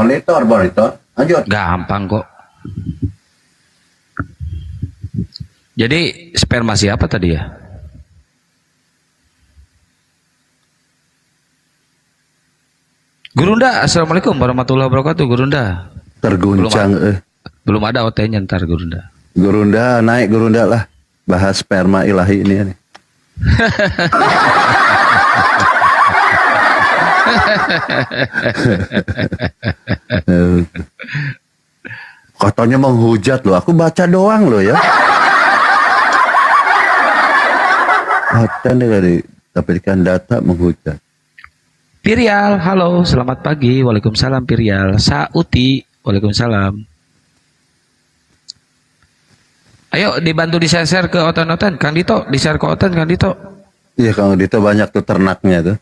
Monitor. Lanjut. Gampang kok. Jadi sperma siapa tadi ya? Gurunda, assalamualaikum warahmatullahi wabarakatuh. Gurunda. Terguncang. Belum ada OT-nya ntar Gurunda. Gurunda naik Gurunda lah. Bahas sperma ilahi ini nih. Katanya menghujat loh. Aku baca doang loh ya. Hotel nih dari dapatkan data menghujat. Pirial, halo, selamat pagi. Waalaikumsalam Pirial. Sauti, waalaikumsalam. Ayo dibantu di-share ke Otan-Otan. Kang Dito, di-share ke Otan, Kang Dito. Iya, Kang Dito banyak tuh ternaknya tuh.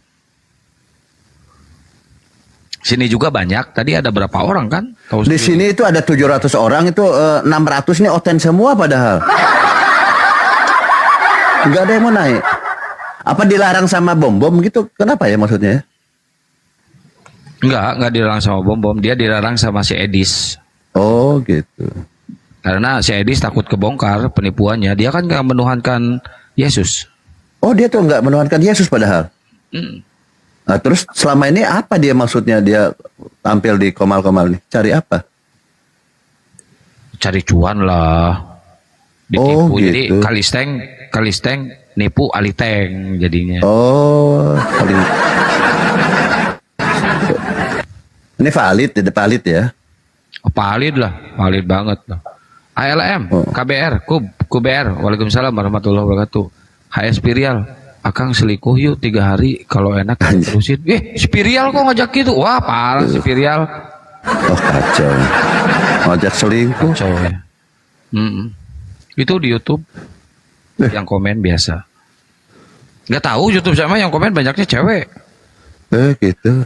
Sini juga banyak. Tadi ada berapa orang kan? Tahu Di sini itu ada 700 orang, itu 600 ini Oten semua padahal. Enggak ada yang mau naik. Apa dilarang sama bom-bom gitu? Kenapa ya maksudnya? Enggak dilarang sama bom-bom. Dia dilarang sama si Edis. Oh gitu. Karena si Edis takut kebongkar penipuannya. Dia kan nggak menuhankan Yesus. Oh dia tuh nggak menuhankan Yesus padahal. Nah, terus selama ini apa dia maksudnya dia tampil di Komal-Komal nih? Cari apa? Cari cuan lah. Ditipu. Oh, gitu. Jadi kalisteng nipu aliteng jadinya. Oh, ini valid ya? Valid lah, valid banget lah. ALM, KBR, KBR, waalaikumsalam warahmatullahi wabarakatuh. HS Spirial, Akang selingkuh yuk 3 hari, kalau enak terusin. Spirial kok ngajak gitu? Wah parah Spirial. Oh kacau, ngajak selingkuh. Kacau ya. Itu di YouTube yang komen biasa. Nggak tahu YouTube sama yang komen banyaknya cewek. Gitu.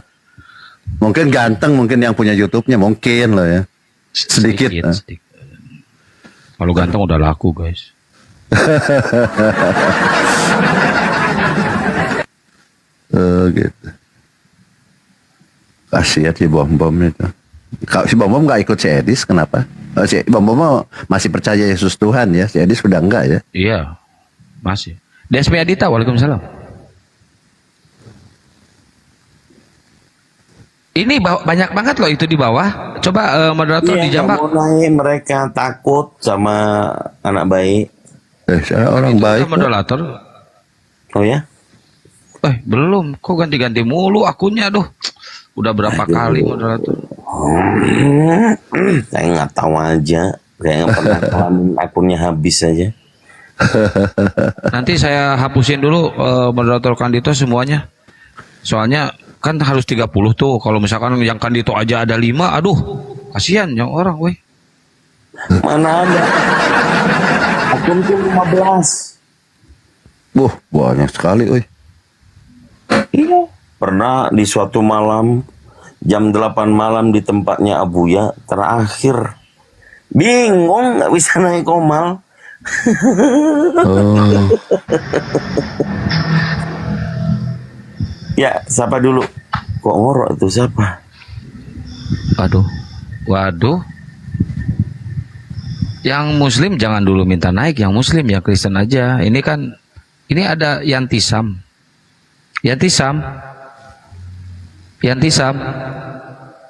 Mungkin ganteng, mungkin yang punya YouTube-nya mungkin loh ya. Sedikit. Kalau ganteng udah laku guys. Gitu. Kasihan si bom-bom itu. Kalau si bom-bom nggak ikut si Edis, kenapa? Si bom-bom masih percaya Yesus Tuhan ya. Si Edis udah enggak ya? Iya, masih. Desmi Adita, waalaikumsalam. Ini banyak banget loh itu di bawah. Coba moderator dijambak. Mau naik, mereka takut sama anak baik. Saya orang baik. Moderator. Oh ya? Belum. Kok ganti-ganti mulu akunnya, aduh. Udah berapa kali moderator? Saya nggak tahu aja. Kayak nggak pernah ngalamin akunnya habis aja. Nanti saya hapusin dulu moderator Kandito semuanya. Soalnya kan harus 30 tuh. Kalau misalkan yang Kandito aja ada 5, aduh, kasihan yang orang, weh. Mana ada? Akunku 15. Banyak sekali, weh. Iya. Pernah di suatu malam jam 8 malam di tempatnya Abuya terakhir. Bingung nggak bisa naik Komal. Ya, siapa dulu? Kok ngorok itu siapa? Waduh. Yang Muslim jangan dulu minta naik, yang Muslim, yang Kristen aja. Ini ada Yantisam.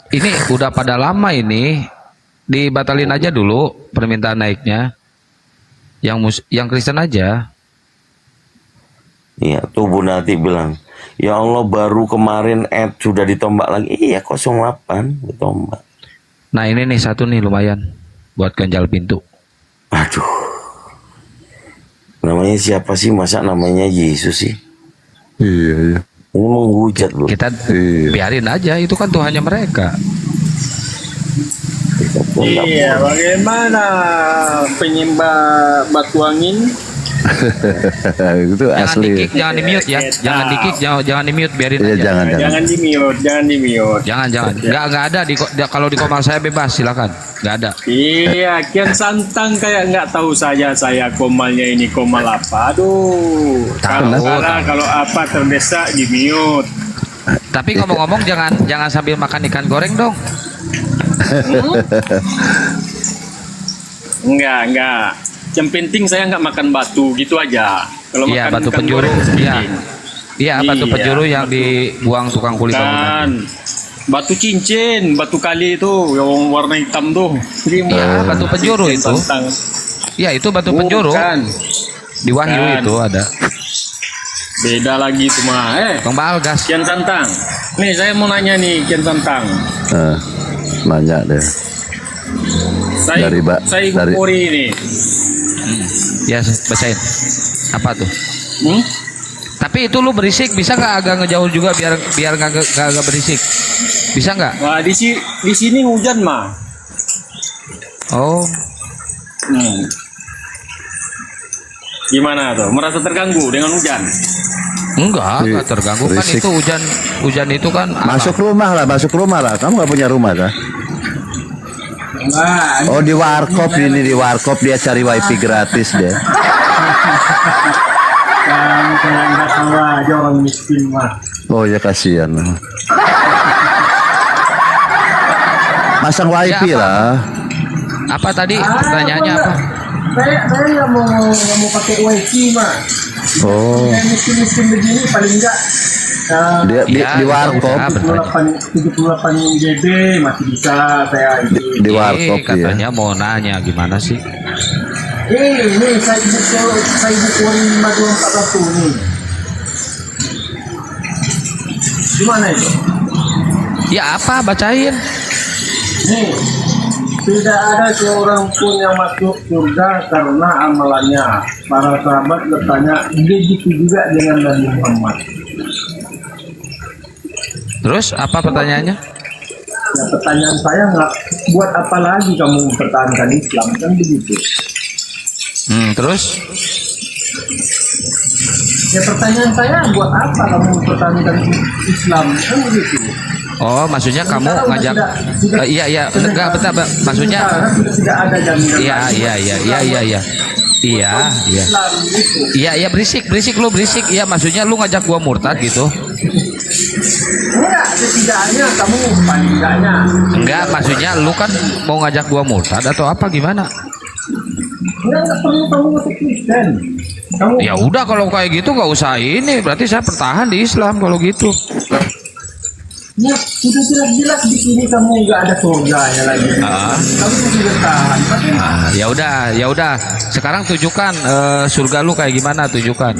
Ini udah pada lama ini. Dibatalin aja dulu permintaan naiknya. Yang Kristen aja. Iya, tuh Bu Nati bilang, ya Allah baru kemarin sudah ditombak lagi. Iya 08 ditombak. Nah ini nih satu nih lumayan buat ganjal pintu. Aduh. Namanya siapa sih? Masa namanya Yesus sih? Iya. Ini menghujat loh. Kita biarin aja, itu kan Tuhannya mereka. Iya, bagaimana penyembah batu angin? Itu asli. Jangan di-mute ya. Jangan di-mute, biarin aja. Jangan di-mute. Jangan. Enggak ada kalau di Komal saya bebas, silakan. Enggak ada. Iya, kian santang kayak nggak tahu saya Komalnya ini Komal apa. Aduh. Kalau apa terdesak di-mute. Tapi ngomong-ngomong jangan sambil makan ikan goreng dong. Enggak. Yang penting saya nggak makan batu gitu aja. Kalau Iya, makan batu ikan penjuru. goreng Iya. sedikit. Iya, batu Iya, penjuru yang betul. dibuang tukang kuli bangunan. Kan batu cincin, batu kali itu yang warna hitam tuh. Iya, batu penjuru Ikan itu. santang. Iya, itu batu penjuru. Bukan. Di Wahyu Bukan. itu ada. Beda lagi itu mah. Bang Baal gas. Kian Santang. Nih saya mau nanya nih Kian Santang. Nanya deh. Saya Dari Ibu Pori ini. Ya, bacain. Apa tuh? Hmm? Tapi itu lu berisik, bisa nggak agak ngejauh juga biar nggak berisik? Bisa nggak? Wah di sini hujan mah. Oh, Hmm. Gimana tuh? Merasa terganggu dengan hujan? enggak terganggu kan berisik. itu hujan itu kan alam. Masuk rumah lah. Kamu nggak punya rumah kan? Nah, Oh di warkop ini, di warkop dia cari wifi gratis deh. kan kayak nggak tahu aja orang miskin mah. Oh ya kasihan. Pasang wifi Ya, apa? lah. Apa tadi pertanyaannya apa? Saya nggak mau pakai wifi mah. Oh Yang miskin begini paling enggak dia Ya, di warkop. udah, bener. 78 GB masih bisa saya itu. Di warkop ya. Katanya mau nanya gimana sih? Ini saya ibu Pori 5241 nih. Gimana itu? Ya apa bacain? Nih, tidak ada seorang pun yang masuk surga karena amalannya. Para sahabat bertanya, begitu juga dengan Nabi Muhammad. Terus apa pertanyaannya? Ya, pertanyaan saya nggak, buat apa lagi kamu mempertahankan Islam kan begitu? Terus? Ya pertanyaan saya, buat apa kamu mempertahankan Islam kan begitu? Oh, maksudnya kamu Sekarang ngajak? sudah- Iya, enggak bentar, maksudnya? Sekarang sudah tidak ada jaminan. Iya. Islam itu. Iya, berisik lu berisik. Iya, maksudnya lu ngajak gua murtad gitu. Enggak, setidaknya kamu paling enggaknya. Enggak, maksudnya lu kan mau ngajak gua murtad atau apa gimana? Enggak perlu kamu masuk Kristen. Kamu Ya udah kalau kayak gitu nggak usah ini. Berarti saya bertahan di Islam kalau gitu. ya sudah jelas-jelas di sini kamu enggak ada surga ya lagi. Kamu masih bertahan. Tapi Ya udah. Sekarang tunjukkan surga lu kayak gimana, tunjukkan.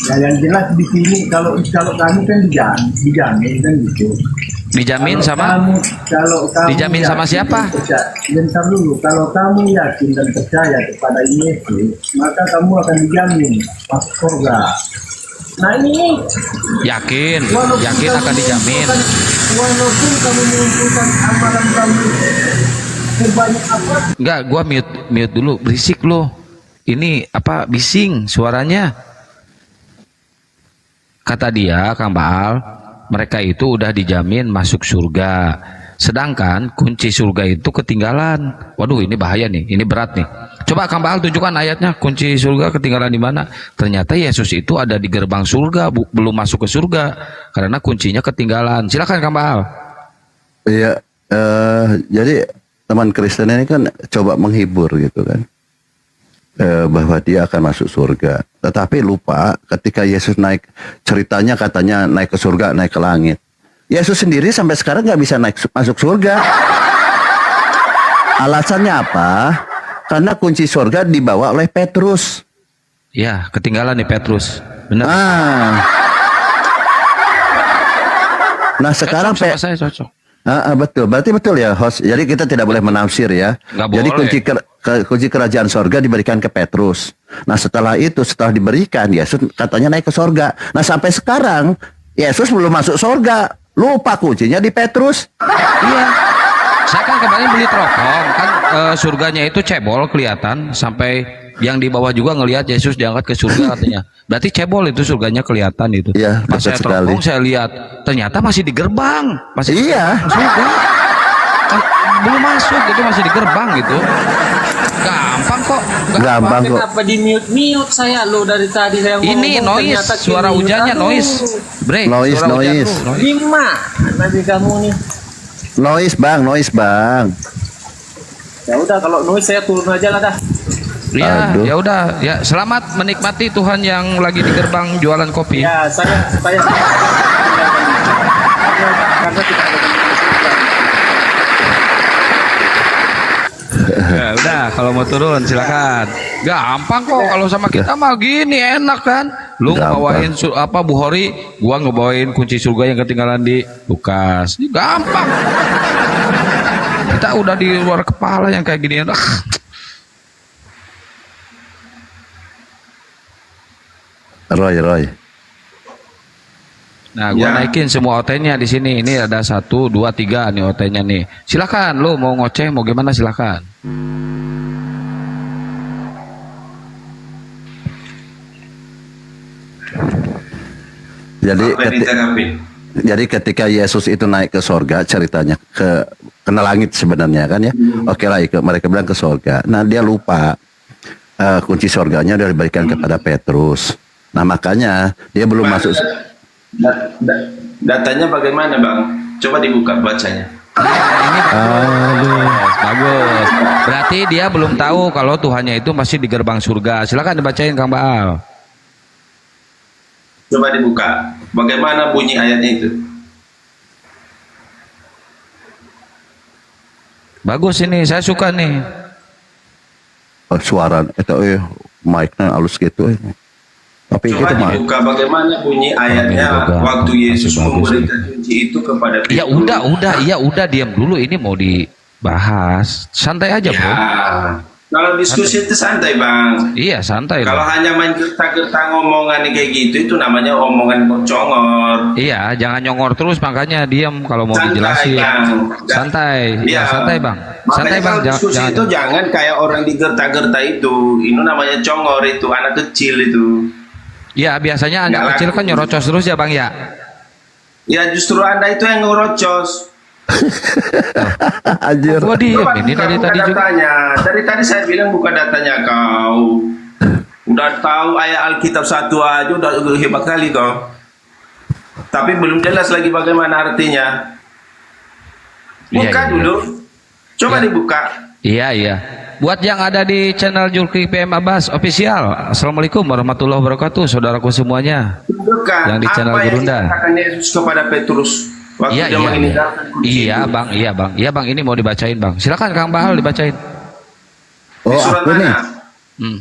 ya yang jelas di sini kalau kami kan dijamin kan gitu. Dijamin Kalau sama? kalau kamu Dijamin sama yakin siapa? dan percaya- Bentar dulu, kalau kamu yakin dan percaya kepada Yesus, maka kamu akan dijamin masuk surga. Nah ini Yakin walaupun kamu akan dijamin. walaupun kamu mengumpulkan amalan kamu sebanyak apa, Enggak, gua mute dulu, berisik lu. Ini apa bising suaranya? Kata dia, Kang Baal, mereka itu udah dijamin masuk surga. Sedangkan kunci surga itu ketinggalan. Waduh, ini bahaya nih, ini berat nih. Coba Kang Baal tunjukkan ayatnya, kunci surga ketinggalan di mana? Ternyata Yesus itu ada di gerbang surga, belum masuk ke surga karena kuncinya ketinggalan. Silakan Kang Baal. Iya, jadi teman Kristen ini kan coba menghibur gitu kan, bahwa dia akan masuk surga. Tetapi lupa ketika Yesus naik, ceritanya katanya naik ke surga, naik ke langit. Yesus sendiri sampai sekarang nggak bisa masuk surga. Alasannya apa? Karena kunci surga dibawa oleh Petrus. Ya, ketinggalan nih Petrus. Benar. Nah sekarang Cocok sama saya cocok. betul, berarti betul ya host. Jadi kita tidak boleh menafsir ya. Nggak Jadi boleh. kunci kerajaan sorga diberikan ke Petrus. Nah setelah diberikan, Yesus katanya naik ke sorga. Nah sampai sekarang Yesus belum masuk sorga. Lupa kuncinya di Petrus. Iya. Saya kan kemarin beli teropong kan, surganya itu cebol kelihatan sampai yang di bawah juga ngelihat Yesus diangkat ke surga katanya. Berarti cebol itu surganya kelihatan itu. Iya, Pas saya dekat sekali. teropong saya lihat ternyata masih di gerbang, masih di Iya. gerbang surga. Belum masuk itu masih di gerbang gitu. Gampang kok. Gampang kok. Kenapa di mute saya lo dari tadi saya ngomong. Ini noise, ternyata suara mute. hujannya Aduh, noise. Bre, Noise, suara hujan noise. lu, noise. Gimana tadi kamu nih? Noise bang, noise bang. Ya udah kalau noise saya turun aja lah dah. Ya, Aduh. ya udah, ya selamat menikmati Tuhan yang lagi di gerbang jualan kopi. Ya saya karena tidak ada. Ya, udah, kalau mau turun silakan. Gampang kok kalau sama kita mah gini enak kan. Lu Gampang. ngebawain Bukhari, gua ngebawain kunci surga yang ketinggalan di Lukas. Ini gampang. Kita udah di luar kepala yang kayak gini. Roy. Nah, gua Ya. naikin semua OT-nya di sini. Ini ada 1, 2, 3 nih OT-nya nih. Silakan, lu mau ngoceh mau gimana silakan. Jadi Apa yang ditanggapi? jadi ketika Yesus itu naik ke sorga, ceritanya ke langit sebenarnya kan ya. Oke lah, mereka bilang ke sorga. Nah dia lupa kunci sorganya udah diberikan kepada Petrus. Nah makanya dia belum masuk. Datanya bagaimana bang? Coba dibuka bacanya. Bagus. Berarti dia belum tahu kalau Tuhannya itu masih di gerbang surga. Silakan dibacain Kang Baal. Coba dibuka. Bagaimana bunyi ayatnya itu? Bagus ini, saya suka nih. Suara itu mic-nya halus gitu. Tapi Coba itu mah dibuka bagaimana bunyi ayatnya waktu Yesus memberikan kunci itu kepada Petrus. Ya udah diam dulu, ini mau dibahas. Santai aja, Bro. Ya, kalau diskusi itu santai bang. Iya, santai Kalau lah. hanya main gerta-gerta ngomongan kayak gitu itu namanya omongan congor. Iya, jangan nyongor terus, makanya diam kalau mau Santai, dijelasin. Bang. Santai. Ya, santai, Bang. Santai, Makanya Bang. kalau diskusi itu jangan kayak orang di gerta-gerta itu. Ini namanya congor itu, anak kecil itu. Ya, biasanya anak Nggak kecil laku. kan nyerocos terus ya, Bang ya. Ya justru Anda itu yang ngerocos. anjir. Gua diem Coba ini dari buka tadi juga. datanya. Dari tadi saya bilang buka datanya kau. Udah tahu ayat Alkitab satu aja udah hebat kali kau. Tapi belum jelas lagi bagaimana artinya. Iya, Buka iya. dulu. Coba Iya. dibuka. Iya. Buat yang ada di channel Julki PM Abbas official. Assalamualaikum warahmatullahi wabarakatuh, saudaraku semuanya. Buka. Yang di channel apa Gurunda. yang dikatakan Yesus kepada Petrus waktu Iya, dia iya. meninggalkan kunci Iya, itu. Bang. Iya, Bang. Ini mau dibacain, Bang. Silakan Kang Bahal dibacain. Di Oh surat aku nih. mana?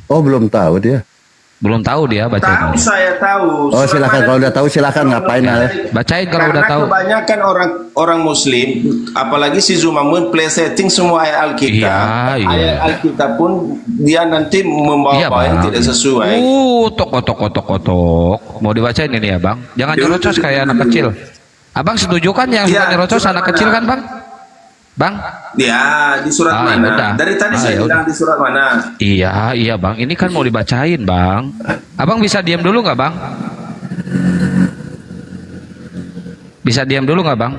Oh belum tahu dia. Belum tahu dia Tahu, bacain. saya tahu. Oh Surat silakan mana? kalau udah tahu silakan ngapain aja. Bacain kalau Karena udah tahu. kebanyakan orang Muslim, apalagi si Zumamun play setting semua ayat Alkitab. Iya. Ayat Alkitab pun dia nanti membawa Iya, yang Bang. tidak sesuai. Tok. Mau dibacain ini ya, Bang. Jangan nyerocos kayak anak kecil. Abang setuju kan yang suka Iya, nyerocos surat anak mana? kecil kan, Bang? Bang? Ya, di surat Ah, mana? yaudah. Dari tadi Ah, saya yaudah. bilang di surat mana? Iya, Bang. Ini kan mau dibacain, Bang. Abang bisa diam dulu nggak, Bang? Bisa diam dulu nggak, Bang?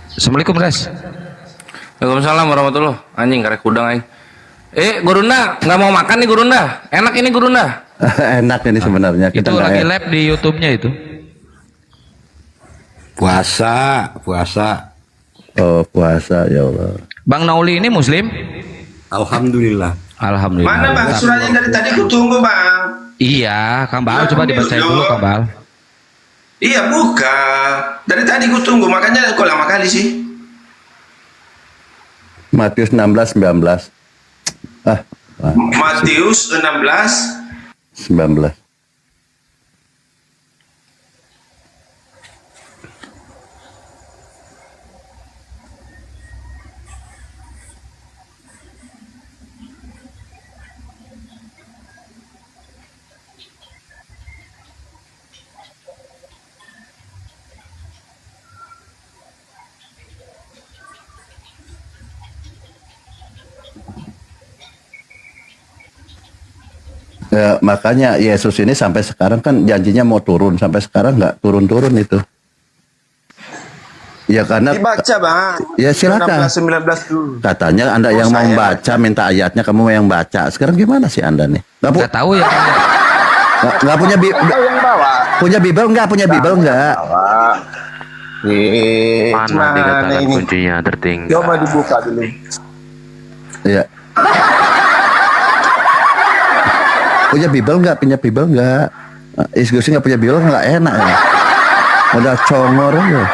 Assalamualaikum, Res. Waalaikumsalam warahmatullahi. Anjing karek udang aing. Gurunda, nggak mau makan nih Gurunda. Enak ini Gurunda. Enak ini sebenarnya kita Itu nggak lagi live di YouTube-nya itu. Puasa. Oh puasa ya Allah. Bang Nauli ini Muslim? Alhamdulillah. Alhamdulillah. Mana bang? Suratnya dari tadi ku tunggu bang. Iya, Kang Baal coba dibacain dulu, Kang Baal. Iya buka. Dari tadi ku tunggu, makanya kok lama kali sih. Matius 16:19. Matius 16. 19. Ya, makanya Yesus ini sampai sekarang kan janjinya mau turun, sampai sekarang nggak turun-turun itu. Ya karena Dibaca bang. Ya, silakan. 16-19 dulu. katanya Anda yang mau baca, minta ayatnya kamu yang baca. Sekarang gimana sih Anda nih? Nggak tahu ya, Kang. Nggak punya Kau yang bawa. punya Bible nggak? Punya Bible nggak? Bawa. Mana dikatakan ini? kuncinya tertinggal? Coba dibuka dulu. Iya. Punya Bible nggak? Punya Bible nggak? Isgusi nggak punya Bible nggak enak ya. Udah congor ya.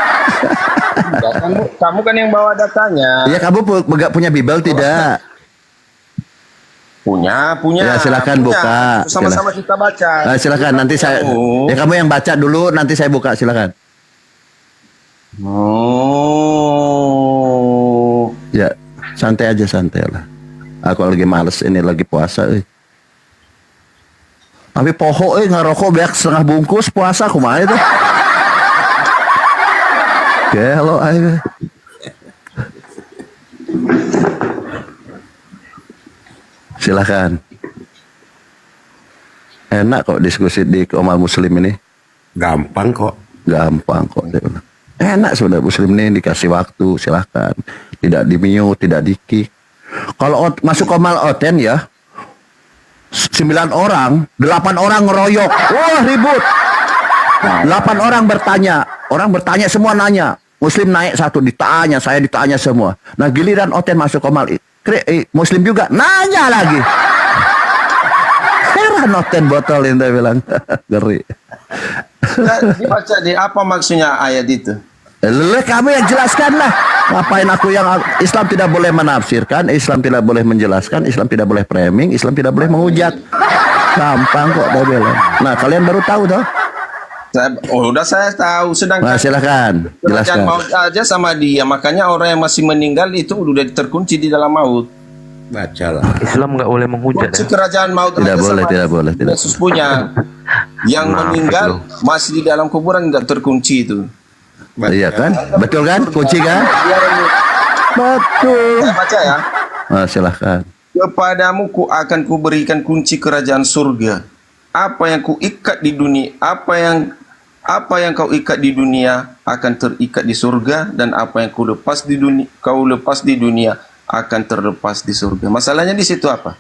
Ya, kamu kan yang bawa datanya. Iya, kamu nggak punya Bible tidak? Punya. Ya, silakan punya. buka. Sama-sama kita baca. Silakan nanti saya. Ya kamu yang baca dulu, nanti saya buka. Silakan. Oh. Ya, santai aja, santai lah. Aku lagi males ini, lagi puasa. Tapi poho ngerokok biak setengah bungkus puasa kumaha itu. Gelo aja. Silakan. Enak kok diskusi di umat muslim ini. Gampang kok. Gampang kok. Dia bilang. Enak sudah muslim ini dikasih waktu, silakan. Tidak di mute, tidak di kick. Kalau masuk komal oten ya, 9 orang, 8 orang ngeroyok. Wah, ribut. 8 orang bertanya semua nanya. Muslim naik satu ditanya, saya ditanya semua. Nah, giliran oten masuk komal, muslim juga nanya lagi. Heran oten botolin, dia bilang. Ngeri. Dibaca di apa maksudnya ayat itu? Kamu yang jelaskan lah. Ngapain aku yang Islam tidak boleh menafsirkan, Islam tidak boleh menjelaskan, Islam tidak boleh framing, Islam tidak boleh menghujat. Gampang kok, dia bilang. Nah, kalian baru tahu toh? Udah saya tahu. Sedangkan Nah, silakan kerajaan jelaskan. maut aja sama dia. Makanya orang yang masih meninggal itu udah terkunci di dalam maut. Bacalah. Islam nggak boleh menghujat Kunci ya? kerajaan maut Tidak aja boleh, sama tidak boleh, tidak. Yesus punya. Yang meninggal masih di dalam kuburan tidak terkunci itu. Iya kan? Betul kan? Kunci kan? Betul. Saya baca ya. Nah, silahkan. Kepadamu akan kuberikan kunci kerajaan surga. Apa yang kuikat di dunia, apa yang kau ikat di dunia akan terikat di surga, dan apa yang kau lepas di dunia akan terlepas di surga. Masalahnya di situ apa?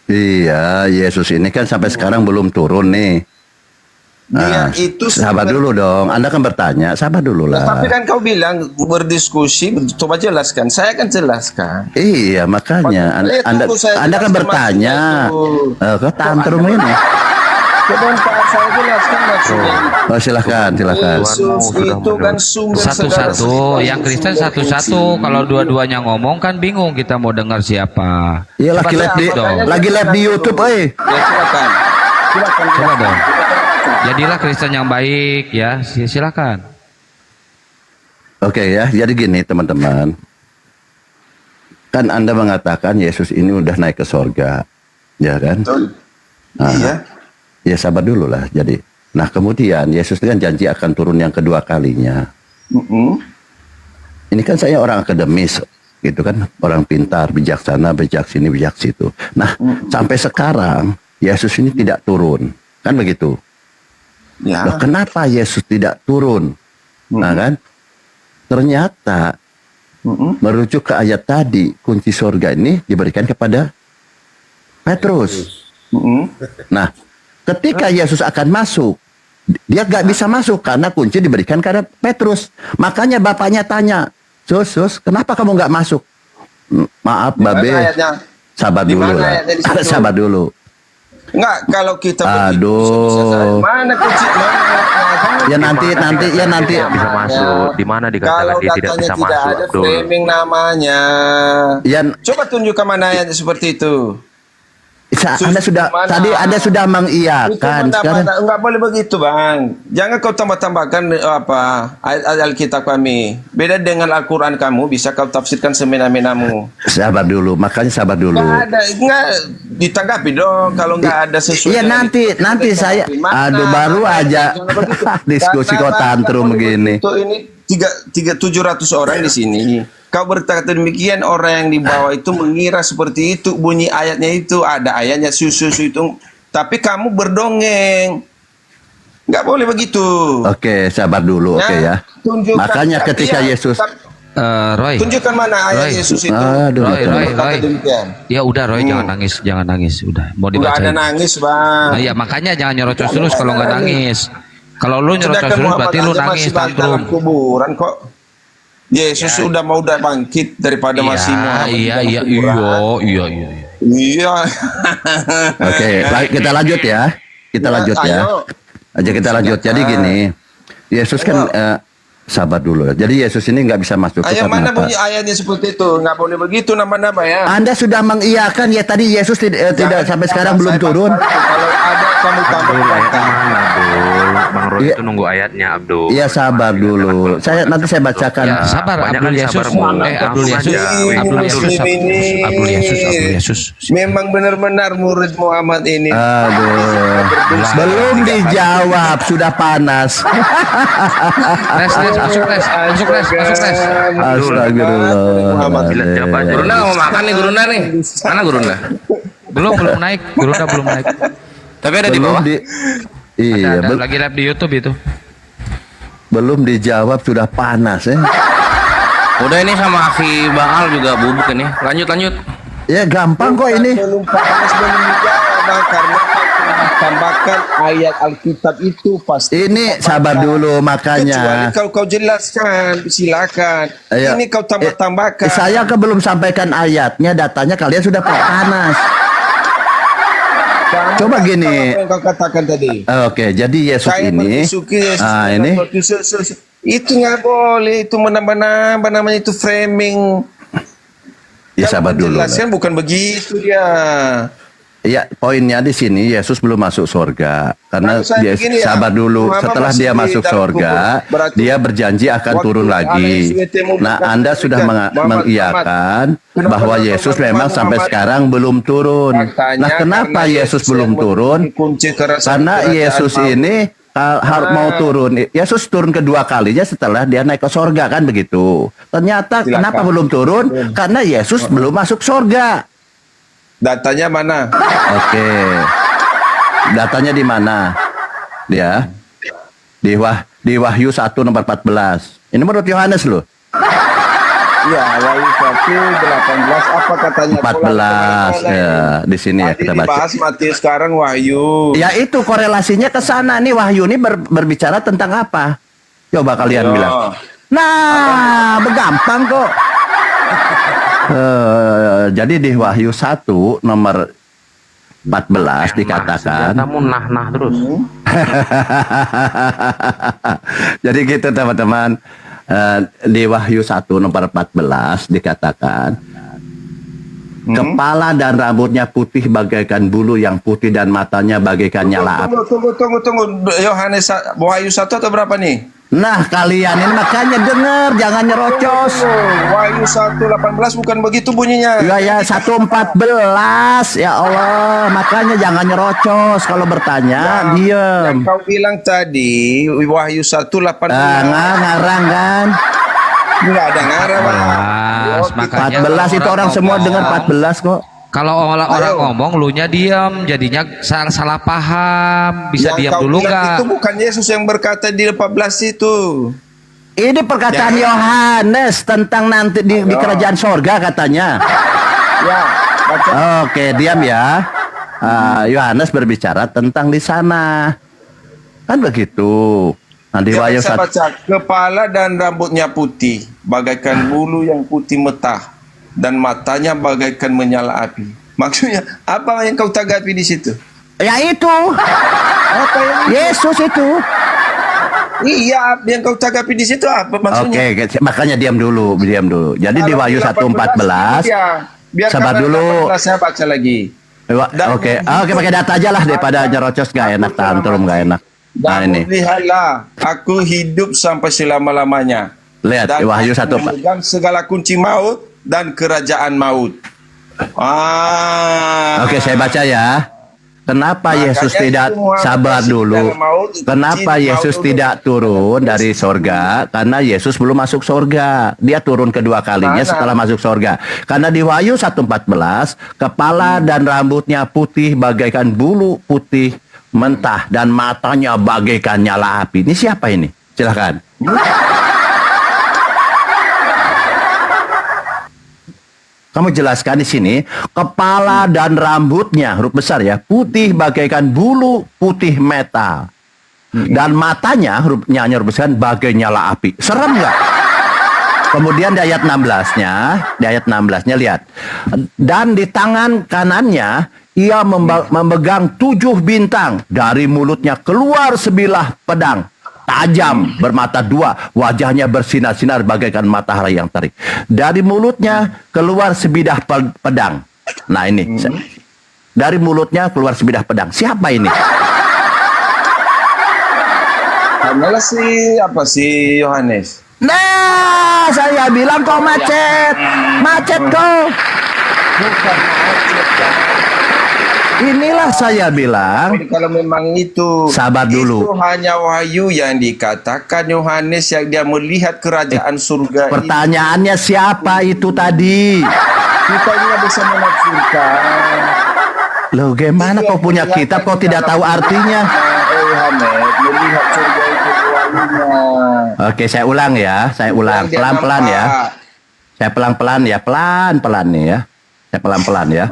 Iya, Yesus ini kan sampai sekarang belum turun nih. Dia itu sabar dulu dong. Anda kan bertanya, sabar dulu lah. Tapi kan kau bilang berdiskusi, coba jelaskan. Saya akan jelaskan. Iya, makanya Anda kan bertanya. Kau tantrum ini. Sebentar saya jelaskan maksudnya. Oh, silakan. Yesus itu kan sumber Satu-satu, yang Kristen satu-satu. Kalau dua-duanya ngomong kan bingung kita mau dengar siapa. Iya, lagi live di YouTube, Ya, silakan. Coba dong. Jadilah Kristen yang baik ya. Silakan. Oke ya, jadi gini teman-teman. Kan Anda mengatakan Yesus ini udah naik ke sorga, ya kan? Betul. Nah, Iya. ya sabar dulu lah. Jadi, nah kemudian Yesus kan janji akan turun yang kedua kalinya. Ini kan saya orang akademis, gitu kan? Orang pintar, bijaksana, bijak sini, bijak situ. Nah, sampai sekarang Yesus ini tidak turun, kan begitu? Ya. Loh, kenapa Yesus tidak turun? Nah kan? Ternyata merujuk ke ayat tadi, kunci surga ini diberikan kepada Petrus. Nah, ketika Yesus akan masuk, dia gak bisa masuk karena kunci diberikan kepada Petrus. Makanya bapaknya tanya, Sus, kenapa kamu gak masuk? Maaf, Babe. Sabar dulu lah. Sabar dulu. Enggak, kalau kita Aduh. mana kunci? Ya nanti. Bisa masuk. Di mana dikatakan dia tidak bisa masuk? Ada Abdul? framing namanya. Ya, Coba tunjukkan mana ayat seperti itu. Anda sudah mengiyakan. Sekarang Enggak boleh begitu, Bang. Jangan kau tambah-tambahkan ayat Alkitab kami. Beda dengan Al-Quran kamu, bisa kau tafsirkan semena-menamu. sabar dulu, makanya sabar dulu. Enggak ditanggapi dong kalau enggak ada sesuatu. Iya nanti saya baru aja diskusi kok tantrum begini. Itu ini 700 orang di sini. Kau berkata demikian, orang yang di bawah itu mengira seperti itu, bunyi ayatnya itu, ada ayatnya susu itu. Tapi kamu berdongeng. Nggak boleh begitu. Oke, sabar dulu, oke ya. Tunjukkan. Makanya ketika Iya, Yesus Roy. Tunjukkan mana ayat Roy. Yesus itu. Aduh, Roy, betul. Roy, Berkata Roy. demikian. Ya udah Roy, jangan nangis, udah. Mau Enggak ada dibacain. nangis, Bang. Nah, ya makanya jangan nyerocos terus kalau nggak nangis. Kalau lu nyerocos Sedangkan terus Muhammad berarti lu aja nangis masih dalam tantrum. kuburan kok. Yesus sudah mau bangkit daripada masih Muhammad di dalam kuburan. Iya. Iya. Oke, kita lanjut ya. Kita lanjut ya. Ayo. Aja kita lanjut. Jadi gini, Yesus kan sabar dulu. Jadi Yesus ini nggak bisa masuk ke Ayat mana apa? bunyi ayatnya seperti itu? Nggak boleh begitu nama-nama ya. Anda sudah mengiyakan ya tadi Yesus tidak sampai sekarang belum turun. Kalau ada kamu tambah Abdul, ayatnya kata. mana, Abdul? Bang Roy Iya. itu nunggu ayatnya, Abdul. Iya sabar dulu. Nanti saya bacakan. Ya, sabar Banyak Abdul kan Yesus. sabar, Bang. Abdul Yesus. Muslim Abdul Yesus. Memang benar-benar murid Muhammad ini. Aduh. Belum dijawab sudah panas. Les, masuk les. Astagfirullah. Lihat siapa aja. Gurunda mau makan nih Gurunda nih. Mana Gurunda? Belum naik. Gurunda belum naik. Tapi ada di Belum bawah. Iya, Ada lagi live di YouTube itu. belum dijawab sudah panas ya. Udah ini sama Aki Baal juga bubuk ini. Lanjut. Ya gampang kok ini. Belum panas belum dijawab karena tambahkan ayat Alkitab itu pasti. Ini sabar dulu Kecuali makanya. kalau kau jelaskan, silakan. Ayo. Ini kau tambah-tambahkan. Saya kan belum sampaikan ayatnya, datanya kalian sudah panas. Kamu Coba tak gini. tahu apa yang kau katakan tadi. Oke, jadi Yesus Saya ini, memasuki Yesus ini itu nggak boleh, itu menambah-nambah namanya itu framing. ya sabar dulu. Jelaskan bukan begitu dia. Ya, poinnya di sini Yesus belum masuk surga karena Kalau saya dia begini ya, sabar dulu. Muhammad Setelah masih dia di masuk dalam surga, kubur. Berarti dia berjanji akan waktu turun lagi. SWT mau Nah, buka Anda sudah Muhammad, mengiyakan Kenapa bahwa Muhammad, Yesus Muhammad, memang sampai Muhammad? sekarang belum turun. Faktanya Nah, kenapa karena Yesus yang belum turun? memiliki kunci kerajaan Karena Yesus maut. ini harus mau turun. Yesus turun kedua kalinya setelah dia naik ke surga kan begitu. Ternyata Silakan. kenapa belum turun? Karena Yesus belum masuk surga. Datanya mana? Oke. Datanya di mana? Dia di Wahyu 1 nomor 14. Ini menurut Yohanes loh. Ya, Wahyu 1:18 apa katanya? 14 ya, di sini ya Tadi kita baca. dibahas Matius, sekarang Wahyu. Ya itu korelasinya ke sana nih. Wahyu ini berbicara tentang apa? Coba kalian Ayo. bilang. Nah, gampang kok. Jadi di Wahyu 1 nomor 14 dikatakan. Kamu nah terus. Jadi gitu teman-teman. Di Wahyu 1 nomor 14 dikatakan. Kepala dan rambutnya putih bagaikan bulu yang putih dan matanya bagaikan nyala api. Tunggu. Yohanes Wahyu 1 atau berapa nih? Nah kalian ini makanya dengar, jangan nyerocos. Wahyu 1:18 bukan begitu bunyinya. Ya 1:14 ya Allah, makanya jangan nyerocos kalau bertanya diem. Yang kau bilang tadi Wahyu 1:18. Ngarang kan? Enggak ada ngarang, Bang. 14, makanya 14 itu orang semua dengar 14 kok. Kalau orang ngomong, lu nya diam, jadinya salah paham. Bisa Yang diam kau dulu bilang nggak? Itu bukan Yesus yang berkata di 14 itu. Ini perkataan Yohanes tentang nanti di kerajaan sorga katanya. Ya, baca. Oke, diam ya. Yohanes berbicara tentang di sana. Kan begitu. Nah, di Wahyu Saya 1 baca, kepala dan rambutnya putih, bagaikan bulu yang putih metah, dan matanya bagaikan menyala api. Maksudnya, apa yang kau tanggapi di situ? ya itu. Apa yang Yesus itu. Iya, yang kau tanggapi di situ apa maksudnya? Oke, makanya diam dulu. Jadi di Kalau Wahyu 1:14, 1:14. ya, biar Sabar karena dulu. 18 saya baca lagi. Oke, pakai data aja lah daripada nyerocos gak enak, tantrum gak enak. Nah Dan ini, lihatlah, aku hidup sampai selama-lamanya. lihat Dan Wahyu aku 1. memegang segala kunci maut dan kerajaan maut. Oke, saya baca ya. Kenapa Makanya Yesus itu tidak Muhammad sabar masih dulu? dalam maut, itu Kenapa kunci Yesus maut tidak dulu. turun dari sorga? Karena Yesus belum masuk sorga. Dia turun kedua kalinya Mana? setelah masuk sorga. Karena di Wahyu 1:14, kepala dan rambutnya putih bagaikan bulu putih mentah dan matanya bagaikan nyala api. Ini siapa ini? Silakan. Kamu jelaskan di sini, kepala dan rambutnya, huruf besar ya, putih bagaikan bulu putih metal. Dan matanya, huruf besar, bagai nyala api. Serem nggak? Kemudian di ayat 16-nya lihat. Dan di tangan kanannya, ia memegang 7 bintang. Dari mulutnya keluar sebilah pedang tajam bermata 2, wajahnya bersinar-sinar bagaikan matahari yang terik. Dari mulutnya keluar sebidah pedang. Nah ini, dari mulutnya keluar sebidah pedang. Siapa ini? Hanyalah si Yohanes. Nah, saya bilang kau macet kau. Inilah saya bilang. Jadi kalau memang itu, Sabar dulu. Itu hanya wahyu yang dikatakan Yohanes yang dia melihat kerajaan surga. Pertanyaannya siapa itu tadi? Kita ini bisa menafsirkan. Loh, gimana kau punya kitab kau tidak tahu artinya? Yohanes melihat surga itu wahyunya. Oke, saya ulang ya. Saya ulang pelan-pelan ya. Saya pelan-pelan ya, pelan-pelan nih ya. Saya pelan-pelan ya.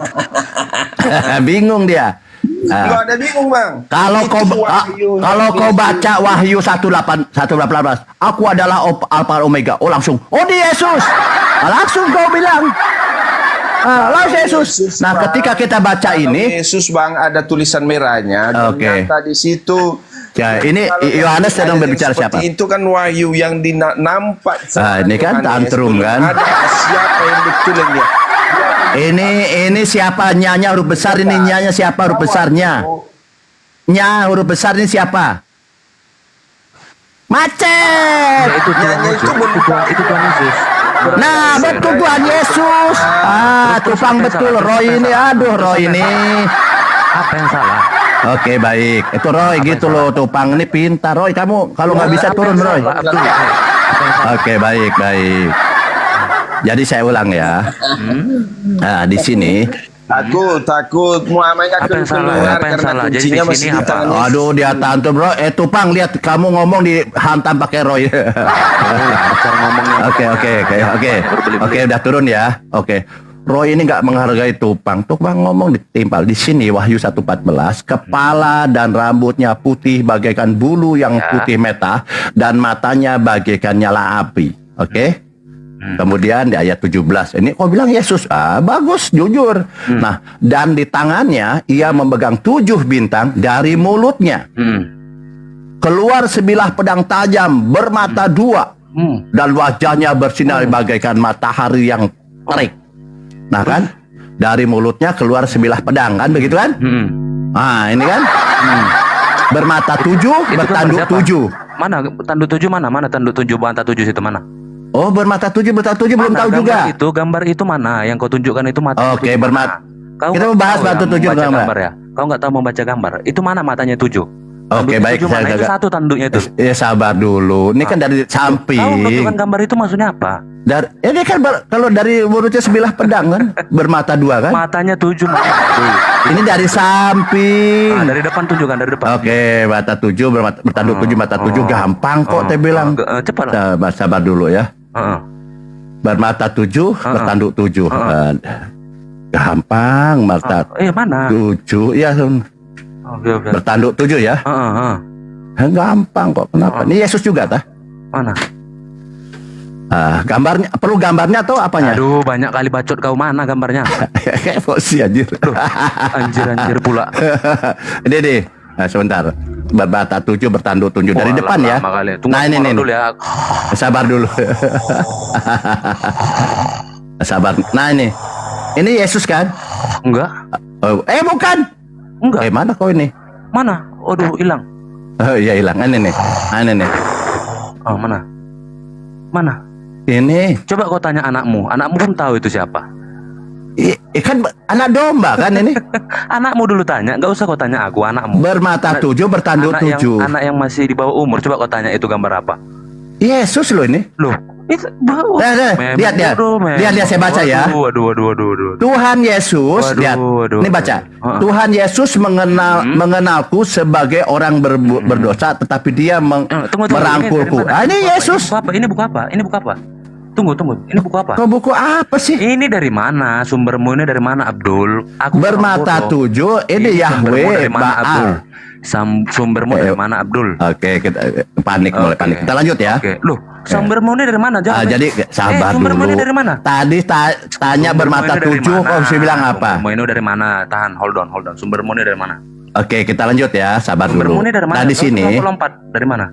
Bingung dia. Nggak ada bingung, Bang. Kalau kau baca Wahyu 1:18, aku adalah Alpha Omega. Oh langsung. Oh di Yesus. Langsung kau bilang. Langsung Yesus. Nah, ketika kita baca ini, Yesus, Bang, ada tulisan merahnya. Oke. Ternyata di situ. ya ini Yohanes sedang berbicara siapa? Itu kan wahyu yang nampak. Ini kan tantrum kan? Ada siapa yang betul yang dia? Ini siapa nyanya huruf besar ini nyanya siapa huruf besarnya? Nya huruf besar ini siapa? Macet. Itu Tuhan Yesus. Itu Tuhan Yesus. Nah, betul Tuhan Yesus. Tukang betul Roy ini. Aduh, Roy ini. Apa yang salah? Oke, baik. Itu Roy gitu loh, Tupang ini pintar Roy. Kamu kalau nggak bisa turun Roy. Oke, baik. Jadi saya ulang ya. Nah, di sini Takut Muhammadnya Apa yang salah? Apa yang salah? Jadi di sini apa? aduh dia tantrum bro. Tupang lihat kamu ngomong dihantam pakai Roy. Cara ngomongnya. Oke, udah turun ya. Oke. Roy ini nggak menghargai Tupang. Tupang ngomong ditimpal di sini Wahyu 1:14, kepala dan rambutnya putih bagaikan bulu yang putih meta dan matanya bagaikan nyala api. Oke? Kemudian di ayat 17 ini kau bilang Yesus, bagus, jujur. Nah, dan di tangannya ia memegang 7 bintang, dari mulutnya keluar sebilah pedang tajam bermata 2 dan wajahnya bersinar bagaikan matahari yang terik. Nah kan, dari mulutnya keluar sebilah pedang kan, begitu kan? Nah ini kan bermata 7, bertanduk 7. Mana tanduk 7 mana? Mana tanduk 7 mata 7 situ mana? Oh bermata 7 belum tahu juga. Gambar itu mana? Yang kau tunjukkan itu mata. Oke, bermata. Kau Kita membahas batu 7 gambar ya. Kau nggak tahu membaca gambar. Itu mana matanya 7? Oke, baik. Mana? Itu satu tanduknya itu. Ya sabar dulu. Ini kan dari samping. Kau tunjukkan gambar itu maksudnya apa? Ini kan kalau dari mulutnya sebilah pedang kan, bermata 2 kan? Matanya 7. Ini dari samping. Dari depan tunjukkan dari depan. Oke, mata 7 bertanduk 7 mata 7 gampang kok teh bilang. Cepat lah. Sabar dulu ya. Bermata 7 bertanduk 7. Gampang mata. Mana? 7 ya. Oke. Bertanduk 7 ya. Gampang kok. Kenapa? Ini Yesus juga tah? Mana? Gambarnya perlu gambarnya atau apanya? Aduh, banyak kali bacot kau, mana gambarnya? Kayak emosi anjir. Anjir pula. Ini deh. Nah, sebentar. Bermata 7 bertanduk 7 dari depan ya. Nah, ini dulu ya. Sabar dulu. Sabar. Nah, ini. Ini Yesus kan? Enggak. Bukan. Enggak. Mana kau ini? Mana? Aduh, hilang. Iya hilang. Ini nih. Ini nih. Mana? Ini. Coba kau tanya anakmu. Anakmu pun tahu itu siapa. Kan anak domba kan ini. Anakmu dulu tanya, nggak usah kau tanya aku, anakmu. Bermata 7 bertanduk 7. Anak yang masih di bawah umur, coba kau tanya itu gambar apa? Yesus loh ini. Loh, itu bawah. Lihat saya baca ya. Waduh. Tuhan Yesus, lihat. Ini baca. Tuhan Yesus mengenalku sebagai orang berdosa, tetapi dia merangkulku. Ini Yesus. Ini buku apa? Tunggu. Ini buku apa? Kok buku apa sih? Ini dari mana? Sumbermu ini dari mana, Abdul? Aku Bermata orang bodoh. 7, ini sumbermu Yahweh dari mana, Abdul? Baal. Sumbermu dari mana, Abdul? Oke, kita panik, mulai Oke. panik. Kita lanjut ya. Oke, loh, sumbermu ini dari mana? Jawab. Jadi sabar sumbermu dulu. ini dari mana? Tadi tanya bermata Sumbermu ini dari 7, mana? kok mesti bilang apa? Sumbermu ini dari mana? Tahan, hold on. Sumbermu ini dari mana? Oke, kita lanjut ya. Sabar Sumbermu dulu. ini dari mana? Nah, di sini Kenapa lompat dari mana?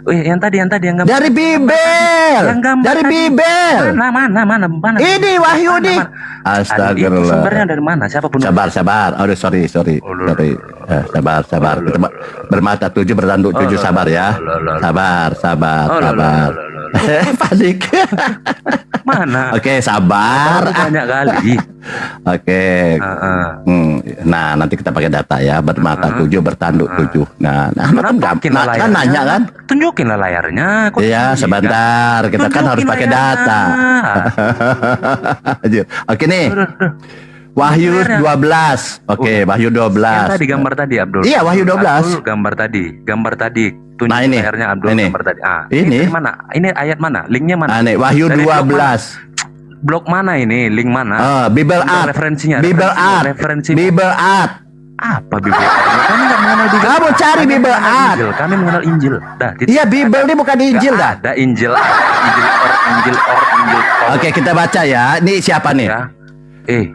Yang tadi yang gambar. dari Bibel. Yang gambar Dari tadi. Bibel. Mana? Ini Wahyu nih. Itu Astagfirullah. sumbernya dari mana? Siapa pun. Sabar. Aduh, sorry. Sorry. Sabar. Kita bermata 7, bertanduk 7, sabar ya. Sabar. Panik. Mana? Oke, sabar. Banyak kali. Oke. Nah, nanti kita pakai data ya. Bermata 7, bertanduk 7. Nah, Tunjukin lah kan nanya kan? Tunjukin lah layarnya. Kok Iya, tidak? sebentar. Kita kan harus Tunjukin pakai layarnya. data. Lanjut. Oke nih. Udah. Wahyu 12. Oke, Wahyu 12. Yang tadi gambar tadi, Abdul. Iya, Wahyu 12. Abdul, gambar tadi. Tunjuk Nah, ini. layarnya, Abdul, Ini. gambar tadi. Ini. dari mana? Ini ayat mana? Linknya mana? Aneh, Wahyu Dari blog 12. mana? Blog mana ini? Link mana? Bible Untuk Art. referensinya. Referensi. Bible Art. Apa Bible Art? Kami nggak mengenal Bible Kamu Art. cari Kami Bible mengenal Art. Injil. Kami mengenal Injil. Dah, titik. Iya, Bible ini bukan Injil dah. Ada Injil Injil. Oke, kita baca ya. Ini siapa nih? Ya.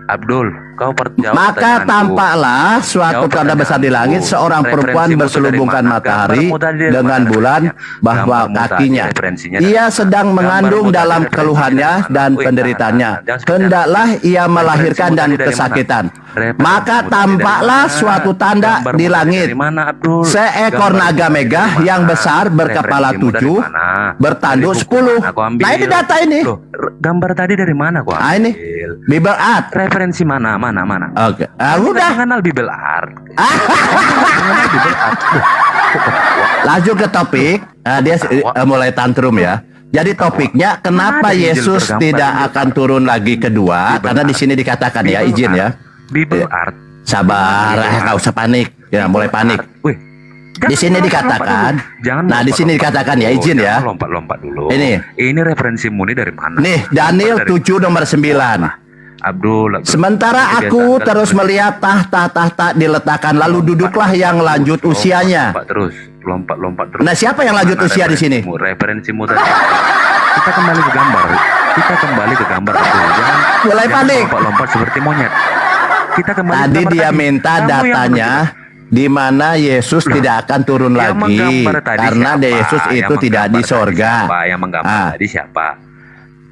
Abdul, kau jawab Maka pertanyaanku. tampaklah suatu Jawab tanda besar di langit, pertanyaanku. seorang perempuan Referensimu berselubungkan dari mana? matahari Gambarmu tadi dari dengan mana bulan referensinya? bahwa Gambarmu tadi kakinya. referensinya dari Ia mana? sedang Gambarmu mengandung tadi dalam referensinya keluhannya dari mana? dan Wih, penderitaannya. jangan sekedar. Hendaklah ia melahirkan Referensimu dan tadi dari mana? kesakitan. Referensimu Maka tadi dari tampaklah mana? suatu tanda Gambarmu di tadi langit. dari mana, Abdul? Seekor Gambarmu naga tadi megah dari mana? yang besar berkepala Referensimu dari 7, mana? bertanduk Dari buku 10. mana? Aku ambil. Nah, ini data ini. Loh, gambar tadi dari mana gua ambil? Ah, ini Bible Art. Referensi mana? Oke. Kamu Udah. mengenal Bible Art. Mengenal Bible Art. Lanjut ke topik. Dia mulai tantrum ya. Jadi topiknya kenapa Ada Injil Yesus bergambar tidak Bible akan turun lagi kedua? Karena di sini dikatakan ya, izin ya. Bible Iya. Art. Sabar, nggak usah panik. Ya, mulai panik. Wih, Di sini dikatakan. Nah, di sini dikatakan ya, izin ya. Lompat dulu. Ini. Ini referensimu ini dari mana? Nih, Daniel 7 nomor 9. Abdul. Sementara aku terus melihat tahta-tahta diletakkan, lalu duduklah yang lanjut usianya. Lompat terus. Nah, siapa yang lanjut Mana usia di sini? Referensimu tadi. Kita kembali ke gambar. Abdul. Jangan Mulai panik. lompat seperti monyet. Kita kembali Tadi ke gambar dia tadi. minta Kamu yang datanya di mana Yesus tidak akan turun Yang lagi menggambar tadi karena siapa? Yesus Yang itu tidak menggambar di tadi sorga. siapa? Yang menggambar Ah. tadi siapa?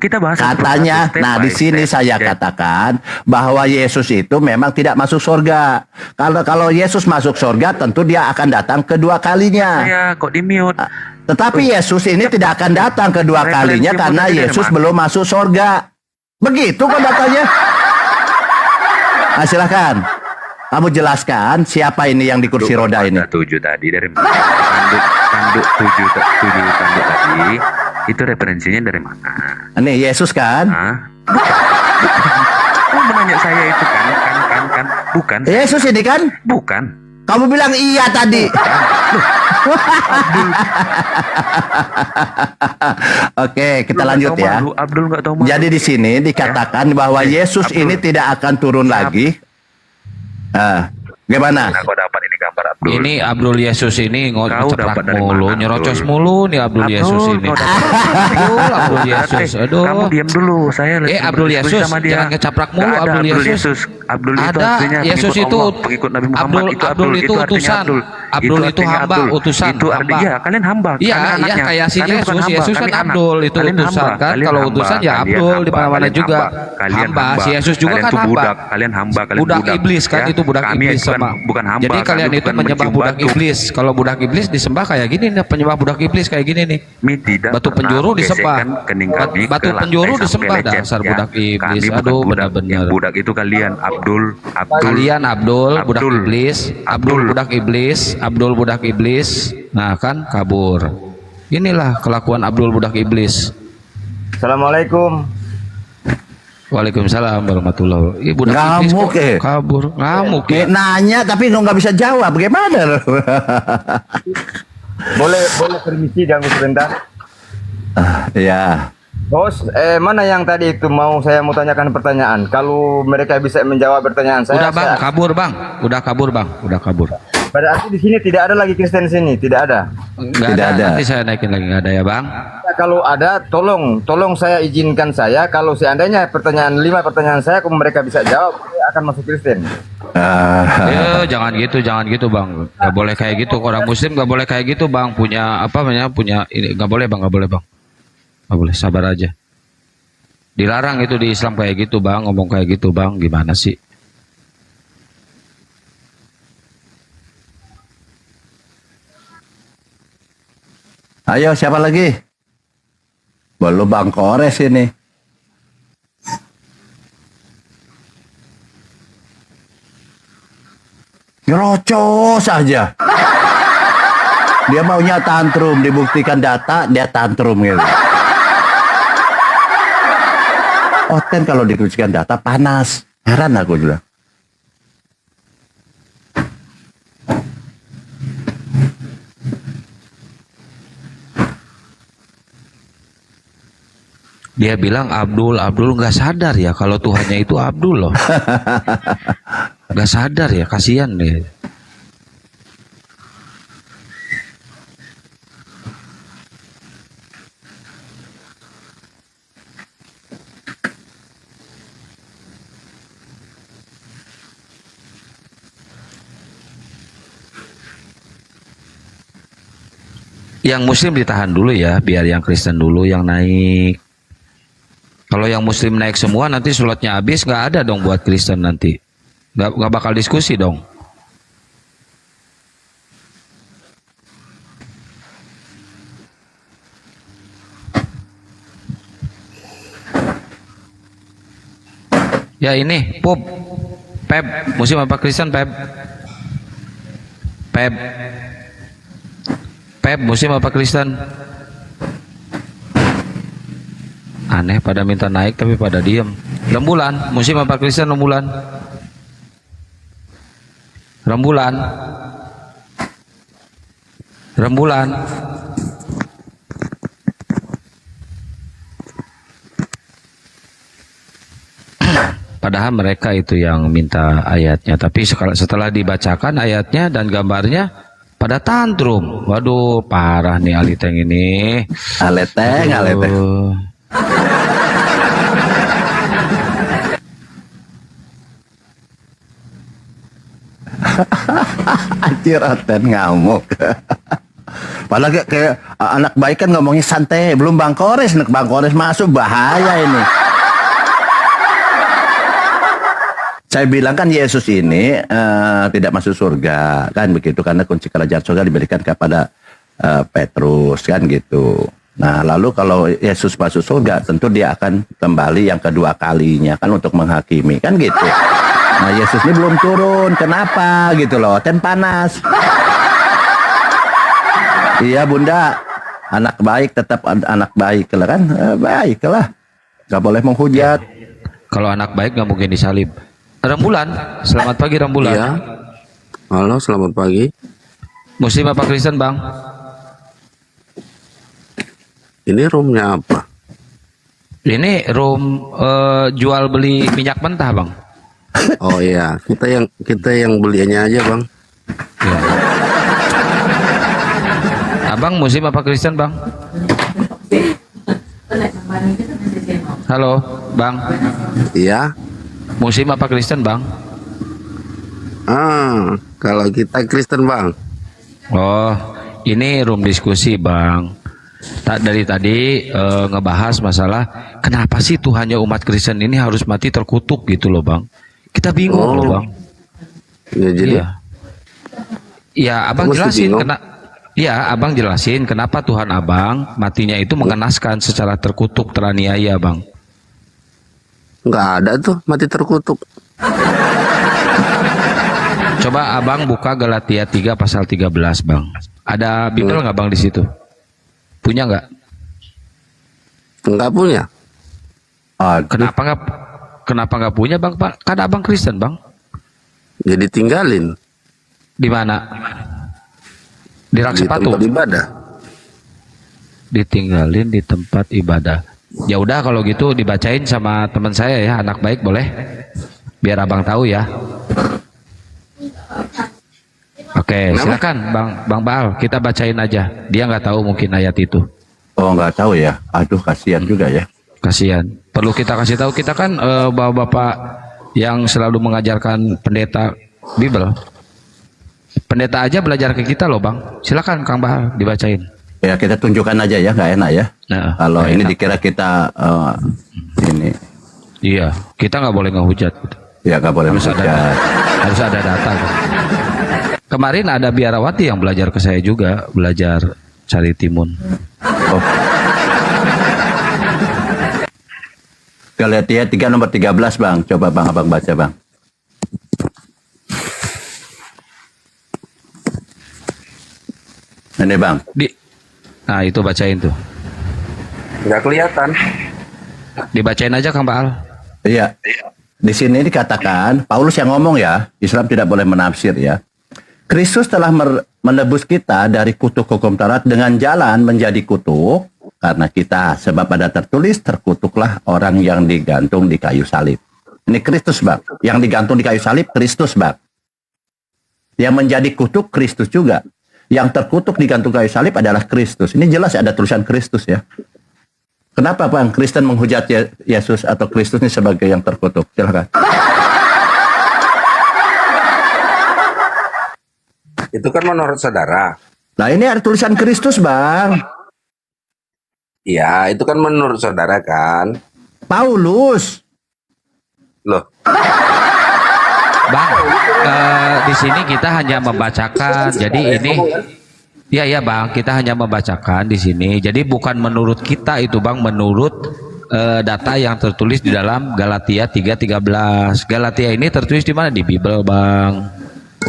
Kita bahas Katanya, step nah by di sini step. saya Jadi, katakan bahwa Yesus itu memang tidak masuk sorga. Kalau Yesus masuk sorga, tentu dia akan datang kedua kalinya. saya kok di mute. Tetapi Yesus ini tidak akan datang kedua kalinya Referensimu karena tadi dari Yesus mana? belum masuk sorga. Begitu kok datanya. Nah, silakan. Kamu jelaskan siapa ini yang di kursi roda ini. 7 tadi dari mana? Tanduk 7 tanduk tadi. Itu referensinya dari mana? Ini Yesus kan? Hah? Kamu menanya saya itu kan? Bukan. Yesus ini kan? Bukan. Kamu bilang iya tadi. Oke, kita lanjut ya. Abdul nggak tahu malu. Jadi di sini dikatakan bahwa Yesus Abdul. ini tidak akan turun lagi. Gimana? Aku dapat ini gambar Abdul. Ini Abdul Yesus ini Kau ngeceprak dapat dari mulu, mana, nyerocos Abdul? mulu nih Abdul Yesus ini. kau dapat- Abdul Yesus, aduh. Kamu diam dulu. Saya lagi Abdul berdiskusi Yesus, sama dia. jangan kecaprak mulu, Nggak ada Abdul Yesus. Abdul itu Ada, artinya Yesus pengikut itu Allah, pengikut Nabi Muhammad. Abdul itu artinya utusan. Abdul itu artinya hamba, Abdul. utusan, Itu artinya hamba. iya, kalian hamba. Iya, kalian iya anaknya. kayak si Kalian bukan Yesus. hamba, Yesus kan kalian anak. Abdul itu Kalian utusan hamba, kan. kalian Kalau hamba, utusan ya kalian Abdul di hamba, mana-mana kalian juga. Kalian Hamba, si Yesus juga kalian kan tuh hamba. budak, kalian hamba, kalian Budak iblis kan, ya. itu budak Kami iblis bukan, sama. bukan hamba. Jadi kalian kami itu bukan menyembah mencium budak batu. iblis. Kalau budak iblis disembah kayak gini nih, penyembah budak iblis kayak gini nih. Kami tidak Batu pernah penjuru disembah. menggesekkan kening kami Batu ke lantai penjuru sampai disembah, lecet, dasar ya. budak iblis. Kami bukan Aduh, budak. benar-benar. Yang budak itu kalian Abdul. Kalian Abdul budak Abdul. iblis, Abdul budak iblis, Abdul budak iblis. Nah kan kabur. Inilah kelakuan Abdul budak iblis. Assalamualaikum. Waalaikumsalam warahmatullahi wabarakatuh. Budak iblis Ngamuk, kok kabur. Ngamuk ya. Nanya tapi nggak bisa jawab. Bagaimana? Boleh permisi ganggu sebentar? Ya. Host, mana yang tadi itu saya mau tanyakan pertanyaan. Kalau mereka bisa menjawab pertanyaan saya. Udah bang, saya- kabur bang. Udah kabur bang, udah kabur. Berarti di sini tidak ada lagi Kristen sini, tidak ada. Nggak Tidak ada. Nanti saya naikin lagi, nggak ada ya bang. Kalau ada, tolong saya izinkan saya. Kalau seandainya lima pertanyaan saya, kalau mereka bisa jawab, saya akan masuk Kristen. Jangan gitu bang. Nggak boleh kayak gitu. Orang Muslim nggak boleh kayak gitu bang. Punya apa namanya? Punya ini nggak boleh bang, nggak boleh bang. Nggak boleh, sabar aja. Dilarang itu di Islam kayak gitu bang, ngomong kayak gitu bang. Gimana sih? Ayo siapa lagi? Belum Bang Kores ini. Nyerocos saja. Dia maunya tantrum, dibuktikan data, dia tantrum gitu. Oten kalau dibuktikan data panas. Heran aku juga. Dia bilang Abdul nggak sadar ya kalau Tuhannya itu Abdul loh. Nggak sadar ya, kasihan deh. Yang Muslim ditahan dulu ya, biar yang Kristen dulu yang naik. Kalau yang Muslim naik semua nanti slotnya habis, nggak ada dong buat Kristen nanti. Nggak bakal diskusi dong. Ya ini, Pup, Pep, Muslim apa Kristen Pep? Pep, Pep, Muslim apa Kristen? Aneh, pada minta naik tapi pada diem. Rembulan, Muslim apa Kristen Rembulan? Rembulan. Rembulan. Padahal mereka itu yang minta ayatnya. Tapi setelah dibacakan ayatnya dan gambarnya, pada tantrum. Waduh, parah nih Aliteng ini. Aleteng. Aduh. Anjir, Oten ngamuk. Padahal kayak anak baik kan ngomongnya santai. Belum Bang Kores, Bang Kores masuk bahaya ini. Saya bilang kan Yesus ini tidak masuk surga, kan begitu, karena kunci kerajaan surga diberikan kepada Petrus, kan gitu. Nah, lalu kalau Yesus masuk surga, tentu dia akan kembali yang kedua kalinya, kan untuk menghakimi, kan gitu. Nah, Yesus ini belum turun, kenapa gitu loh, kan panas. Iya Bunda, anak baik tetap anak baik lah kan, baik lah, nggak boleh menghujat. Kalau anak baik nggak mungkin disalib. Rembulan, selamat pagi Rembulan. Iya. Halo, selamat pagi. Muslim apa Kristen Bang? Ini roomnya apa? Ini room jual beli minyak mentah Bang. Oh iya, kita yang beliannya aja, Bang. Ya. Abang Muslim apa Kristen Bang? Halo Bang, Iya. Muslim apa Kristen Bang? Kalau kita Kristen, Bang. Oh, ini room diskusi Bang. Dari tadi ngebahas masalah kenapa sih Tuhannya umat Kristen ini harus mati terkutuk gitu loh Bang. Kita bingung loh Bang. Ya, jadi Iya. Ya, Abang Mesti jelasin bingung. Abang jelasin kenapa Tuhan Abang matinya itu mengenaskan secara terkutuk, teraniaya, Bang. nggak ada tuh mati terkutuk. Coba Abang buka Galatia 3 pasal 13, Bang. Ada Bible nggak Bang di situ? Punya nggak? Nggak punya. Kenapa nggak punya, Bang? Pak, kan Abang Kristen, Bang. Jadi tinggalin Di mana? Di rak di sepatu. tempat ibadah. Ditinggalin di tempat ibadah. Ya udah kalau gitu dibacain sama teman saya ya, anak baik boleh? Biar abang tahu ya. Oke, silakan Bang Baal, kita bacain aja. Dia nggak tahu mungkin ayat itu. Oh, nggak tahu ya. Aduh, kasihan juga ya. Kasihan. Perlu kita kasih tahu, kita kan bapak-bapak yang selalu mengajarkan pendeta Bible. Pendeta aja belajar ke kita loh Bang. Silakan Kang Baal dibacain. Ya, kita tunjukkan aja ya, nggak enak ya. Nah, kalau nggak ini enak. dikira kita ini. Iya, kita nggak boleh ngehujat. Ya, nggak boleh menghujat. Harus ada data. Gitu. Kemarin ada biarawati yang belajar ke saya juga, belajar cari timun. Oh. Galatia 3 nomor 13 Bang. Coba Bang Abang baca Bang. Ini Bang. Nah itu bacain tuh. Nggak kelihatan. Dibacain aja Kang Baal. Iya. Di sini dikatakan, Paulus yang ngomong ya, Islam tidak boleh menafsir ya. Kristus telah menebus kita dari kutuk hukum Taurat dengan jalan menjadi kutuk karena kita, sebab ada tertulis terkutuklah orang yang digantung di kayu salib. Ini Kristus Bang. Yang digantung di kayu salib Kristus Bang. Yang menjadi kutuk Kristus juga. Yang terkutuk digantung kayu salib adalah Kristus. Ini jelas ada tulisan Kristus ya. Kenapa Bang Kristen menghujat Yesus atau Kristus ini sebagai yang terkutuk? Silakan. Itu kan menurut saudara. Nah ini ada tulisan Kristus Bang. Iya, itu kan menurut saudara kan. Paulus. Loh, Bang, di sini kita hanya membacakan. Jadi ini, ya Bang, kita hanya membacakan di sini. Jadi bukan menurut kita itu Bang, menurut data yang tertulis di dalam Galatia 3:13. Galatia ini tertulis di mana? Di Bible Bang.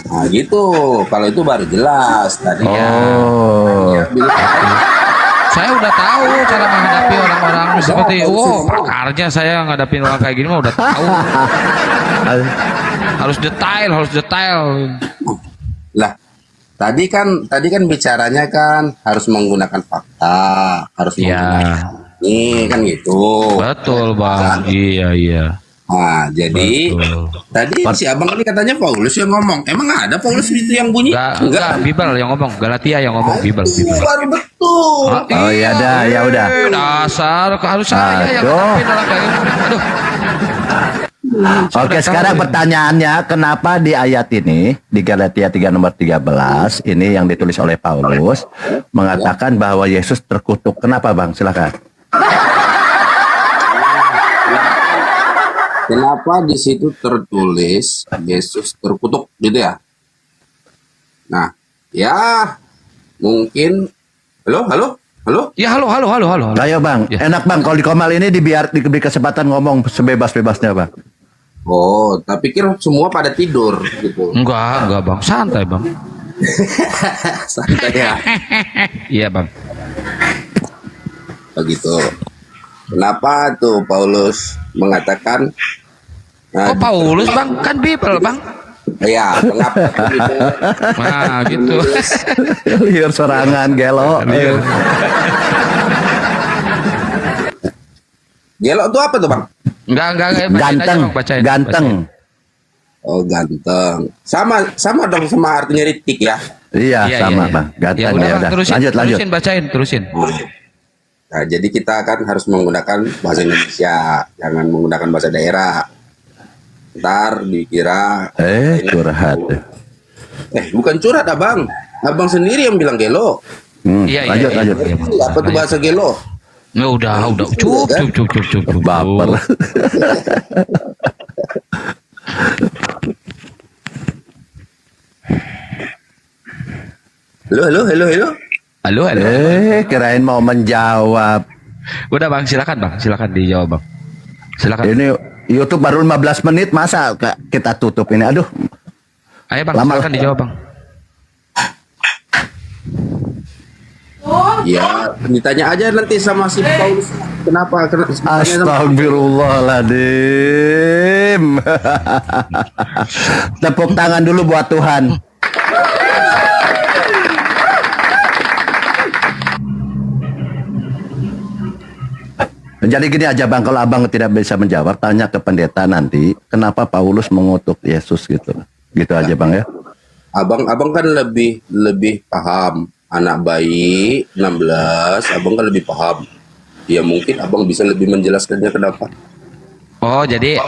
nah gitu. Kalau itu baru jelas tadi. Oh. Saya udah tahu cara menghadapi orang-orang seperti, pakarnya saya ngadapin orang kayak gini mah udah tahu. Harus detail. Lah, tadi kan bicaranya kan harus menggunakan fakta, harus menggunakan ini kan gitu. Betul Bang. Iya. Nah, jadi Betul. tadi si abang ini katanya Paulus yang ngomong. Emang ada Paulus itu yang bunyi? Enggak, Bible yang ngomong, Galatia yang ngomong, Bible. Baru betul. Oh ya dah, ya udah. Dasar harus saya yang Aduh. ngadapin orang kayak gitu. Aduh. Oke, sekarang pertanyaannya, kenapa di ayat ini, di Galatia 3 nomor 13, ini yang ditulis oleh Paulus, mengatakan bahwa Yesus terkutuk. Kenapa Bang? Silakan. Kenapa di situ tertulis Yesus terkutuk gitu ya? Nah, ya mungkin halo. Ya halo. Ayo Bang, Ya. enak Bang, kalau di Komal ini diberi kesempatan ngomong sebebas-bebasnya Bang. Oh, tak pikir semua pada tidur gitu. Enggak Bang, santai Bang. Santai ya. Iya Bang. Begitu. Kenapa tuh Paulus mengatakan Oh Paulus Bang, kan Bible Bang. ya, kenapa gitu? Nah gitu. Liur sorangan, gelo. Gelok tuh apa tuh Bang? Enggak, bacain aja, Ganteng, Bang, bacain. ganteng. Oh, ganteng. Sama dong sama artinya ritik ya. Iya, sama Bang, Ya ganteng. udah Ya Bang, udah. terusin, Lanjut. bacain, terusin. Nah, jadi kita kan harus menggunakan bahasa Indonesia, jangan menggunakan bahasa daerah. Ntar dikira Curhat. bukan curhat abang sendiri yang bilang gelo. Iya. Lanjut. Iya, Bang. Apa tuh bahasa gelo? Ya udah. Cukup. Baper. Halo. Halo. Kirain mau menjawab. Udah Bang, silakan dijawab Bang. Silakan. Ini YouTube baru 15 menit, masa kita tutup ini? Aduh. Ayo Bang, Lama. silakan dijawab Bang. Ya, ditanya aja nanti sama si Paulus. Kenapa? Astagfirullahaladzim. Tepuk tangan dulu buat Tuhan. Jadi gini aja bang, kalau abang tidak bisa menjawab, tanya ke pendeta nanti, kenapa Paulus mengutuk Yesus gitu. Gitu aja bang ya. Abang kan lebih paham. Anak bayi 16, abang kan lebih paham. Ya mungkin abang bisa lebih menjelaskannya kenapa. Oh, jadi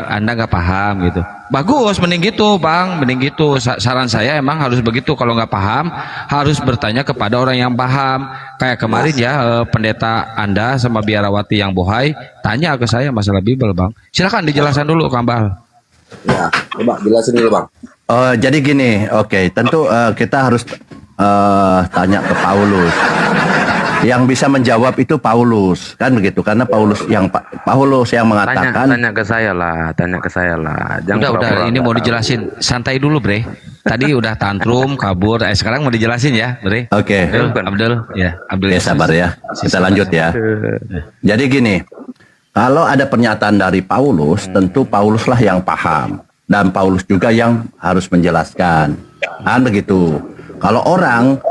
Anda nggak paham gitu. Bagus, mending gitu, Bang. Mending gitu. Saran saya emang harus begitu. Kalau nggak paham, harus bertanya kepada orang yang paham. Kayak kemarin ya, pendeta Anda sama biarawati yang bohai, tanya ke saya masalah Bible, Bang. Silakan dijelaskan dulu, Kang Bal. Ya, coba jelasin dulu bang. Jadi gini, oke, tentu kita harus tanya ke Paulus. Yang bisa menjawab itu Paulus, kan begitu? Karena Paulus yang mengatakan. Tanya ke saya lah, tanya ke saya lah. Jangan Udah, pura-pura ini nggak mau tahu. dijelasin. Santai dulu, Bre. Tadi udah tantrum, kabur. Sekarang mau dijelasin ya, Bre. Oke. Abdul, ya, Abdul. Ya sabar ya, kita lanjut ya. Jadi gini, kalau ada pernyataan dari Paulus, tentu Pauluslah yang paham. Dan Paulus juga yang harus menjelaskan. Kan begitu. Kalau orang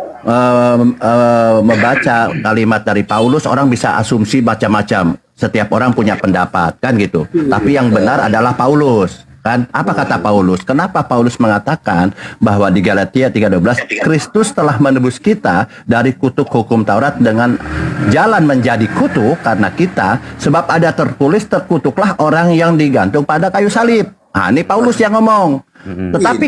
membaca kalimat dari Paulus, orang bisa asumsi macam-macam. Setiap orang punya pendapat, kan gitu. Tapi yang benar adalah Paulus. Kan? Apa kata Paulus? Kenapa Paulus mengatakan bahwa di Galatia 3:12 Kristus telah menebus kita dari kutuk hukum Taurat dengan jalan menjadi kutuk karena kita, sebab ada tertulis terkutuklah orang yang digantung pada kayu salib. Nah, ini Paulus yang ngomong. Tetapi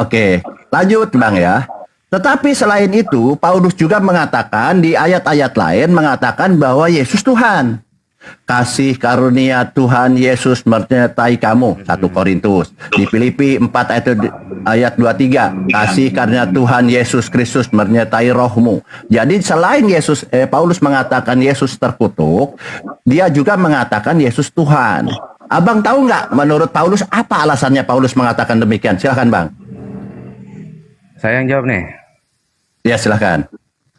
oke, lanjut Bang ya. Tetapi selain itu, Paulus juga mengatakan di ayat-ayat lain mengatakan bahwa Yesus Tuhan. Kasih karunia Tuhan Yesus menyertai kamu. 1 Korintus. Di Filipi 4 ayat 23. Kasih karunia Tuhan Yesus Kristus menyertai rohmu. Jadi selain Paulus mengatakan Yesus terkutuk, dia juga mengatakan Yesus Tuhan. Abang tahu nggak menurut Paulus apa alasannya Paulus mengatakan demikian? Silakan Bang. Saya yang jawab nih. Ya silakan.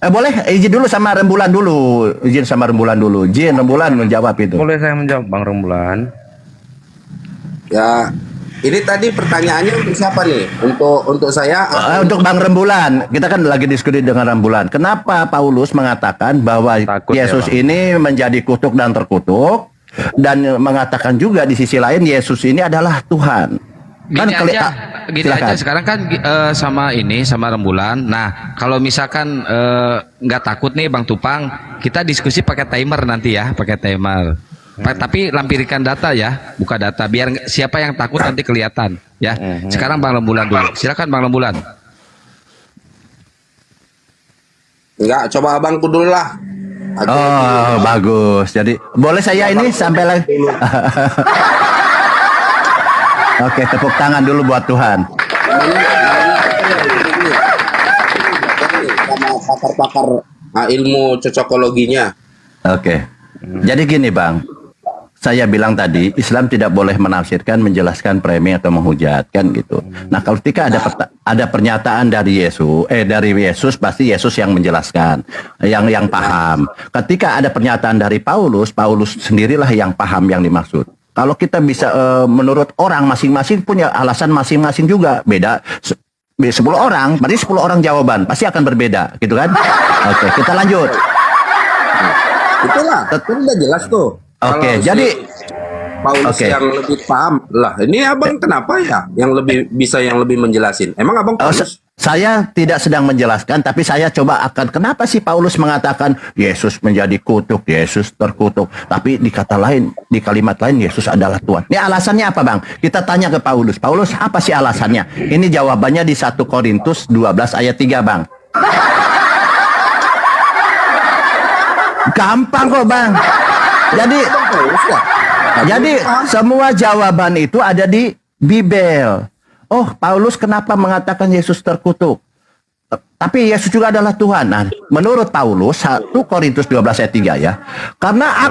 Boleh izin dulu sama Rembulan dulu. Izin sama Rembulan dulu. Izin Rembulan menjawab itu. Boleh saya menjawab, Bang Rembulan? Ya, ini tadi pertanyaannya untuk siapa nih? Untuk saya? Untuk Bang Rembulan. Kita kan lagi diskusi dengan Rembulan. Kenapa Paulus mengatakan bahwa Takut ya, Yesus Bang. ini menjadi kutuk dan terkutuk, dan mengatakan juga di sisi lain Yesus ini adalah Tuhan. Gini aja, silakan. sekarang kan sama Rembulan. Nah, kalau misalkan nggak takut nih Bang Tupang, kita diskusi pakai timer nanti ya, pakai timer. Tapi lampirkan data ya, buka data biar siapa yang takut nanti kelihatan ya. Sekarang Bang Rembulan dulu. Silakan Bang Rembulan. Enggak, coba abangku dulu lah. Bagus. Jadi boleh saya ini sampai lagi. Oke, tepuk tangan dulu buat Tuhan. Sama pakar-pakar ilmu cocokologinya. Oke. Jadi gini Bang, saya bilang tadi Islam tidak boleh menafsirkan, menjelaskan, framing atau menghujat kan gitu. Nah, kalau ketika ada pernyataan dari Yesus pasti Yesus yang menjelaskan, yang paham. Ketika ada pernyataan dari Paulus sendirilah yang paham yang dimaksud. Kalau kita bisa menurut orang masing-masing punya alasan masing-masing juga beda. 10 orang, berarti 10 orang jawaban pasti akan berbeda, gitu kan? Oke, kita lanjut. Itulah, itu udah jelas tuh. Oke, Kalau jadi Paulus oke. yang lebih paham lah. Ini abang kenapa ya? Yang lebih menjelasin. Emang abang Paulus? Saya tidak sedang menjelaskan, tapi saya coba kenapa sih Paulus mengatakan Yesus menjadi kutuk, Yesus terkutuk. Tapi di kalimat lain Yesus adalah Tuhan. Ini alasannya apa Bang? Kita tanya ke Paulus. Paulus apa sih alasannya? Ini jawabannya di 1 Korintus 12 ayat 3 Bang. Gampang kok Bang. Jadi semua jawaban itu ada di Bible. Oh, Paulus kenapa mengatakan Yesus terkutuk? Tapi Yesus juga adalah Tuhan. Nah, menurut Paulus 1 Korintus 12 ayat 3 ya. Karena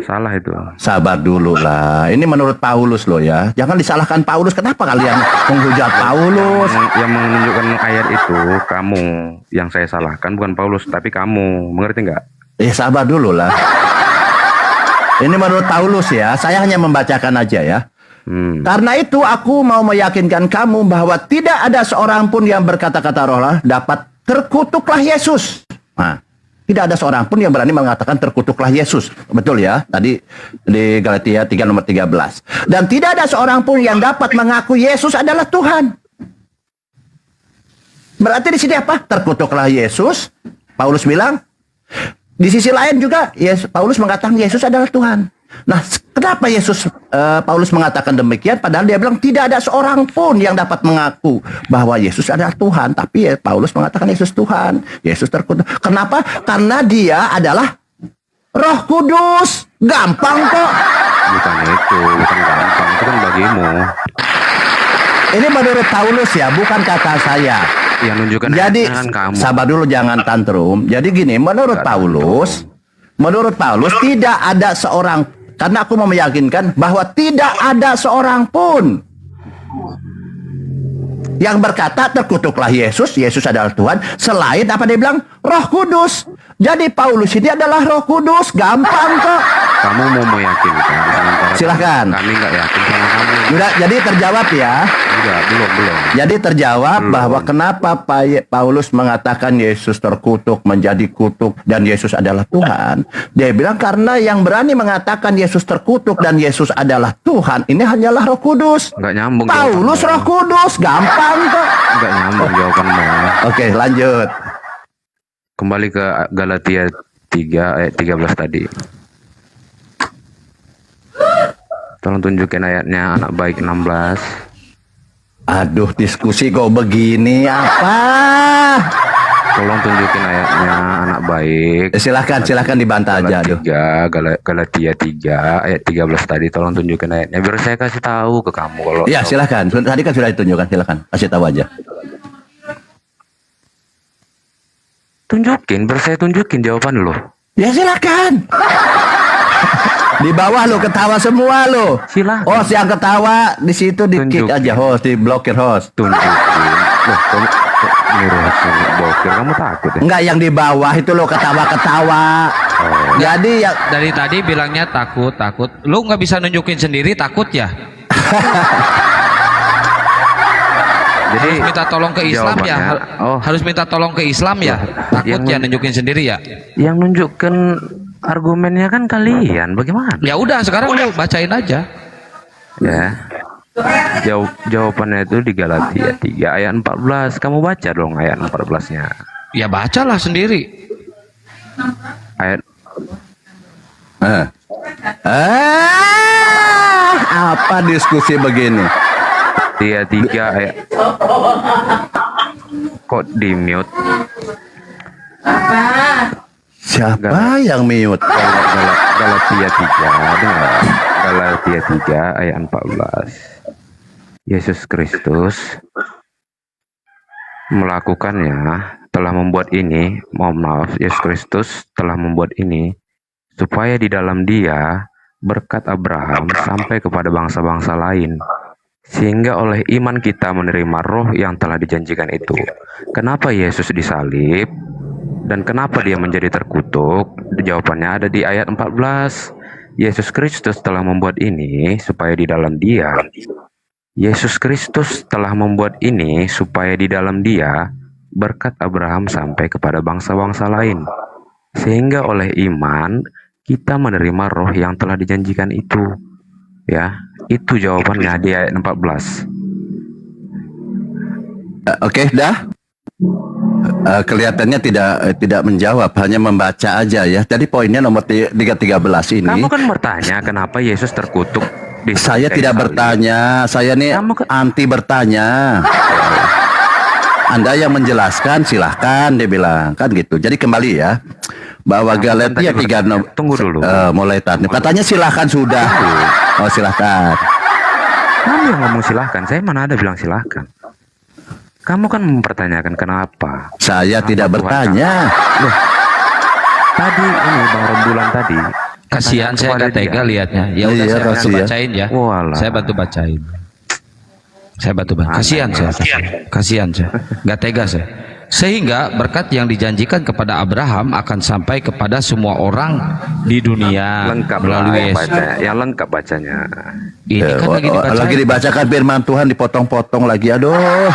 Salah itu. Sabar dulu lah. Ini menurut Paulus loh ya. Jangan disalahkan Paulus. Kenapa kalian menghujat Paulus? Yang menunjukkan ayat itu kamu, yang saya salahkan bukan Paulus tapi kamu. Mengerti nggak? Sabar dulu lah. Ini menurut Paulus ya. Saya hanya membacakan aja ya. Karena itu aku mau meyakinkan kamu bahwa tidak ada seorang pun yang berkata-kata roh dapat terkutuklah Yesus. Nah, Tidak ada seorang pun yang berani mengatakan terkutuklah Yesus. Betul ya? Tadi di Galatia 3 nomor 13. Dan tidak ada seorang pun yang dapat mengaku Yesus adalah Tuhan. Berarti di sini apa? Terkutuklah Yesus. Paulus bilang. Di sisi lain juga Paulus mengatakan Yesus adalah Tuhan. Nah, kenapa Paulus mengatakan demikian? Padahal dia bilang tidak ada seorang pun yang dapat mengaku bahwa Yesus adalah Tuhan. Tapi Paulus mengatakan Yesus Tuhan. Yesus terkutuk. Kenapa? Karena dia adalah Roh Kudus. Gampang kok. Bukan itu, bukan gampang. Itu kan bagimu. Ini menurut Paulus ya, bukan kata saya. Yang nunjukkan Jadi, ayatnya kan kamu. sabar dulu, jangan tantrum. Jadi gini, menurut Paulus tidak ada seorang, karena aku mau meyakinkan bahwa tidak ada seorang pun yang berkata terkutuklah Yesus adalah Tuhan, selain apa dia bilang? Roh Kudus. Jadi Paulus ini adalah Roh Kudus, gampang kok. Kamu mau meyakinkan, sementara Silahkan. kami nggak yakin sama kamu. Udah, jadi terjawab ya. Enggak, belum. Jadi terjawab bahwa kenapa Paulus mengatakan Yesus terkutuk menjadi kutuk dan Yesus adalah Tuhan. Dia bilang karena yang berani mengatakan Yesus terkutuk dan Yesus adalah Tuhan ini hanyalah Roh Kudus. Nggak nyambung. Paulus jawabanmu. Roh Kudus, gampang kok. Nggak nyambung jawabanmu. Oke, lanjut. Kembali ke Galatia 3 ayat 13 tadi. Tolong tunjukin ayatnya, anak baik 16. Aduh, diskusi kok begini apa? Tolong tunjukin ayatnya, anak baik. Silahkan dibantah aja. Aduh. Galatia 3 ayat 13 tadi. Tolong tunjukin ayatnya biar saya kasih tahu ke kamu kalau. Ya, silahkan. Tadi kan sudah ditunjukkan, silahkan. Kasih tahu aja. Tunjukin, biar saya tunjukin jawaban lo. Ya silahkan. Di bawah lo ketawa semua lo. Silahkan. Host yang ketawa di situ di kick Tunjukin. aja host, diblokir host. Tunjukin. Loh, kamu kok nyuruh saya blokir? Kamu takut ya? Enggak, yang di bawah itu lo ketawa-ketawa. Oh. Jadi ya Dari tadi bilangnya takut. Lu nggak bisa nunjukin sendiri, takut ya? Jadi Harus minta tolong ke Islam ya? jawabannya, oh. Harus minta tolong ke Islam ya? Takut Yang ya nunjukin sendiri ya? yang nunjukkan argumennya kan kalian. Bagaimana? Ya udah, sekarang lu bacain aja. Ya. Jawabannya itu di Galatia 3 ayat 14. Kamu baca dong ayat 14-nya. Ya bacalah sendiri. Ayat apa diskusi begini? Galatia 3 ayat. Kok di mute? Siapa yang mute? Galatia 3 dengar. Galatia 3 ayat 14. Yesus Kristus melakukannya, telah membuat ini, mohon maaf, Yesus Kristus telah membuat ini supaya di dalam Dia berkat Abraham sampai kepada bangsa-bangsa lain, sehingga oleh iman kita menerima roh yang telah dijanjikan itu. Kenapa Yesus disalib dan kenapa dia menjadi terkutuk? Jawabannya ada di ayat 14. Yesus Kristus telah membuat ini supaya di dalam Dia Yesus Kristus telah membuat ini supaya di dalam Dia berkat Abraham sampai kepada bangsa-bangsa lain, sehingga oleh iman kita menerima roh yang telah dijanjikan itu. Ya, itu jawabannya di ayat 14. Oke, dah. Kelihatannya tidak menjawab, hanya membaca aja ya. Jadi poinnya nomor 13 ini. Kamu kan bertanya kenapa Yesus terkutuk. Saya tidak bertanya, saya nih anti bertanya. Anda yang menjelaskan silahkan, dia bilang kan gitu. Jadi kembali ya, bahwa Galatia 3 tunggu dulu. Mulai tadi katanya silahkan sudah. Oh silahkan. Kamu yang ngomong silahkan, saya mana ada bilang silahkan. Kamu kan mempertanyakan kenapa. Saya tidak bertanya. Loh, tadi ini Bang Rembulan tadi. Kasihan saya kepada nggak tega dia. liatnya. Ya udah, Iya, saya bantu kasihan. bacain ya. Walah. Saya bantu bacain. Kasihan saya. Kasihan saya. Nggak tega saya. Sehingga berkat yang dijanjikan kepada Abraham akan sampai kepada semua orang di dunia Lengkap melalui Yesus. baca, yang lengkap bacanya. Ini kan lagi dibacain. Lagi dibacakan firman Tuhan dipotong-potong lagi. Aduh.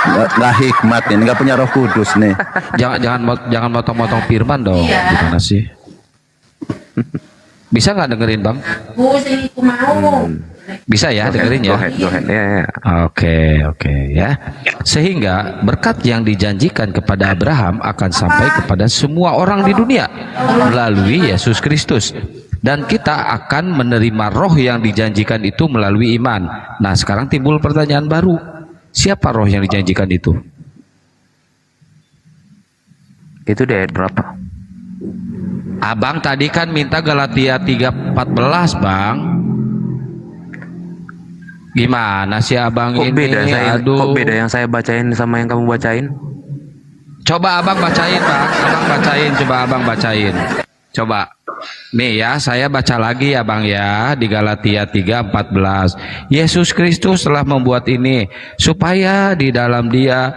nggak hikmat ini, nggak punya Roh Kudus nih. Jangan motong-motong firman dong. Gimana sih? Bisa nggak dengerin bang? Bisa ya dengerin ya. Go ahead. Ya. Oke ya. Sehingga berkat yang dijanjikan kepada Abraham akan sampai kepada semua orang di dunia melalui Yesus Kristus. Dan kita akan menerima roh yang dijanjikan itu melalui iman. Nah sekarang timbul pertanyaan baru. Siapa roh yang dijanjikan itu? Itu di ayat berapa? Abang tadi kan minta Galatia 3:14 bang. Gimana sih abang Kok ini? beda Aduh. kok beda yang saya bacain sama yang kamu bacain? Coba abang bacain bang. Coba abang bacain. Coba. Nih ya, saya baca lagi ya bang ya, di Galatia 3:14. Yesus Kristus telah membuat ini supaya di dalam Dia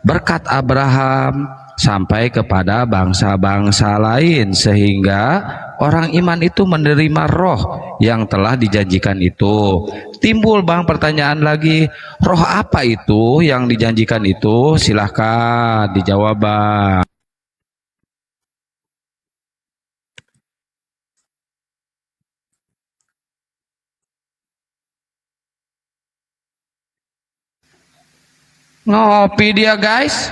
berkat Abraham sampai kepada bangsa-bangsa lain, sehingga orang iman itu menerima roh yang telah dijanjikan itu. Timbul bang pertanyaan lagi, roh apa itu yang dijanjikan itu? Silahkan dijawab bang. Ngopi dia guys.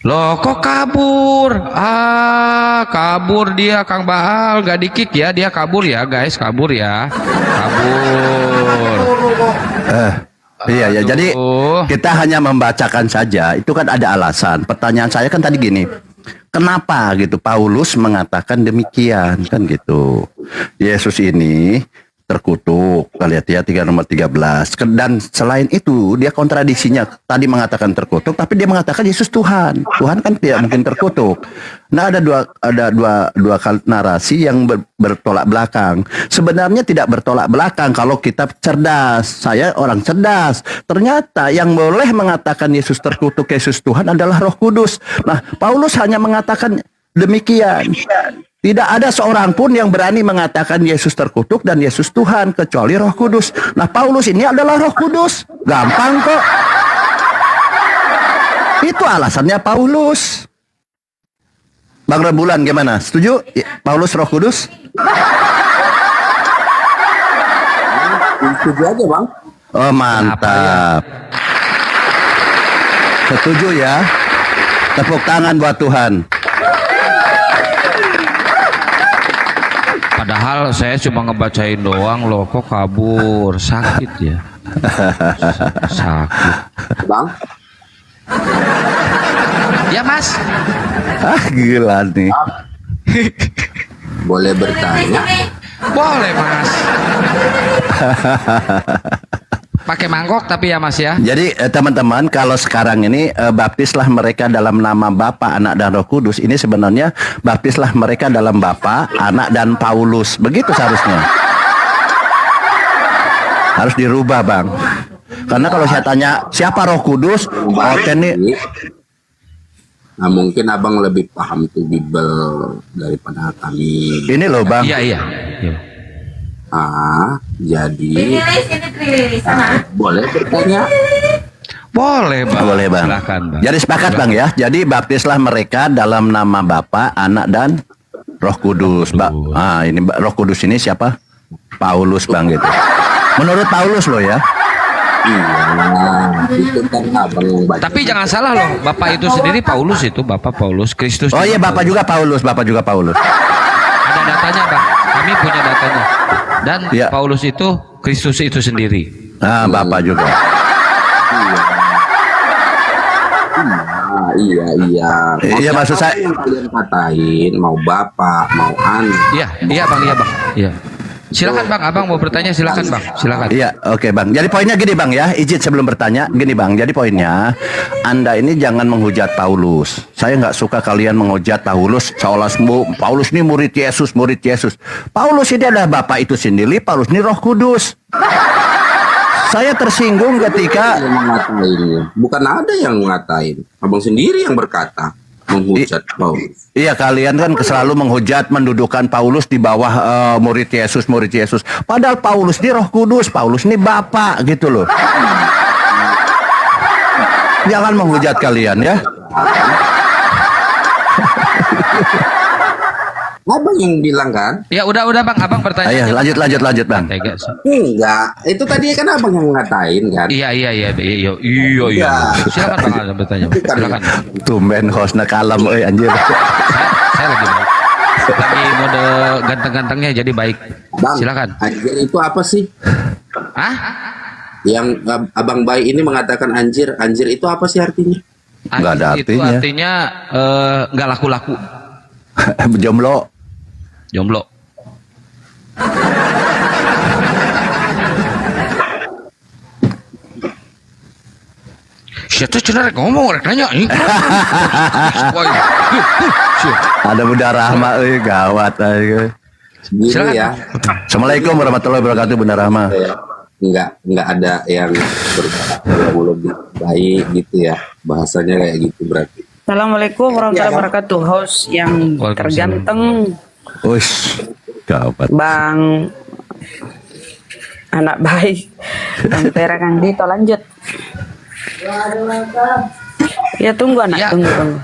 Loh kok kabur? Kabur dia Kang Baal, gak dikik ya, dia kabur ya guys, kabur ya. Kabur. Iya ya, jadi kita hanya membacakan saja. Itu kan ada alasan. Pertanyaan saya kan tadi gini, kenapa gitu Paulus mengatakan demikian kan gitu? Yesus ini terkutuk, Galatia 3:13. Dan selain itu dia kontradisinya, tadi mengatakan terkutuk tapi dia mengatakan Yesus Tuhan. Tuhan kan tidak mungkin terkutuk. Nah ada dua narasi yang bertolak belakang. Sebenarnya tidak bertolak belakang kalau kita cerdas. Saya orang cerdas. Ternyata yang boleh mengatakan Yesus terkutuk, Yesus Tuhan adalah Roh Kudus. Nah Paulus hanya mengatakan demikian. Tidak ada seorang pun yang berani mengatakan Yesus terkutuk dan Yesus Tuhan kecuali Roh Kudus. Nah, Paulus ini adalah Roh Kudus. Gampang kok. Itu alasannya Paulus. Bang Rembulan gimana? Setuju? Paulus Roh Kudus? Setuju aja bang. Oh, mantap. Setuju ya? Tepuk tangan buat Tuhan. Padahal saya cuma ngebacain doang loh, kok kabur, sakit ya. Sakit. Bang, Ya mas. Gila nih. boleh bertanya? Boleh mas. Pakai mangkok tapi ya mas ya. Jadi teman-teman, kalau sekarang ini baptislah mereka dalam nama Bapa, Anak dan Roh Kudus. Ini sebenarnya baptislah mereka dalam Bapa, Anak dan Paulus. Begitu seharusnya. Harus dirubah bang. Karena kalau saya tanya siapa Roh Kudus, ini. Nah mungkin abang lebih paham tuh Bible daripada kami. Ini loh bang. Iya. Jadi boleh bertanya? Boleh bang. Boleh bang. Silakan, bang. Jadi sepakat bang ya. Jadi baptislah mereka dalam nama Bapa, Anak dan Roh Kudus. Ini Roh Kudus ini siapa? Paulus bang gitu. Menurut Paulus loh ya. Itu kan abang yang baca. Tapi jangan salah loh, Bapak itu sendiri Paulus itu, Bapak Paulus, Kristus. Oh iya, Bapak juga Paulus. Ada datanya bang. Kami punya datanya. Dan Ya. Paulus itu Kristus itu sendiri. Nah, Bapak juga. Iya. Iya, maksud saya. Yang kalian katain mau bapak, mau anak. Iya bang. Iya. Silakan bang, abang mau bertanya silakan bang, silakan. Iya, oke bang. Jadi poinnya gini bang ya, izin sebelum bertanya, gini bang. Jadi poinnya, Anda ini jangan menghujat Paulus. Saya nggak suka kalian menghujat Paulus seolah Paulus ini murid Yesus. Paulus ini adalah Bapak itu sendiri, Paulus ini Roh Kudus. Saya tersinggung ketika Yang mengatain, bukan ada yang mengatain. Abang sendiri yang berkata. menghujat Paulus. Iya, kalian kan selalu menghujat, mendudukan Paulus di bawah murid Yesus. Padahal Paulus ini Roh Kudus, Paulus ini Bapak gitu loh. Jangan menghujat kalian ya. Abang yang bilang kan? Ya udah bang, abang bertanya. Ayo lanjut bang. Tega sih. Enggak, itu tadi kan abang yang ngatain kan? Iya. Silakan bang, ada bertanya. Silakan. Tumben hostnya kalem, anjir. Saya lagi baik. Lagi mode ganteng-gantengnya jadi baik. Bang, Silakan. anjir itu apa sih? Hah? Yang abang bayi ini mengatakan anjir itu apa sih artinya? Nggak ada Itu artinya. artinya nggak laku-laku. Jomblo. Siapa cenderung ngomong, rek nanya ini. Ada Bunda Rahma, gawat. Gini Silakan. ya. Assalamualaikum warahmatullahi wabarakatuh, Bunda Rahma. Enggak ada yang lebih baik gitu ya. Bahasanya kayak gitu berarti. Assalamualaikum warahmatullahi wabarakatuh. Host yang terganteng, Ush, gawat. Bang anak baik, Bang Tera, Kang Dito, lanjut. Ya tunggu anak, Ya. tunggu.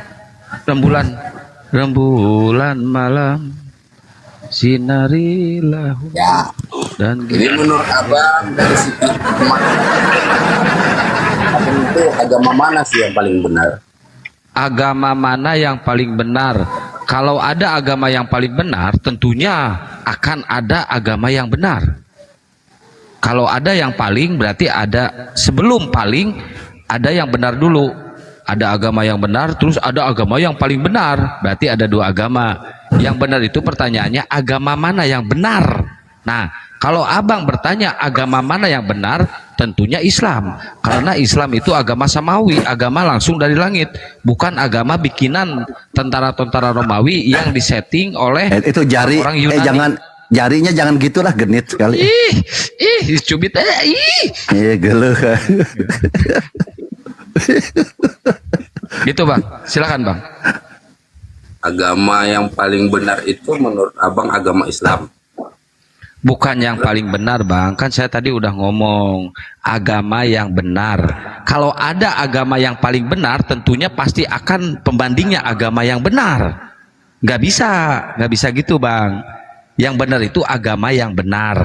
Rembulan malam sinarilah Ya. dan Ini menurut abang dari segi abang itu agama mana sih yang paling benar? agama mana yang paling benar? Kalau ada agama yang paling benar, tentunya akan ada agama yang benar. Kalau ada yang paling, berarti ada sebelum paling, ada yang benar dulu. Ada agama yang benar, terus ada agama yang paling benar. Berarti ada dua agama. Yang benar itu pertanyaannya agama mana yang benar? Nah, kalau abang bertanya agama mana yang benar, tentunya Islam. Karena Islam itu agama samawi, agama langsung dari langit, bukan agama bikinan tentara-tentara Romawi yang disetting oleh Itu jari, orang Yunani. jarinya jangan gitulah, genit sekali. Cubit Geluh. gitu bang, silakan bang. Agama yang paling benar itu menurut abang agama Islam. Bukan yang paling benar bang, kan saya tadi udah ngomong agama yang benar. Kalau ada agama yang paling benar, tentunya pasti akan pembandingnya agama yang benar. Nggak bisa gitu bang. Yang benar itu agama yang benar,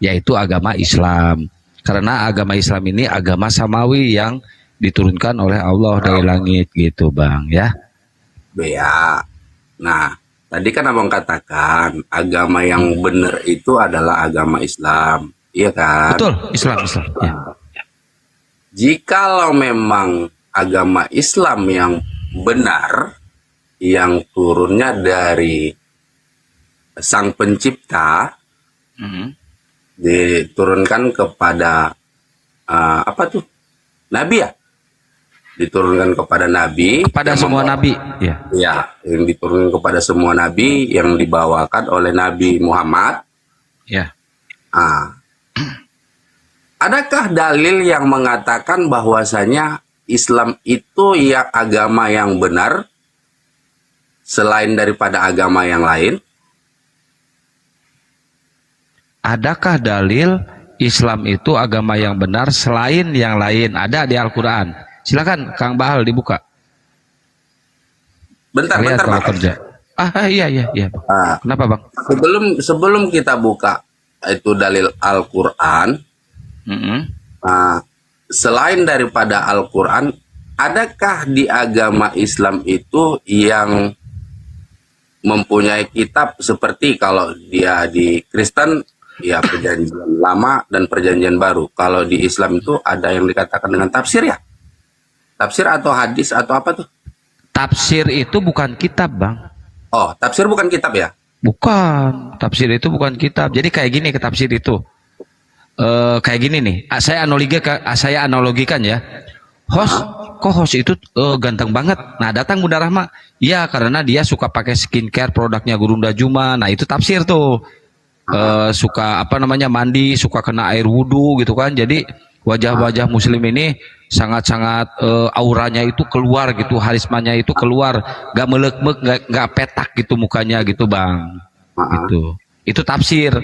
yaitu agama Islam. Karena agama Islam ini agama samawi yang diturunkan oleh Allah dari langit gitu bang ya. Ya. Nah, tadi kan abang katakan agama yang benar itu adalah agama Islam, iya kan? Betul, Islam ya. Jikalau memang agama Islam yang benar, yang turunnya dari Sang Pencipta, diturunkan kepada apa tuh? Nabi ya? Diturunkan kepada Nabi. Kepada semua Nabi. Ya. Ya, yang diturunkan kepada semua Nabi, yang dibawakan oleh Nabi Muhammad. Ya. Adakah dalil yang mengatakan bahwasanya Islam itu ya agama yang benar selain daripada agama yang lain? Adakah dalil Islam itu agama yang benar selain yang lain? Ada di Al-Quran. Silakan Kang Bahal dibuka. Bentar, Lihat bentar, kalau Bang. kerja. Iya. Kenapa bang? Sebelum kita buka itu dalil Al-Quran, selain daripada Al-Quran, adakah di agama Islam itu yang mempunyai kitab seperti kalau dia di Kristen, ya perjanjian lama dan perjanjian baru. Kalau di Islam itu ada yang dikatakan dengan tafsir ya? Tafsir atau hadis atau apa tuh? Tafsir itu bukan kitab bang. Oh, tafsir bukan kitab ya? Bukan. Tafsir itu bukan kitab. Jadi kayak gini ke tafsir itu. Kayak gini nih. Saya analogikan ya. Host itu ganteng banget. Nah datang Bunda Rahma. Iya karena dia suka pakai skincare produknya Gurunda Juma. Nah itu tafsir tuh. Suka mandi, suka kena air wudhu gitu kan. Jadi wajah-wajah muslim ini sangat-sangat auranya itu keluar gitu, harismanya itu keluar, gak melek-mek, gak petak gitu mukanya gitu bang. Itu tafsir,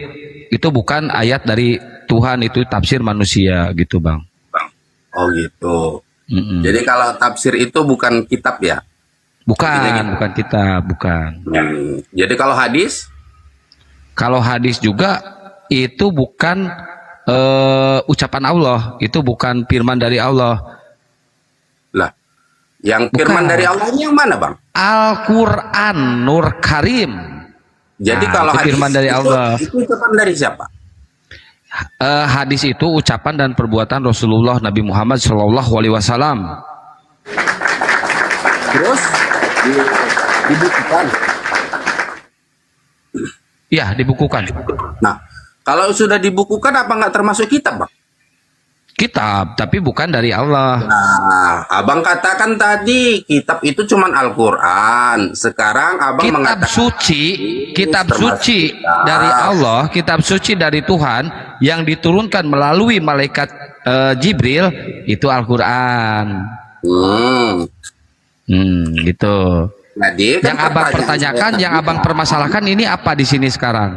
itu bukan ayat dari Tuhan, itu tafsir manusia gitu bang. Oh gitu. Jadi kalau tafsir itu bukan kitab ya? Bukan, bukan kitab, bukan. Jadi kalau hadis? Kalau hadis juga itu bukan ucapan Allah, itu bukan firman dari Allah. Lah, yang firman dari Allah ini yang mana bang? Al-Quran Nur Karim. Jadi Nah, kalau itu hadis firman dari Allah. itu ucapan dari siapa? Hadis itu ucapan dan perbuatan Rasulullah Nabi Muhammad SAW. Terus dibukukan. Ya, dibukukan. Nah, kalau sudah dibukukan apa nggak termasuk kitab bang? Kitab, tapi bukan dari Allah. Nah, abang katakan tadi kitab itu cuman Al-Quran. Sekarang abang Kitab mengatakan suci, kitab termasuk suci kitab. dari Allah, kitab suci dari Tuhan yang diturunkan melalui malaikat Jibril itu Al-Quran. Gitu. Jadi, Yang abang pertanyakan, yang abang permasalahkan ini apa di sini sekarang?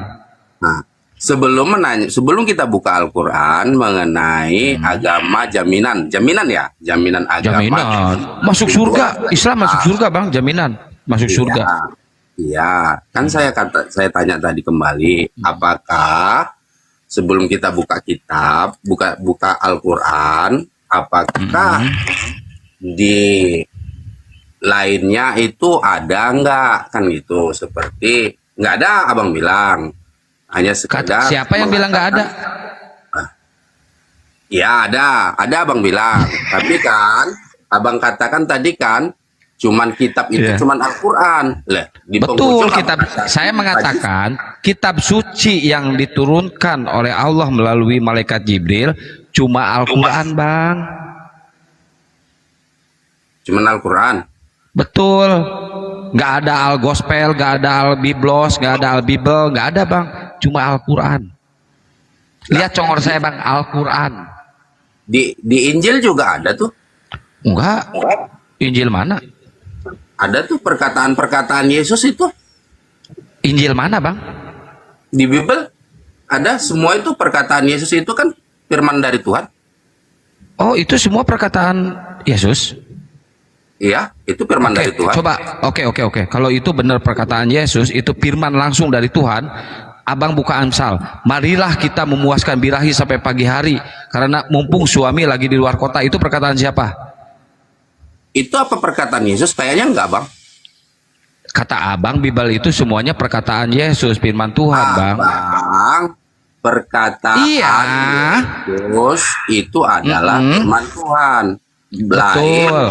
Nah, sebelum kita buka Al-Quran mengenai agama jaminan ya, jaminan agama. Jaminan masuk surga, Islam masuk surga bang, jaminan masuk surga. Iya, kan saya tanya tadi kembali, apakah sebelum kita buka kitab, buka Al-Quran, apakah di lainnya itu ada nggak, kan gitu, seperti nggak ada abang bilang, hanya sekedar Siapa yang bilang nggak ada? Ya ada abang bilang, tapi kan abang katakan tadi kan cuman kitab itu cuman Al-Quran. Betul, kitab. Saya mengatakan kitab suci yang diturunkan oleh Allah melalui malaikat Jibril cuma Al-Quran bang. Cuman Al-Quran. Betul, nggak ada Al-Gospel, nggak ada Al-Biblos, nggak ada Al-Bible, nggak ada bang, cuma Al-Quran. Lihat congor saya bang, Al-Quran. Di Injil juga ada tuh? Enggak. Injil mana? Ada tuh perkataan-perkataan Yesus itu. Injil mana bang? Di Bible ada, semua itu perkataan Yesus itu kan firman dari Tuhan. Oh itu semua perkataan Yesus? Iya, itu firman dari Tuhan. Coba, oke. Kalau itu benar perkataan Yesus, itu firman langsung dari Tuhan. Abang buka Amsal. Marilah kita memuaskan birahi sampai pagi hari, karena mumpung suami lagi di luar kota. Itu perkataan siapa? Itu apa perkataan Yesus? Kayaknya enggak bang. Kata abang, Bible itu semuanya perkataan Yesus, firman Tuhan bang. Bang, perkataan Yesus itu adalah firman Tuhan. Betul.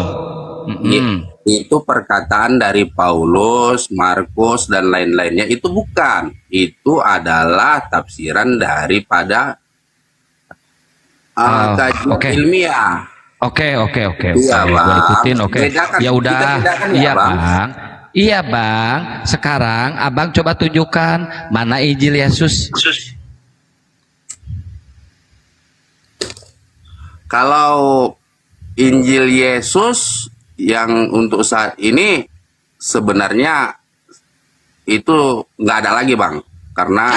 Itu perkataan dari Paulus, Markus dan lain-lainnya, itu bukan. Itu adalah tafsiran daripada kajian ilmiah. Oke. Iya, Gua ikutin. Bedakan, Ya udah. kita bedakan ya, Iya Bang. bang. Iya bang. Sekarang abang coba tunjukkan mana Injil Yesus. Kalau Injil Yesus yang untuk saat ini sebenarnya itu nggak ada lagi bang, karena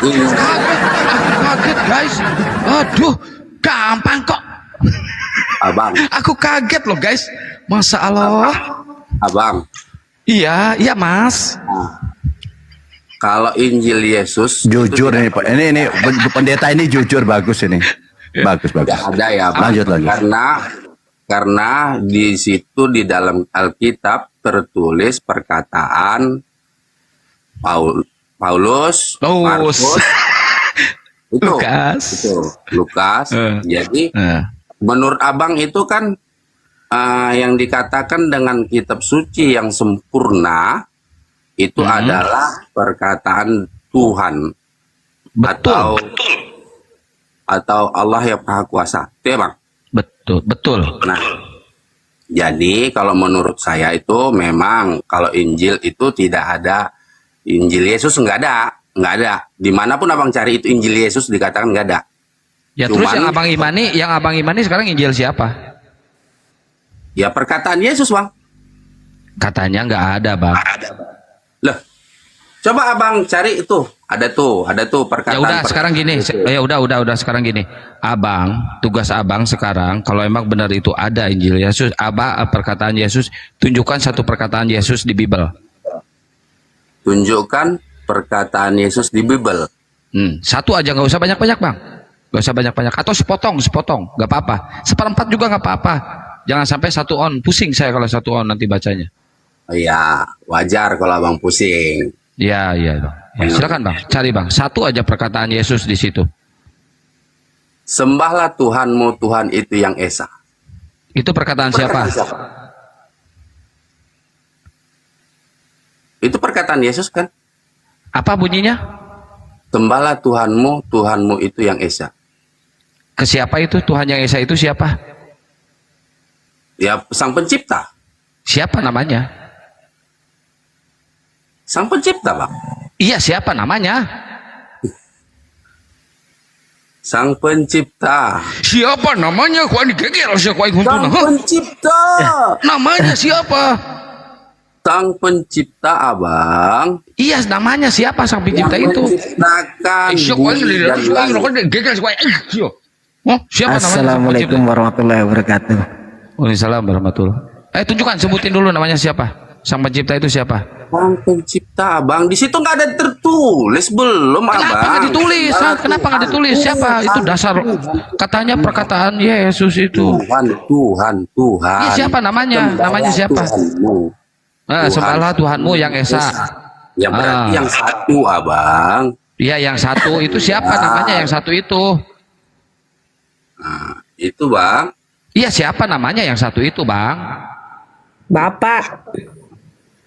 ini Kaget guys. Aduh, gampang kok. abang, Aku kaget loh guys. Masa Allah. abang. Iya mas. Kalau Injil Yesus Jujur ini Pak. Ini pendeta ini jujur, bagus ini. Bagus. tidak ada ya bang. Lanjut. Karena di situ di dalam Alkitab tertulis perkataan Paulus, Markus, itu Lukas. Jadi menurut abang itu kan yang dikatakan dengan kitab suci yang sempurna itu adalah perkataan Tuhan. Betul. Atau Allah yang Maha Kuasa, itu ya bang? Betul. Nah, jadi kalau menurut saya itu memang kalau Injil itu tidak ada, Injil Yesus nggak ada. Dimanapun abang cari itu Injil Yesus dikatakan nggak ada. Ya terus yang abang imani sekarang Injil siapa? Ya perkataan Yesus, Bang. Katanya nggak ada, Bang. Lah, coba abang cari itu. Ada tuh perkataan. Ya udah sekarang gini. Ya udah sekarang gini. Abang, tugas abang sekarang kalau emang benar itu ada Injil Yesus, perkataan Yesus, tunjukkan satu perkataan Yesus di Bible. Tunjukkan perkataan Yesus di Bible. Satu aja, nggak usah banyak-banyak, Bang. Nggak usah banyak-banyak. Atau sepotong, nggak apa-apa. Seperempat juga nggak apa-apa. Jangan sampai satu on. Pusing saya kalau satu on nanti bacanya. Iya, wajar kalau abang pusing. Iya, Bang. Ya, silakan, Bang. Cari, Bang. Satu aja perkataan Yesus di situ. Sembahlah Tuhanmu, Tuhan itu yang esa. Itu perkataan siapa? Itu perkataan Yesus kan? Apa bunyinya? Sembahlah Tuhanmu, Tuhanmu itu yang esa. Ke siapa itu? Tuhan yang esa itu siapa? Ya, Sang Pencipta. Siapa namanya? Sang Pencipta, Bang. Iya, siapa namanya? Sang Pencipta. Siapa namanya? Kau digegel siapa yang Sang Pencipta. Namanya siapa? Sang Pencipta, Abang. Iya, namanya siapa Sang Pencipta itu? Menciptakan bumi dan langit. Siapa namanya? Assalamualaikum warahmatullahi wabarakatuh. Waalaikumsalam warahmatullahi. Sebutin dulu namanya siapa? Sang Pencipta itu siapa? Sang Pencipta, Abang. Di situ nggak ada tertulis belum, Abang. Kenapa nggak ditulis? Kenapa nggak ditulis? Siapa? Itu dasar katanya perkataan Yesus itu. Tuhan. Iya, siapa namanya? Namanya siapa? Sembahlah Tuhanmu yang esa. Yang berarti yang satu, Abang. Iya, yang satu itu siapa namanya? Yang satu itu? Nah, itu, Bang. Iya, siapa namanya yang satu itu, Bang? Bapak.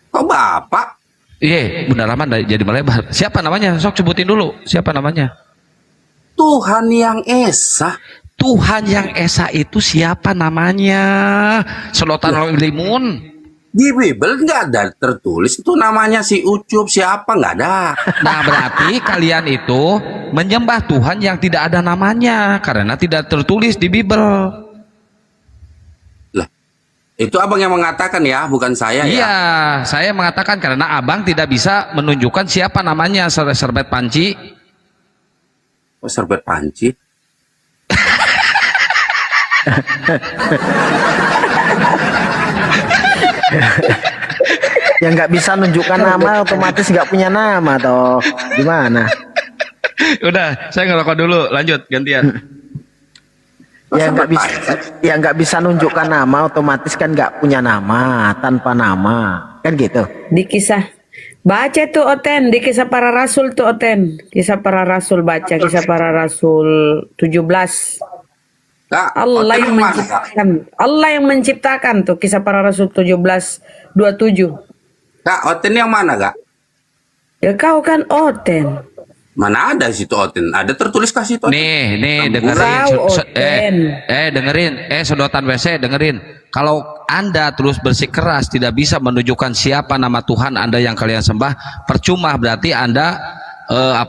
Kok Bapak? Iya, Bunda Rahman jadi melebar. Siapa namanya? Sok sebutin dulu. Siapa namanya? Tuhan yang esa. Tuhan yang esa itu siapa namanya? Sedotan limun. Di Bible nggak ada tertulis itu namanya si Ucup siapa, nggak ada. Nah, berarti kalian itu menyembah Tuhan yang tidak ada namanya karena tidak tertulis di Bible. Lah, itu abang yang mengatakan ya, bukan saya ya. Iya, saya mengatakan karena abang tidak bisa menunjukkan siapa namanya. Serbet panci. Oh, serbet panci. Yang nggak bisa nunjukkan nama otomatis nggak punya nama toh, gimana? Udah, saya ngerokok dulu, lanjut gantian. Yang nggak bisa nunjukkan nama otomatis kan nggak punya nama, tanpa nama kan gitu. Di kisah baca tuh Oten, di kisah para rasul tuh Oten, kisah para rasul, baca kisah para rasul 17. Kak, Allah yang menciptakan tuh kisah para rasul 17:27. Kak, Oten yang mana, Kak? Ya kau kan Oten. Mana ada situ Oten? Ada tertulis kasih Oten. Nih dengerin. Sedotan WC dengerin. Kalau Anda terus bersikeras tidak bisa menunjukkan siapa nama Tuhan Anda yang kalian sembah, percuma, berarti Anda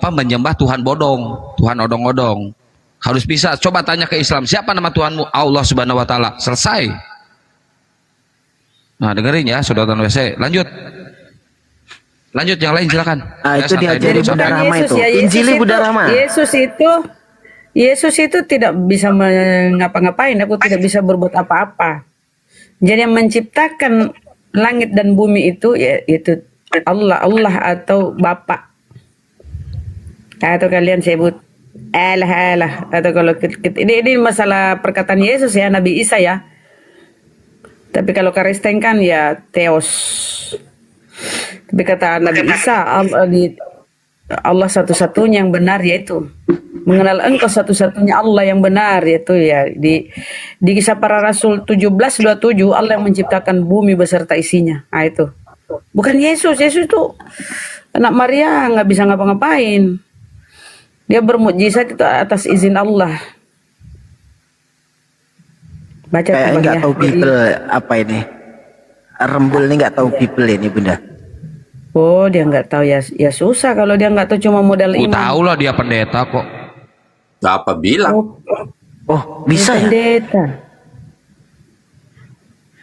menyembah Tuhan bodong, Tuhan odong-odong. Harus bisa. Coba tanya ke Islam, siapa nama Tuhanmu? Allah Subhanahu wa taala. Selesai. Nah, dengerin ya, sedotan WC. Lanjut yang lain silakan. Itu diajari Bunda Rama itu. Injili Bunda Rama. Yesus itu tidak bisa ngapa-ngapain, aku tidak bisa berbuat apa-apa. Jadi yang menciptakan langit dan bumi itu yaitu Allah atau Bapa. Atau kalian sebut Allah atau kalau ini masalah perkataan Yesus ya, Nabi Isa ya. Tapi kalau Kristen kan ya Theos. Tapi kata Nabi Isa, Allah satu-satunya yang benar, yaitu mengenal engkau satu-satunya Allah yang benar, yaitu ya di kisah para rasul 17:27 Allah yang menciptakan bumi beserta isinya. Nah itu bukan Yesus itu anak Maria, nggak bisa ngapa-ngapain. Dia bermukjizat itu atas izin Allah. Baca kayak nggak tahu Bible apa ini. Rembul ini nggak tahu Bible ini Bunda. Oh, dia nggak tahu ya susah kalau dia nggak tahu, cuma modal iman. Tahu lah dia pendeta kok. Siapa bilang? Oh, bisa ya? Pendeta.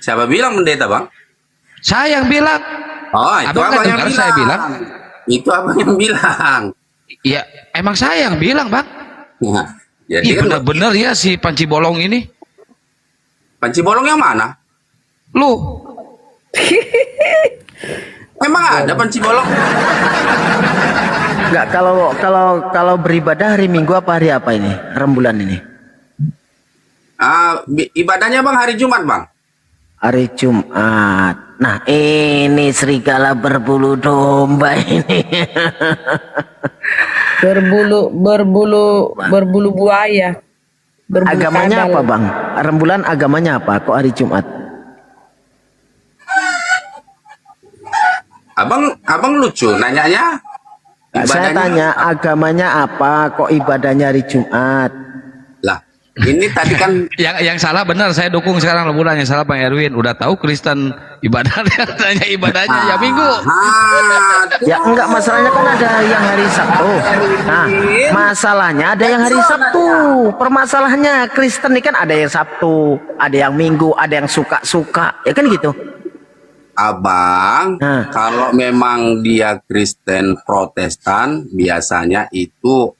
Siapa bilang pendeta, Bang? Saya yang bilang. Oh, itu Abang abang nggak yang dengar bilang. saya bilang? Itu abang yang bilang. Ya, emang saya yang bilang, Bang. Nah, jadi Ih, kan bener-bener ya si Panci Bolong ini. panci bolong yang mana? Lu. Emang ada panci bolong? Enggak, kalau beribadah hari Minggu apa hari apa ini? Rembulan ini? Ibadahnya Bang hari Jumat, Bang. Hari Jumat. Nah, ini serigala berbulu domba ini. Berbulu buaya. Berbulu Agamanya kadal. apa, Bang? Rembulan agamanya apa? Kok hari Jumat? Abang lucu nanyanya. Saya tanya agamanya apa? Kok ibadahnya hari Jumat? Lah, ini tadi kan Yang salah benar, saya dukung sekarang rembulan. Yang salah Bang Erwin. Udah tahu Kristen ibadahnya, tanya ibadahnya ya Minggu. Ya enggak, masalahnya kan ada yang hari Sabtu. Nah, masalahnya ada yang hari Sabtu. Permasalahannya Kristen ini kan ada yang Sabtu, ada yang Minggu, ada yang suka-suka. Ya kan gitu. Abang, kalau memang dia Kristen Protestan, biasanya itu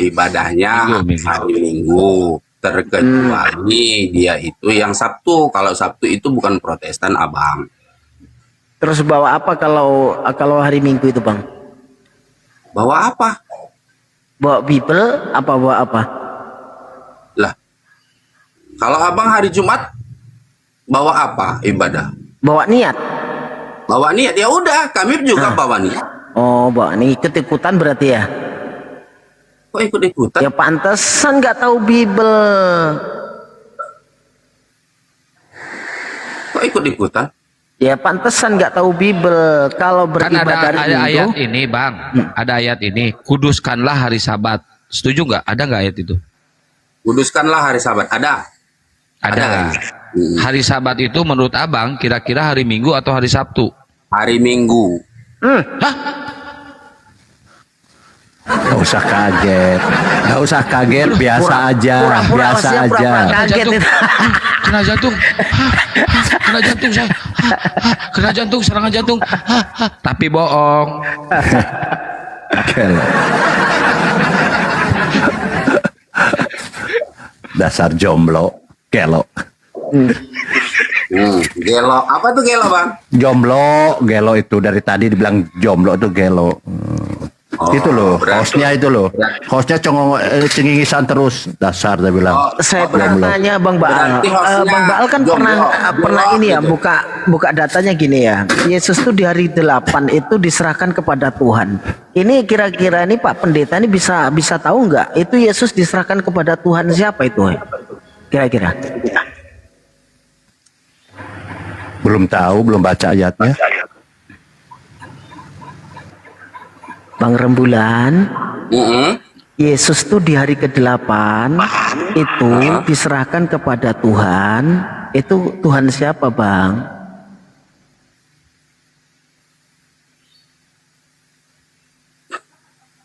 ibadahnya hari Minggu. Terkecuali dia itu yang Sabtu. Kalau Sabtu itu bukan Protestan, Abang. Terus bawa apa kalau hari Minggu itu, Bang? Bawa apa? Bawa Bible apa bawa apa? Lah, kalau Abang hari Jumat bawa apa ibadah? Bawa niat. Bawa niat, ya udah, kami juga bawa niat. Oh, bawa nih ikut-ikutan berarti ya? Kok ikut-ikutan? Ya pantesan nggak tahu Bible. Kok ikut-ikutan? Ya pantesan nggak tahu Bible. Kalau Kan beribadah ada hari Minggu, ayat ini, Bang. Ada ayat ini. Kuduskanlah hari Sabat. Setuju nggak? Ada nggak ayat itu? Kuduskanlah hari Sabat. Ada. Ada. Hari Sabat itu menurut Abang kira-kira hari Minggu atau hari Sabtu? Hari Minggu. Hah? Nggak usah kaget, nggak usah kaget, biasa aja, biasa aja. kaget itu. Kena jantung. Kena jantung saya. Kena jantung, serangan jantung. Tapi bohong. Gelo. Dasar jomblo, gelo. Gelo. Apa tuh gelo, Bang? Jomblo, gelo itu dari tadi dibilang jomblo itu gelo. Itu loh, hostnya itu loh. Hostnya cengingisan terus, dasar dia bilang. Saya pernah Jomblo. tanya Bang Baal. Berarti hostnya Bang Baal kan jomblo, pernah ini ya gitu. buka datanya gini ya. Yesus tuh di hari 8 itu diserahkan kepada Tuhan. Ini kira-kira ini Pak Pendeta ini bisa tahu nggak? Itu Yesus diserahkan kepada Tuhan siapa itu? Kira-kira? Belum tahu, belum baca ayatnya. Bang Rembulan, Yesus tuh di hari ke-8 itu diserahkan kepada Tuhan. Itu Tuhan siapa, Bang?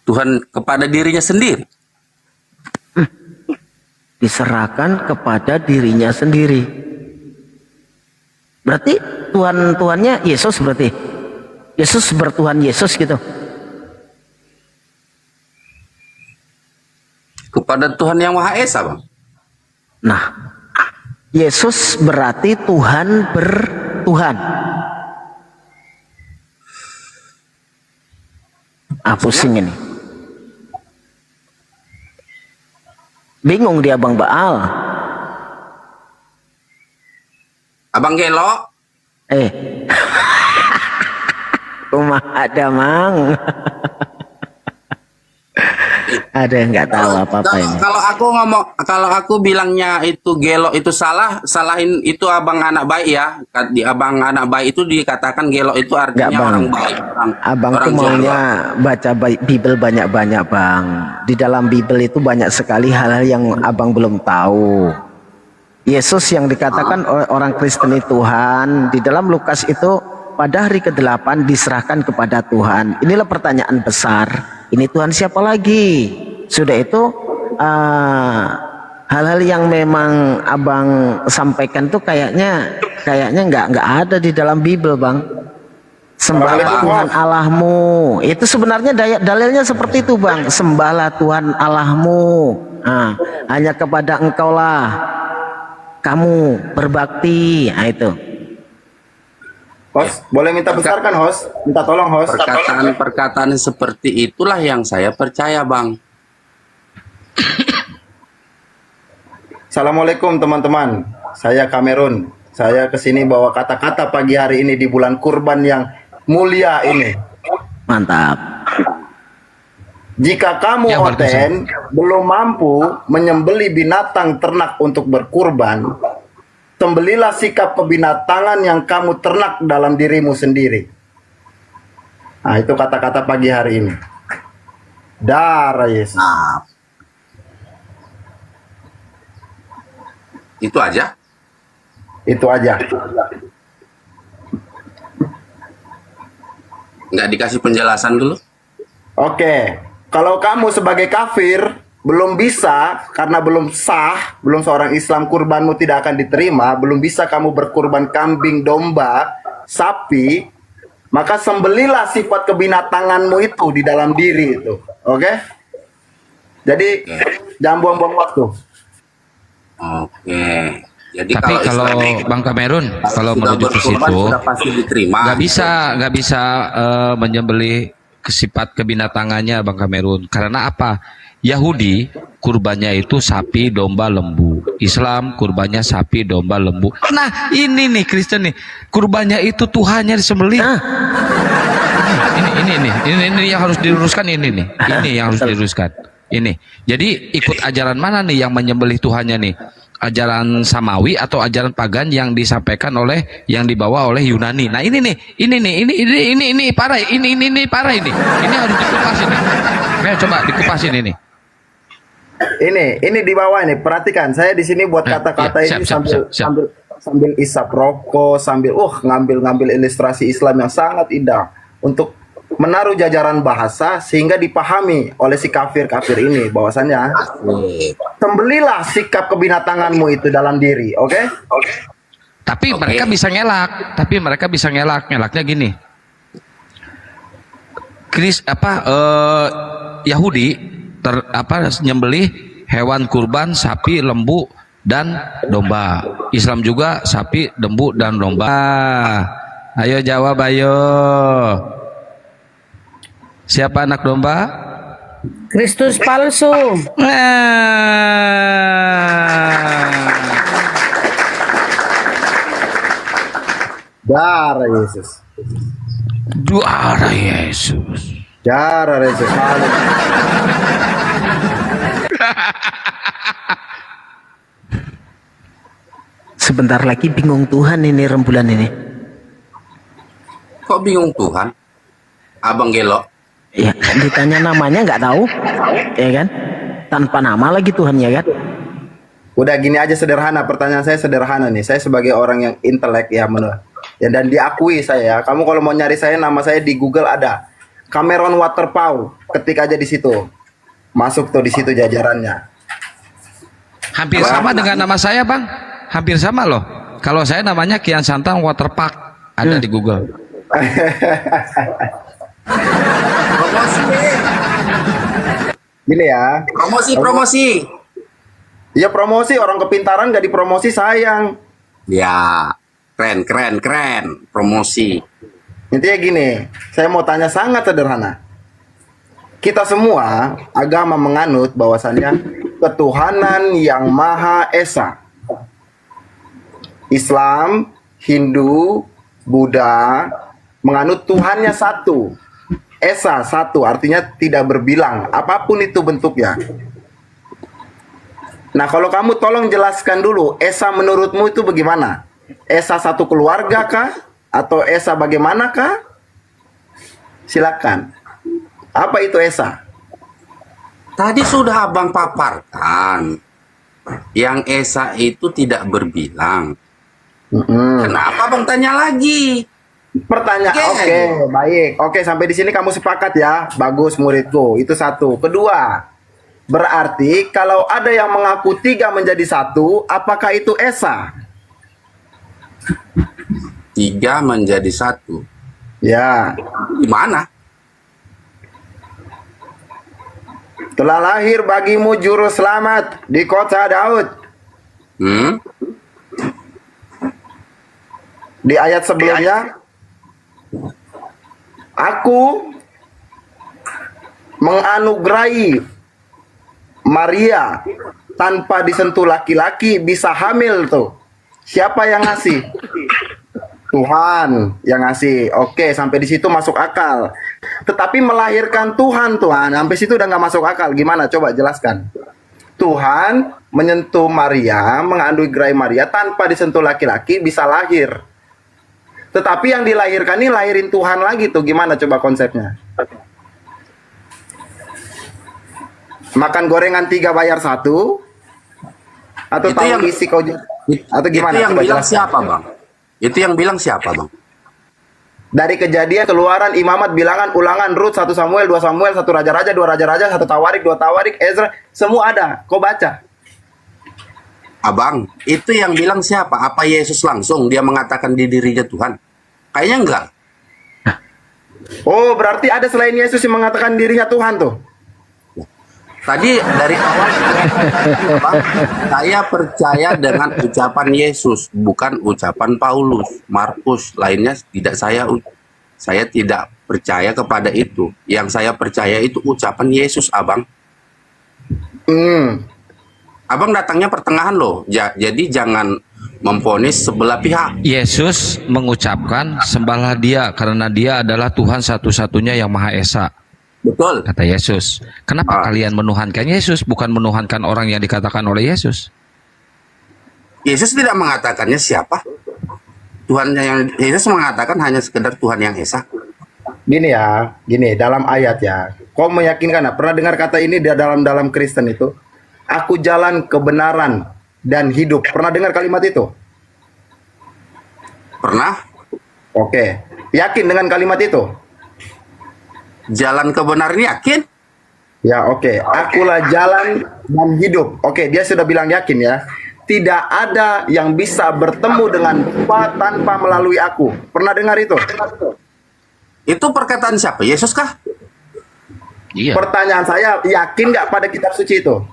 Tuhan kepada dirinya sendiri. Diserahkan kepada dirinya sendiri. Berarti Tuhannya Yesus berarti. Yesus bertuhan Yesus gitu. Kepada Tuhan yang Maha Esa, Bang. Nah, Yesus berarti Tuhan bertuhan. Pusing ini. Bingung dia Bang Baal. Abang Gelo. Rumah ada Mang. Ada yang nggak tahu apa-apa ini. Kalau aku bilangnya itu gelo itu salahin itu abang anak baik ya. Di abang anak baik itu dikatakan gelo itu artinya orang baik. Abang tuh maunya baca Bible banyak-banyak Bang. Di dalam Bible itu banyak sekali hal-hal yang abang belum tahu. Yesus yang dikatakan orang Kristen itu Tuhan. Di dalam Lukas itu pada hari ke-8 diserahkan kepada Tuhan. Inilah pertanyaan besar. Ini Tuhan siapa lagi? Sudah itu hal-hal yang memang abang sampaikan tuh kayaknya nggak ada di dalam Bible, Bang. Sembahlah Tuhan Allahmu. Itu sebenarnya dalilnya seperti itu, Bang. Sembahlah Tuhan Allahmu. Nah, hanya kepada Engkaulah kamu berbakti. Nah, itu. Host, boleh minta besarkan, host? Minta tolong, host. Perkataan seperti itulah yang saya percaya, Bang. Assalamualaikum teman-teman. Saya Kamerun. Saya kesini bawa kata-kata pagi hari ini di bulan kurban yang mulia ini. Mantap. Jika kamu Oten belum mampu menyembeli binatang ternak untuk berkurban, sembelilah sikap kebinatangan yang kamu ternak dalam dirimu sendiri. Nah, itu kata-kata pagi hari ini. Darah Yesus. Itu aja. Itu aja. Nggak dikasih penjelasan dulu? Oke. Kalau kamu sebagai kafir belum bisa, karena belum sah, belum seorang Islam, kurbanmu tidak akan diterima, belum bisa kamu berkurban kambing, domba, sapi, maka sembelilah sifat kebinatanganmu itu di dalam diri itu. Oke? Jadi jangan buang-buang waktu. Oke. Jadi Tapi kalau istilahnya Bang Kamerun, kalau sudah menuju ke berkurban, situ, sudah pasti diterima. nggak bisa menyembelih sifat kebinatangannya Bang Kamerun. Karena apa? Yahudi kurbannya itu sapi, domba, lembu. Islam kurbannya sapi, domba, lembu. Nah ini nih Kristen nih, kurbannya itu Tuhannya disembelih. Ini yang harus diluruskan ini nih. Ini yang harus diluruskan. Ini. Jadi ikut ajaran mana nih yang menyembelih Tuhannya nih? Ajaran Samawi atau ajaran pagan yang disampaikan oleh yang dibawa oleh Yunani. Nah ini parah, ini parah ini. Ini harus dikupasin nih. Ayo coba dikupasin ini. Ini di bawah ini, perhatikan. Saya di sini buat kata-kata ini sambil isap rokok, sambil ngambil ilustrasi Islam yang sangat indah untuk menaruh jajaran bahasa sehingga dipahami oleh si kafir-kafir ini bahwasannya sembelilah sikap kebinatanganmu itu dalam diri, oke? Tapi mereka bisa ngelak, ngelaknya gini. Yahudi nyembelih hewan kurban sapi, lembu dan domba. Islam juga sapi, lembu dan domba. Ayo jawab ayo. Siapa anak domba? Kristus palsu. Darah Yesus. Darah Yesus. Darah Yesus. Sebentar lagi bingung Tuhan ini rembulan ini. Kok bingung Tuhan? Abang Gelo. Ya, ditanya namanya nggak tahu, ya kan? Tanpa nama lagi Tuhan, ya kan? Udah gini aja sederhana, pertanyaan saya sederhana nih. Saya sebagai orang yang intelek ya, dan diakui saya. Kamu kalau mau nyari saya, nama saya di Google ada. Cameron Waterpau, ketik aja di situ. Masuk tuh di situ jajarannya. Hampir sama dengan nama saya, Bang. Hampir sama loh. Kalau saya namanya Kian Santang Waterpark, ada di Google. Gini ya. Promosi. Iya promosi, orang kepintaran gak dipromosi sayang. Ya, keren. Promosi. Intinya gini, saya mau tanya sangat sederhana. Kita semua agama menganut bahwasannya ketuhanan yang Maha Esa. Islam, Hindu, Buddha menganut Tuhannya satu. Esa satu, artinya tidak berbilang, apapun itu bentuknya. Nah, kalau kamu tolong jelaskan dulu, Esa menurutmu itu bagaimana? Esa satu keluarga kah? Atau Esa bagaimanakah? Silakan. Apa itu Esa? Tadi sudah abang paparkan. Yang Esa itu tidak berbilang. Kenapa abang tanya lagi? Pertanyaan, oke, baik. Oke, sampai di sini kamu sepakat ya. Bagus muridku, itu satu. Kedua, Berarti kalau ada yang mengaku 3 menjadi 1, apakah itu esa? 3 menjadi 1. Ya. Gimana? Telah lahir bagimu juru selamat di kota Daud. Di ayat sebelumnya, aku menganugerahi Maria tanpa disentuh laki-laki bisa hamil tuh. Siapa yang ngasih? Tuhan yang ngasih. Oke, sampai di situ masuk akal. Tetapi melahirkan Tuhan, sampai situ udah nggak masuk akal. Gimana? Coba jelaskan. Tuhan menyentuh Maria, menganugerahi Maria tanpa disentuh laki-laki bisa lahir. Tetapi yang dilahirkan ini lahirin Tuhan lagi tuh. Gimana coba konsepnya? Makan gorengan 3 bayar 1? Atau Itu tahu yang- isi kau atau gimana? Itu yang Coba bilang jelaskan. siapa, Bang? Itu yang bilang siapa, Bang? Dari Kejadian, Keluaran, Imamat, Bilangan, Ulangan, Rut, 1 Samuel, 2 Samuel, 1 Raja-Raja, 2 Raja-Raja, 1 Tawarik, 2 Tawarik, Ezra, semua ada. Kau baca. Abang, itu yang bilang siapa? Apa Yesus langsung dia mengatakan di dirinya Tuhan? Kayaknya enggak. Oh, berarti ada selain Yesus yang mengatakan dirinya Tuhan tuh. Tadi dari awal Bang, saya percaya dengan ucapan Yesus, bukan ucapan Paulus, Markus, lainnya tidak saya tidak percaya kepada itu. Yang saya percaya itu ucapan Yesus, Abang. Abang datangnya pertengahan loh. Jadi jangan memvonis sebelah pihak. Yesus mengucapkan sembahlah dia karena dia adalah Tuhan satu-satunya yang Maha Esa. Betul. Kata Yesus. Kenapa kalian menuhankan Yesus bukan menuhankan orang yang dikatakan oleh Yesus? Yesus tidak mengatakannya siapa. Tuhan yang Yesus mengatakan hanya sekedar Tuhan yang Esa. Gini dalam ayat ya. Kau meyakinkan, pernah dengar kata ini di dalam Kristen itu? Aku jalan kebenaran dan hidup. Pernah dengar kalimat itu? Pernah? Oke. Yakin dengan kalimat itu? Jalan kebenaran yakin? Ya, oke. Akulah jalan dan hidup. Oke, dia sudah bilang yakin ya. Tidak ada yang bisa bertemu dengan Bapa tanpa melalui aku. Pernah dengar itu? Itu perkataan siapa? Yesus kah? Iya. Pertanyaan saya, yakin nggak pada kitab suci itu?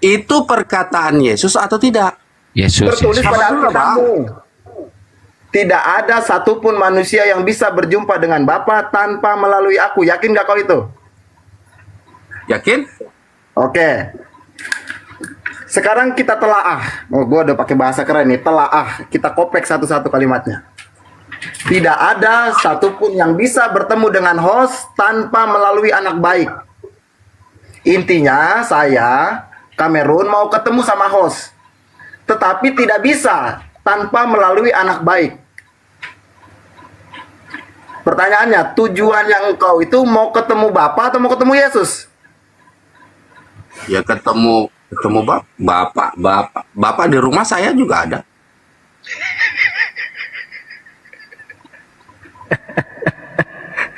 Itu perkataan Yesus atau tidak? Yesus. Tertulis pada Alkitabmu. Tidak ada satupun manusia yang bisa berjumpa dengan Bapa tanpa melalui aku. Yakin nggak kau itu? Yakin? Oke. Sekarang kita telaah. Oh, gue udah pakai bahasa keren nih. Telaah. Kita kopek satu-satu kalimatnya. Tidak ada satupun yang bisa bertemu dengan host tanpa melalui anak baik. Intinya saya, Kamerun mau ketemu sama host. Tetapi tidak bisa tanpa melalui anak baik. Pertanyaannya, tujuan yang engkau itu mau ketemu Bapa atau mau ketemu Yesus? Ya ketemu Bapak di rumah saya juga ada.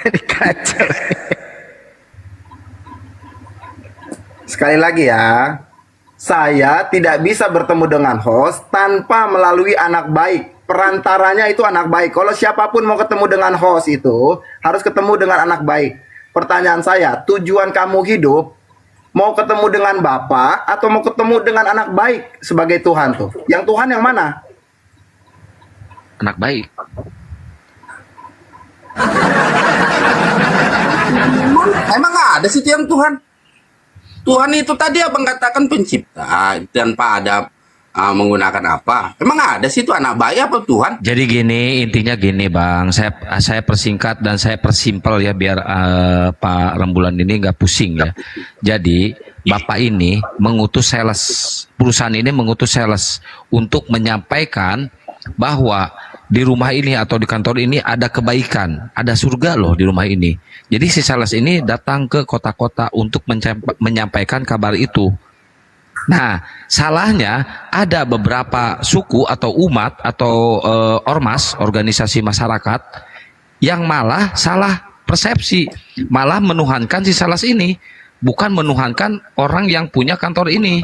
Kacau. Sekali lagi ya, saya tidak bisa bertemu dengan host tanpa melalui anak baik. Perantaranya itu anak baik. Kalau siapapun mau ketemu dengan host itu harus ketemu dengan anak baik. Pertanyaan saya, tujuan kamu hidup mau ketemu dengan Bapa atau mau ketemu dengan anak baik sebagai Tuhan tuh? Yang Tuhan yang mana? Anak baik. Emang nggak ada sih yang Tuhan? Tuhan itu tadi abang katakan pencipta tanpa ada menggunakan apa? Emang nggak ada sih itu anak baik apa Tuhan? Jadi gini, intinya gini Bang, saya persingkat dan saya persimpel ya biar Pak Rembulan ini nggak pusing ya. Jadi Bapak ini mengutus sales, perusahaan ini mengutus sales untuk menyampaikan bahwa di rumah ini atau di kantor ini ada kebaikan, ada surga loh di rumah ini. Jadi si sales ini datang ke kota-kota untuk menyampaikan kabar itu. Nah, salahnya ada beberapa suku atau umat atau ormas, organisasi masyarakat yang malah salah persepsi, malah menuhankan si sales ini. bukan menuhankan orang yang punya kantor ini.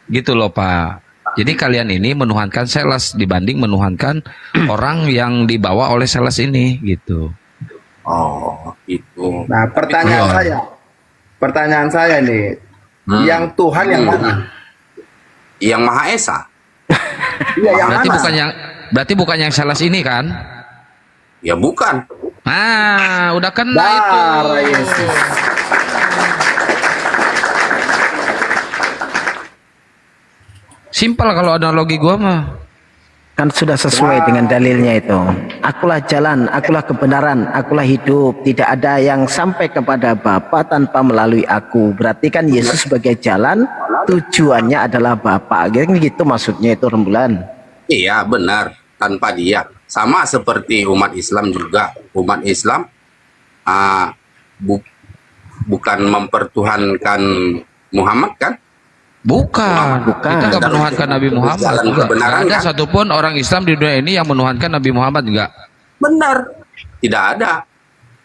Gitu loh Pak. Jadi kalian ini menuhankan sales dibanding menuhankan orang yang dibawa oleh sales ini gitu. Oh, itu. Nah, pertanyaan saya nih, yang Tuhan yang mana? Yang Maha Esa. Iya, yang Berarti mana? berarti bukan yang sales ini kan? Ya bukan. Ah, udah kena itu. Darah Yesus. Simpel kalau analogi gua mah. Kan sudah sesuai dengan dalilnya itu. Akulah jalan, akulah kebenaran, akulah hidup. Tidak ada yang sampai kepada Bapa tanpa melalui aku. Berarti kan Yesus sebagai jalan, tujuannya adalah Bapa. Gitu maksudnya itu rembulan. Iya, benar. Tanpa dia. Sama seperti umat Islam juga. Umat Islam bukan mempertuhankan Muhammad kan? Bukan. Kita nggak menuhankan Nabi Muhammad. Jalan kebenaran Nggak ada kan? satupun orang Islam di dunia ini yang menuhankan Nabi Muhammad, enggak. Benar. Tidak ada.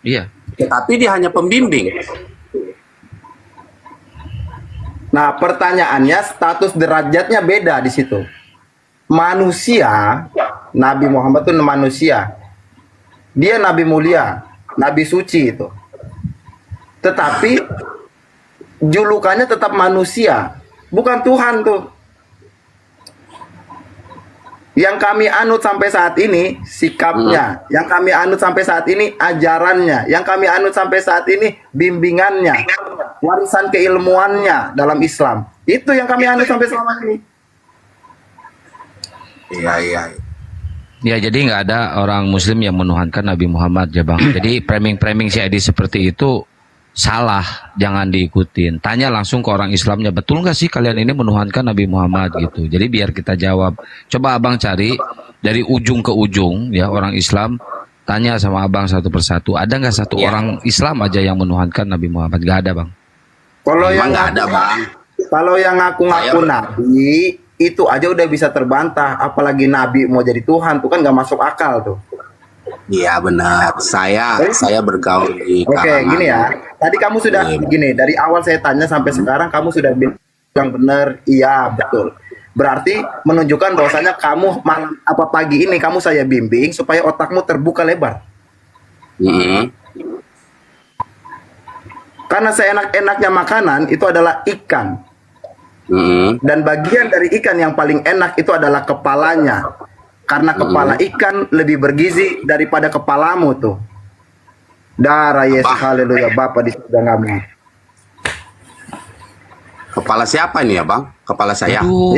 Iya. Tapi dia hanya pembimbing. Nah, pertanyaannya status derajatnya beda di situ. Manusia, Nabi Muhammad itu manusia. Dia nabi mulia, nabi suci itu. Tetapi julukannya tetap manusia, bukan Tuhan tuh. Yang kami anut sampai saat ini sikapnya, yang kami anut sampai saat ini ajarannya, yang kami anut sampai saat ini bimbingannya, warisan keilmuannya dalam Islam. Itu yang kami anut sampai selama ini. Iya, iya. Ya, jadi nggak ada orang Muslim yang menuhankan Nabi Muhammad, ya Bang. Jadi framing-framing si Edi seperti itu salah, jangan diikutin. Tanya langsung ke orang Islamnya, betul nggak sih kalian ini menuhankan Nabi Muhammad gitu. Jadi biar kita jawab. Coba Abang cari dari ujung ke ujung, ya orang Islam. Tanya sama Abang satu persatu. Ada nggak satu orang Islam aja yang menuhankan Nabi Muhammad? Nggak ada, Bang. Kalau Memang yang nggak ada, Bang. Kalau yang ngaku-ngaku nabi itu aja udah bisa terbantah, apalagi nabi mau jadi Tuhan tuh kan nggak masuk akal tuh. Iya benar. Saya bergaul di Oke, kalangan. gini ya. Tadi kamu sudah gini, dari awal saya tanya sampai sekarang kamu sudah bilang benar, iya betul. Berarti menunjukkan bahwasanya kamu malam apa pagi ini kamu saya bimbing supaya otakmu terbuka lebar. Karena seenak-enaknya makanan itu adalah ikan. Dan bagian dari ikan yang paling enak itu adalah kepalanya. Karena kepala ikan lebih bergizi daripada kepalamu tuh. Darah Yesus, haleluya, Bapa di surga kami. Kepala siapa ini ya, Bang? Kepala saya. Aduh.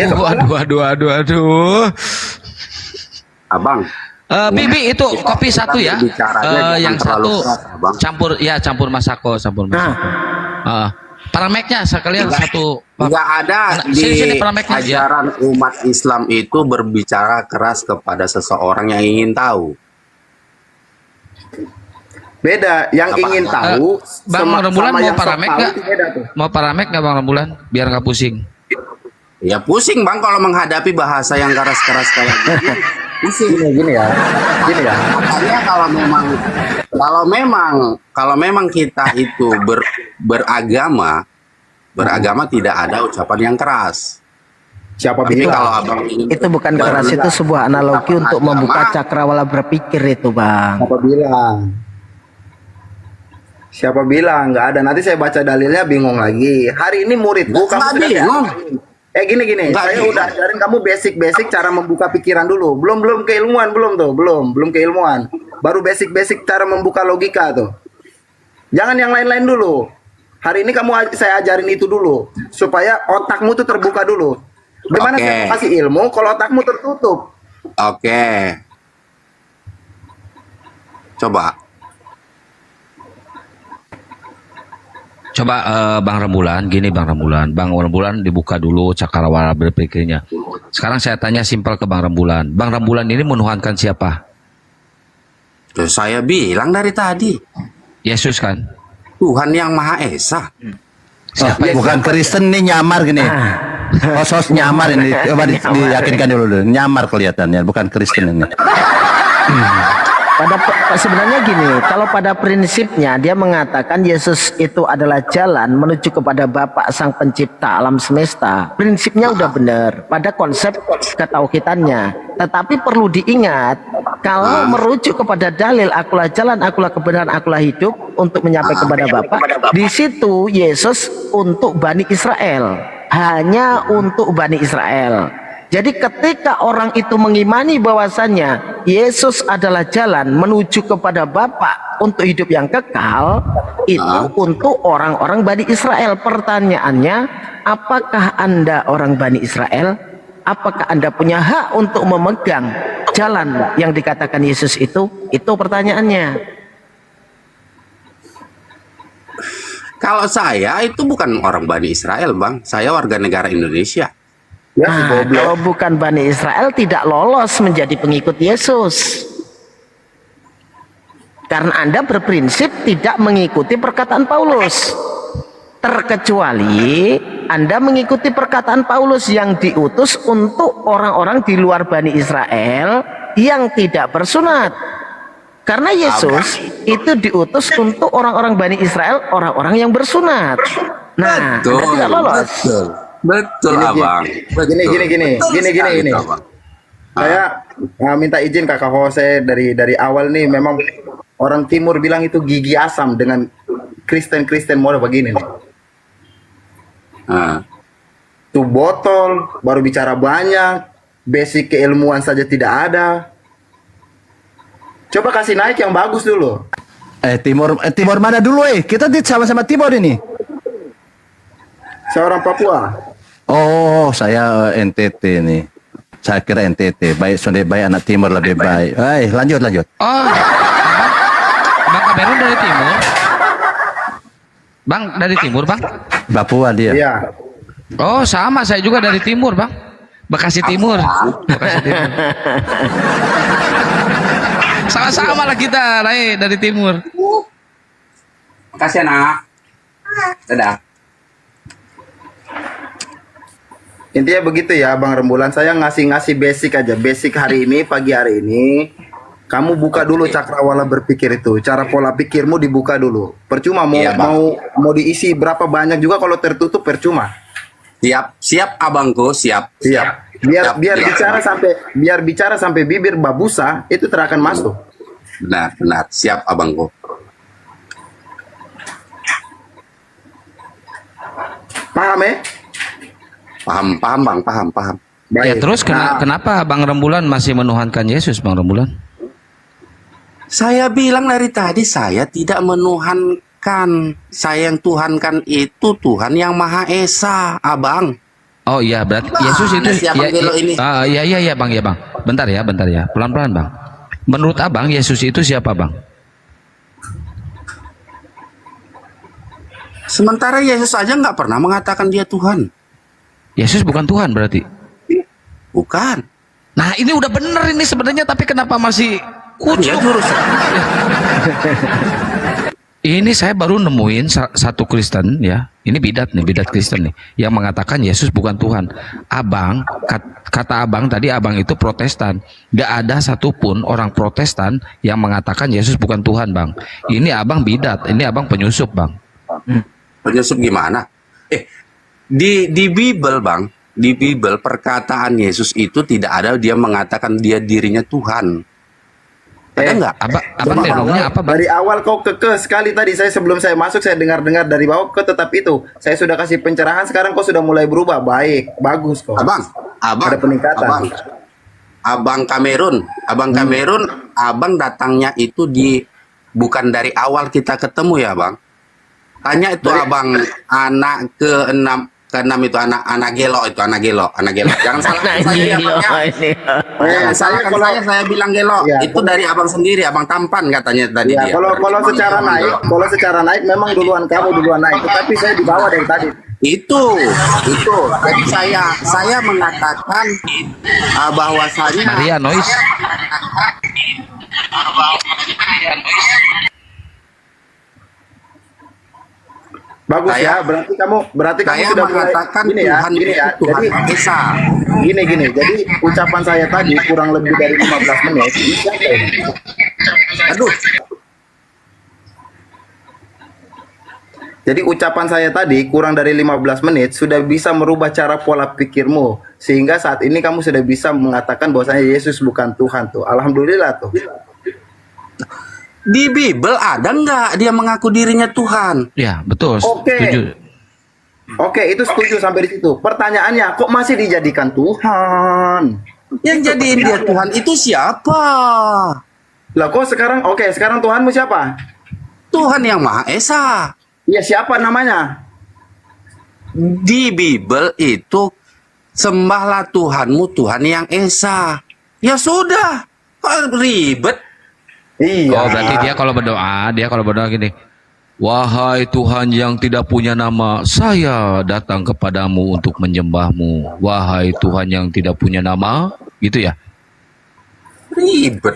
Abang. Bibi itu kopi satu ya. Yang satu campur masako, Parameknya sekalian satu. Nggak ada Sini, di parameknya aja. ajaran umat Islam itu berbicara keras kepada seseorang yang ingin tahu. Beda, yang ingin tahu Bang Rembulan mau yang sok paramek tahu nggak? itu beda tuh. Mau paramek nggak Bang Rembulan? Biar nggak pusing. Ya pusing Bang kalau menghadapi bahasa yang keras-keras kayak gitu. Pusing. Gini ya. Makanya kalau memang kita itu beragama tidak ada ucapan yang keras. Siapa Tapi bilang? kalau abang ingin Itu bukan keras, itu sebuah analogi untuk membuka cakrawala berpikir itu, Bang. Siapa bilang? Nggak ada. Nanti saya baca dalilnya bingung lagi. Hari ini muridku kamu Nggak sudah bingung. gini. Nggak Saya bingung. udah ajarin kamu basic cara membuka pikiran dulu. Belum keilmuan belum keilmuan. Baru basic cara membuka logika tuh. Jangan yang lain-lain dulu. Hari ini saya ajarin itu dulu supaya otakmu tuh terbuka dulu. Gimana Oke. saya kasih ilmu kalau otakmu tertutup? Oke. Coba Bang Rembulan, gini Bang Rembulan dibuka dulu cakrawala berpikirnya. Sekarang saya tanya simpel ke Bang Rembulan. Bang Rembulan ini menuhankan siapa? Saya bilang dari tadi. Yesus kan? Tuhan yang Maha Esa. Bukan Kristen nih, nyamar gini. Sos nyamar ini. Coba diyakinkan dulu. Nyamar kelihatannya, bukan Kristen ini. Sebenarnya gini, kalau pada prinsipnya dia mengatakan Yesus itu adalah jalan menuju kepada Bapa Sang Pencipta alam semesta. Prinsipnya udah benar pada konsep ketauhidannya. Tetapi perlu diingat, kalau merujuk kepada dalil akulah jalan, akulah kebenaran, akulah hidup untuk menyampai kepada Bapa, di situ Yesus untuk Bani Israel, hanya untuk Bani Israel. Jadi ketika orang itu mengimani bahwasannya Yesus adalah jalan menuju kepada Bapa untuk hidup yang kekal, itu untuk orang-orang Bani Israel. Pertanyaannya, apakah Anda orang Bani Israel? Apakah Anda punya hak untuk memegang jalan yang dikatakan Yesus itu? Itu pertanyaannya. Kalau saya itu bukan orang Bani Israel, Bang. Saya warga negara Indonesia. Nah, kalau bukan Bani Israel tidak lolos menjadi pengikut Yesus. Karena Anda berprinsip tidak mengikuti perkataan Paulus. Terkecuali Anda mengikuti perkataan Paulus yang diutus untuk orang-orang di luar Bani Israel yang tidak bersunat. Karena Yesus itu diutus untuk orang-orang Bani Israel, orang-orang yang bersunat. Nah, Betul, Anda tidak lolos. Betul, Abang. Gini. Saya minta izin Kakak Jose dari awal nih, memang orang Timur bilang itu gigi asam dengan Kristen model begini nih. Tuh botol, baru bicara banyak, basic keilmuan saja tidak ada. Coba kasih naik yang bagus dulu. Timur mana dulu Kita sama-sama Timur ini. Saya orang Papua. Oh, saya NTT nih. Saya kira NTT. Baik, sudah baik anak Timur lebih baik. Lanjut. Oh, Bang Kamerun dari Timur. Bang dari Timur, Bang. Papua dia. Iya. Oh, sama saya juga dari Timur, Bang. Bekasi Timur. Sama-sama lah kita, dari Timur. Makasih, anak. Dadah. Intinya begitu ya Bang Rembulan, saya ngasih basic aja, basic hari ini, pagi hari ini. Kamu buka dulu cakrawala berpikir itu, cara pola pikirmu dibuka dulu. Percuma mau diisi berapa banyak juga kalau tertutup percuma. Siap abangku, siap. Biar bicara sampai bibir babusa itu terakan masuk. Benar, siap abangku. Paham Paham Bang, paham. Ya terus kenapa Bang Rembulan masih menuhankan Yesus, Bang Rembulan? Saya bilang dari tadi saya tidak menuhankan. Saya yang tuhankan itu Tuhan yang Maha Esa, Abang. Oh iya, berarti Yesus itu ini. Iya Bang. Bentar ya. Pelan-pelan, Bang. Menurut Abang Yesus itu siapa, Bang? Sementara Yesus aja nggak pernah mengatakan dia Tuhan. Yesus bukan Tuhan berarti? Bukan. Nah ini udah bener ini sebenarnya, tapi kenapa masih kucuk? Ini saya baru nemuin satu Kristen ya, ini bidat Kristen nih, yang mengatakan Yesus bukan Tuhan. Abang, kata Abang tadi, Abang itu Protestan. Gak ada satupun orang Protestan yang mengatakan Yesus bukan Tuhan, Bang. Ini Abang bidat, ini Abang penyusup, Bang. Penyusup gimana? Di Bible, Bang, di Bible perkataan Yesus itu tidak ada dia mengatakan dia dirinya Tuhan. Ada nggak? Abang teorinya apa, Bang? Dari awal kau kekeh sekali tadi. Sebelum saya masuk saya dengar dari bawah kau tetap itu. Saya sudah kasih pencerahan, sekarang kau sudah mulai berubah. Baik, bagus kok. Abang, ada peningkatan. Abang Kamerun, Abang datangnya itu bukan dari awal kita ketemu ya, Bang. Tanya itu Abang anak ke-6 itu anak gelo. Jangan salahkan saya, saya bilang gelo. Ya, itu dari Abang sendiri, Abang tampan katanya tadi ya, dia. Kalau secara naik memang duluan naik, tetapi saya di bawah dari tadi. Itu. Jadi saya mengatakan bahwasanya Maria Noise. Bagus ya, berarti kamu sudah mengatakan gini ya. Tuhan Esa. Gini. Jadi ucapan saya tadi kurang lebih dari 15 menit. Ini siapa ini? Aduh. Jadi ucapan saya tadi kurang dari 15 menit sudah bisa merubah cara pola pikirmu. Sehingga saat ini kamu sudah bisa mengatakan bahwasanya Yesus bukan Tuhan tuh. Alhamdulillah tuh. Di Bible ada nggak dia mengaku dirinya Tuhan? Ya, betul. Oke. Setuju. Oke, itu setuju sampai di situ. Pertanyaannya, kok masih dijadikan Tuhan? Yang jadiin dia Tuhan itu siapa? Lah kok sekarang, oke, sekarang Tuhanmu siapa? Tuhan yang Maha Esa. Ya siapa namanya? Di Bible itu sembahlah Tuhanmu, Tuhan yang Esa. Ya sudah, kok ribet? Iya. Oh, berarti dia kalau berdoa gini. Wahai Tuhan yang tidak punya nama, saya datang kepadamu untuk menyembahmu. Wahai Tuhan yang tidak punya nama, gitu ya? Ribet.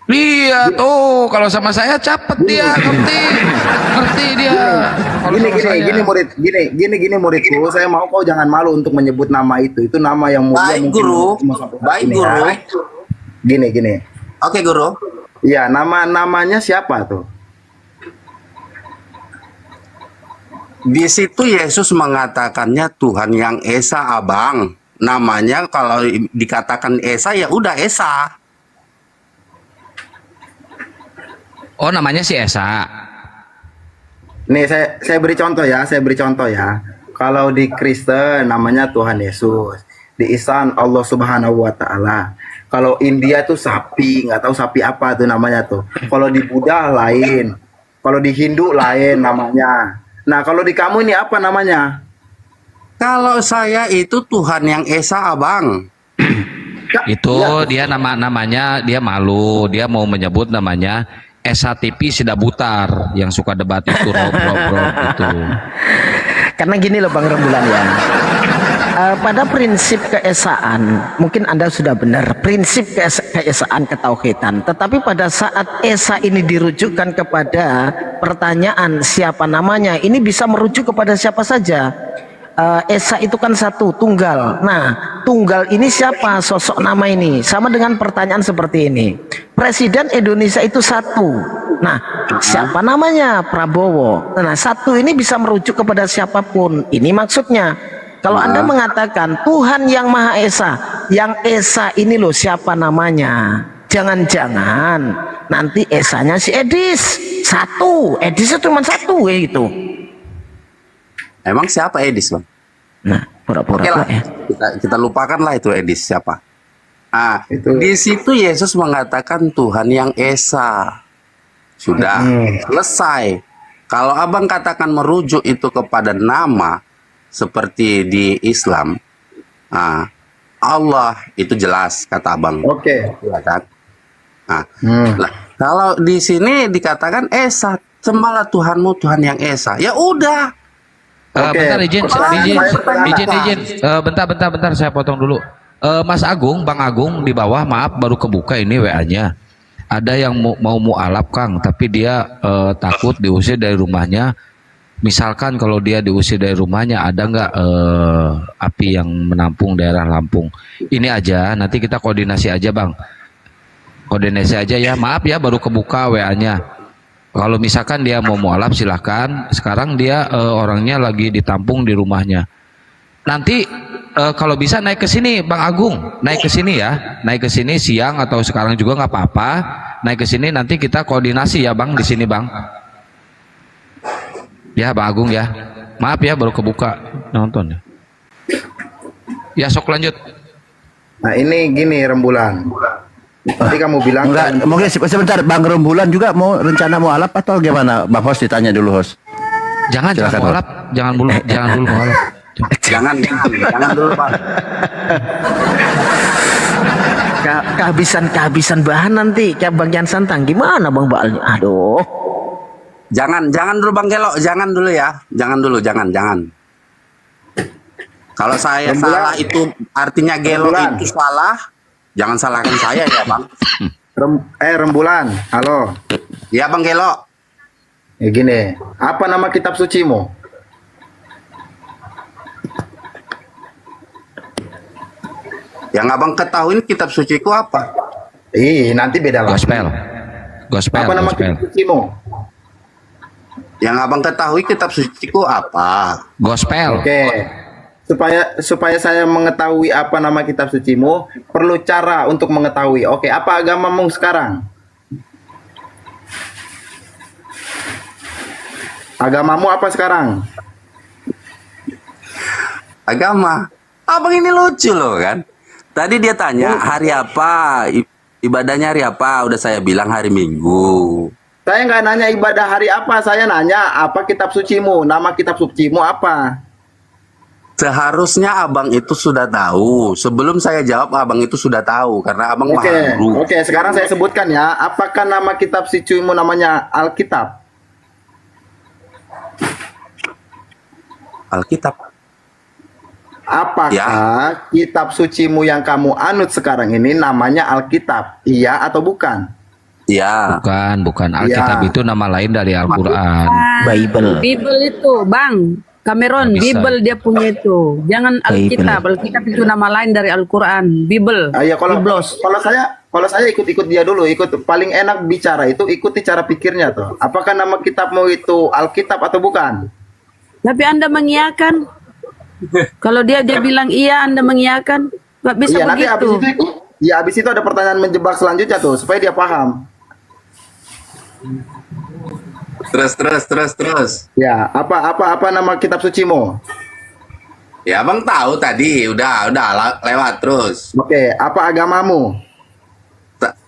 Iya tuh, kalau sama saya cepet dia, ngerti dia. Kalau Gini, sama saya. gini muridku, saya mau kau jangan malu untuk menyebut nama itu. Itu nama yang mulia. Baik, mungkin Guru. cuma sampai saat Baik, ini, Guru. ya. Gini. Oke, Guru. Ya, namanya siapa tuh? Di situ Yesus mengatakannya Tuhan yang Esa, Abang. Namanya kalau dikatakan Esa ya udah Esa. Oh, namanya si Esa. Nih, saya beri contoh ya. Kalau di Kristen namanya Tuhan Yesus. Di Islam Allah Subhanahu wa taala. Kalau India tuh sapi, nggak tahu sapi apa tuh namanya tuh. Kalau di Buddha lain. Kalau di Hindu lain namanya. Nah, kalau di kamu ini apa namanya? Kalau saya itu Tuhan yang Esa, Abang. Itu dia namanya dia malu, dia mau menyebut namanya Esa TV Sidabutar yang suka debat itu Rob itu. Karena gini loh Bang Rembulan ya. Pada prinsip keesaan, mungkin Anda sudah benar, prinsip keesaan ketauhidan. Tetapi pada saat Esa ini dirujukkan kepada pertanyaan siapa namanya, ini bisa merujuk kepada siapa saja. Esa itu kan satu, tunggal. Nah, tunggal ini siapa sosok nama ini? Sama dengan pertanyaan seperti ini. Presiden Indonesia itu satu. Nah, siapa namanya? Prabowo. Nah, satu ini bisa merujuk kepada siapapun. Ini maksudnya. Kalau Anda mengatakan Tuhan yang Maha Esa, yang Esa ini loh siapa namanya? Jangan-jangan nanti Esanya si Edis. Satu, Edisnya cuma satu gitu. Emang siapa Edis, Bang? Nah, pura-pura Oke lah, ya. kita lupakanlah itu Edis siapa. Di situ Yesus mengatakan Tuhan yang Esa. Sudah selesai. Kalau Abang katakan merujuk itu kepada nama seperti di Islam, Allah itu jelas kata Abang. Oke. Ya kan? Lah, kalau di sini dikatakan Esa, sembahlah Tuhanmu Tuhan yang Esa. Ya udah. Bentar izin. Bentar saya potong dulu. Mas Agung, Bang Agung di bawah, maaf baru kebuka ini WA-nya. Ada yang mau mualaf Kang, tapi dia takut diusir dari rumahnya. Misalkan kalau dia diusir dari rumahnya, ada nggak api yang menampung daerah Lampung? Ini aja, nanti kita koordinasi aja Bang. Koordinasi aja ya, maaf ya baru kebuka WA-nya. Kalau misalkan dia mau mualaf silahkan. Sekarang dia orangnya lagi ditampung di rumahnya. Nanti kalau bisa naik ke sini Bang Agung, naik ke sini ya, naik ke sini siang atau sekarang juga nggak apa-apa. Naik ke sini nanti kita koordinasi ya Bang di sini Bang. Ya Bang Agung ya. Maaf ya baru kebuka nonton. Ya sok lanjut. Nah, ini gini Rembulan. Tadi kamu bilang Enggak, mungkin sebentar Bang Rembulan juga mau rencana mau alap atau gimana? Bang Host ditanya dulu Host. Jangan mualaf, jangan dulu mualaf. Jangan dulu Pak. Kehabisan bahan nanti kayak Bang Jan Santang gimana Bang Baalnya? Aduh. Jangan dulu Bang Gelo, jangan dulu ya. Jangan. Kalau saya salah itu artinya Gelo itu salah. Jangan salahkan saya ya Bang. Rembulan, halo. Ya Bang Gelo. Ya gini, apa nama kitab sucimu? Yang Abang ketahuin kitab suciku apa? Nanti beda lagi. Gospel, Apa nama gospel. kitab sucimu? Yang abang ketahui kitab suciku apa? Gospel. Oke. Supaya saya mengetahui apa nama kitab sucimu, perlu cara untuk mengetahui. Oke, apa agamamu sekarang? Agamamu apa sekarang? Agama. Abang ini lucu loh kan. Tadi dia tanya hari apa, ibadahnya hari apa. Udah saya bilang hari Minggu. Saya nggak nanya ibadah hari apa, saya nanya apa kitab sucimu, nama kitab sucimu apa? Seharusnya abang itu sudah tahu. Sebelum saya jawab, abang itu sudah tahu karena abang Oke, maha guru. oke. Sekarang saya sebutkan ya, apakah nama kitab sucimu namanya Alkitab? Alkitab. Apakah Ya. kitab sucimu yang kamu anut sekarang ini namanya Alkitab? Iya atau bukan? Ya. Bukan. Alkitab Ya. itu nama lain dari Al-Quran. Bible. Bible itu, Bang. Cameron, Nggak bisa. Bible dia punya itu. Jangan Alkitab. Alkitab itu nama lain dari Al-Quran. Bible. Iya, kalau Biblos. kalau saya ikut dia dulu, paling enak bicara itu ikuti cara pikirnya tuh. Apakah nama kitabmu itu Alkitab atau bukan? Tapi Anda mengiyakan. Kalau dia bilang iya, Anda mengiyakan. Nggak bisa Iya, nanti begitu. habis itu ada pertanyaan menjebak selanjutnya tuh supaya dia paham. Terus. Ya, apa nama kitab sucimu? Ya abang tahu tadi, udah lewat terus. Oke, apa agamamu?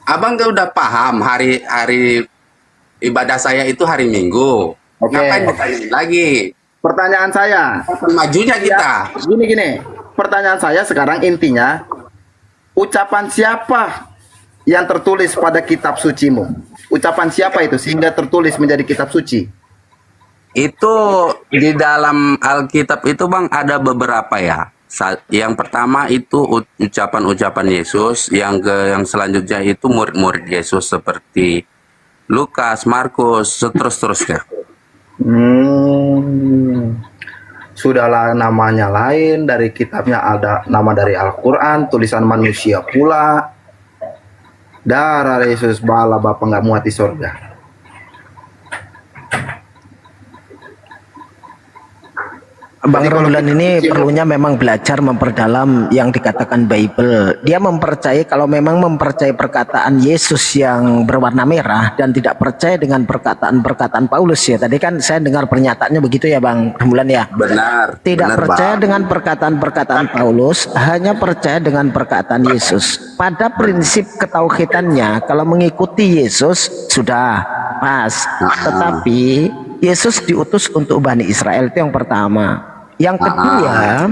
Abang kan udah paham hari ibadah saya itu hari Minggu. Oke. Ngapain bertanya lagi? Pertanyaan saya. Kapan majunya kita? Gini. Pertanyaan saya sekarang intinya, ucapan siapa yang tertulis pada kitab sucimu? Ucapan siapa itu sehingga tertulis menjadi kitab suci? Itu di dalam Alkitab itu bang ada beberapa ya. Yang pertama itu ucapan-ucapan Yesus, yang selanjutnya itu murid-murid Yesus seperti Lukas, Markus, seterusnya. Sudahlah, namanya lain, dari kitabnya ada nama dari Al-Quran, tulisan manusia pula. Darah Yesus bala Bapa nggak muat di sorga. Bang Roland ini perlunya memang belajar memperdalam yang dikatakan Bible. Dia mempercayai, kalau memang mempercayai perkataan Yesus yang berwarna merah dan tidak percaya dengan perkataan-perkataan Paulus ya. Tadi kan saya dengar pernyataannya begitu ya Bang Roland ya. Benar. Tidak benar, percaya Bang. dengan perkataan-perkataan Paulus, hanya percaya dengan perkataan Yesus. Pada prinsip ketauhidannya, kalau mengikuti Yesus sudah pas. Tetapi Yesus diutus untuk Bani Israel, itu yang pertama. Yang kedua,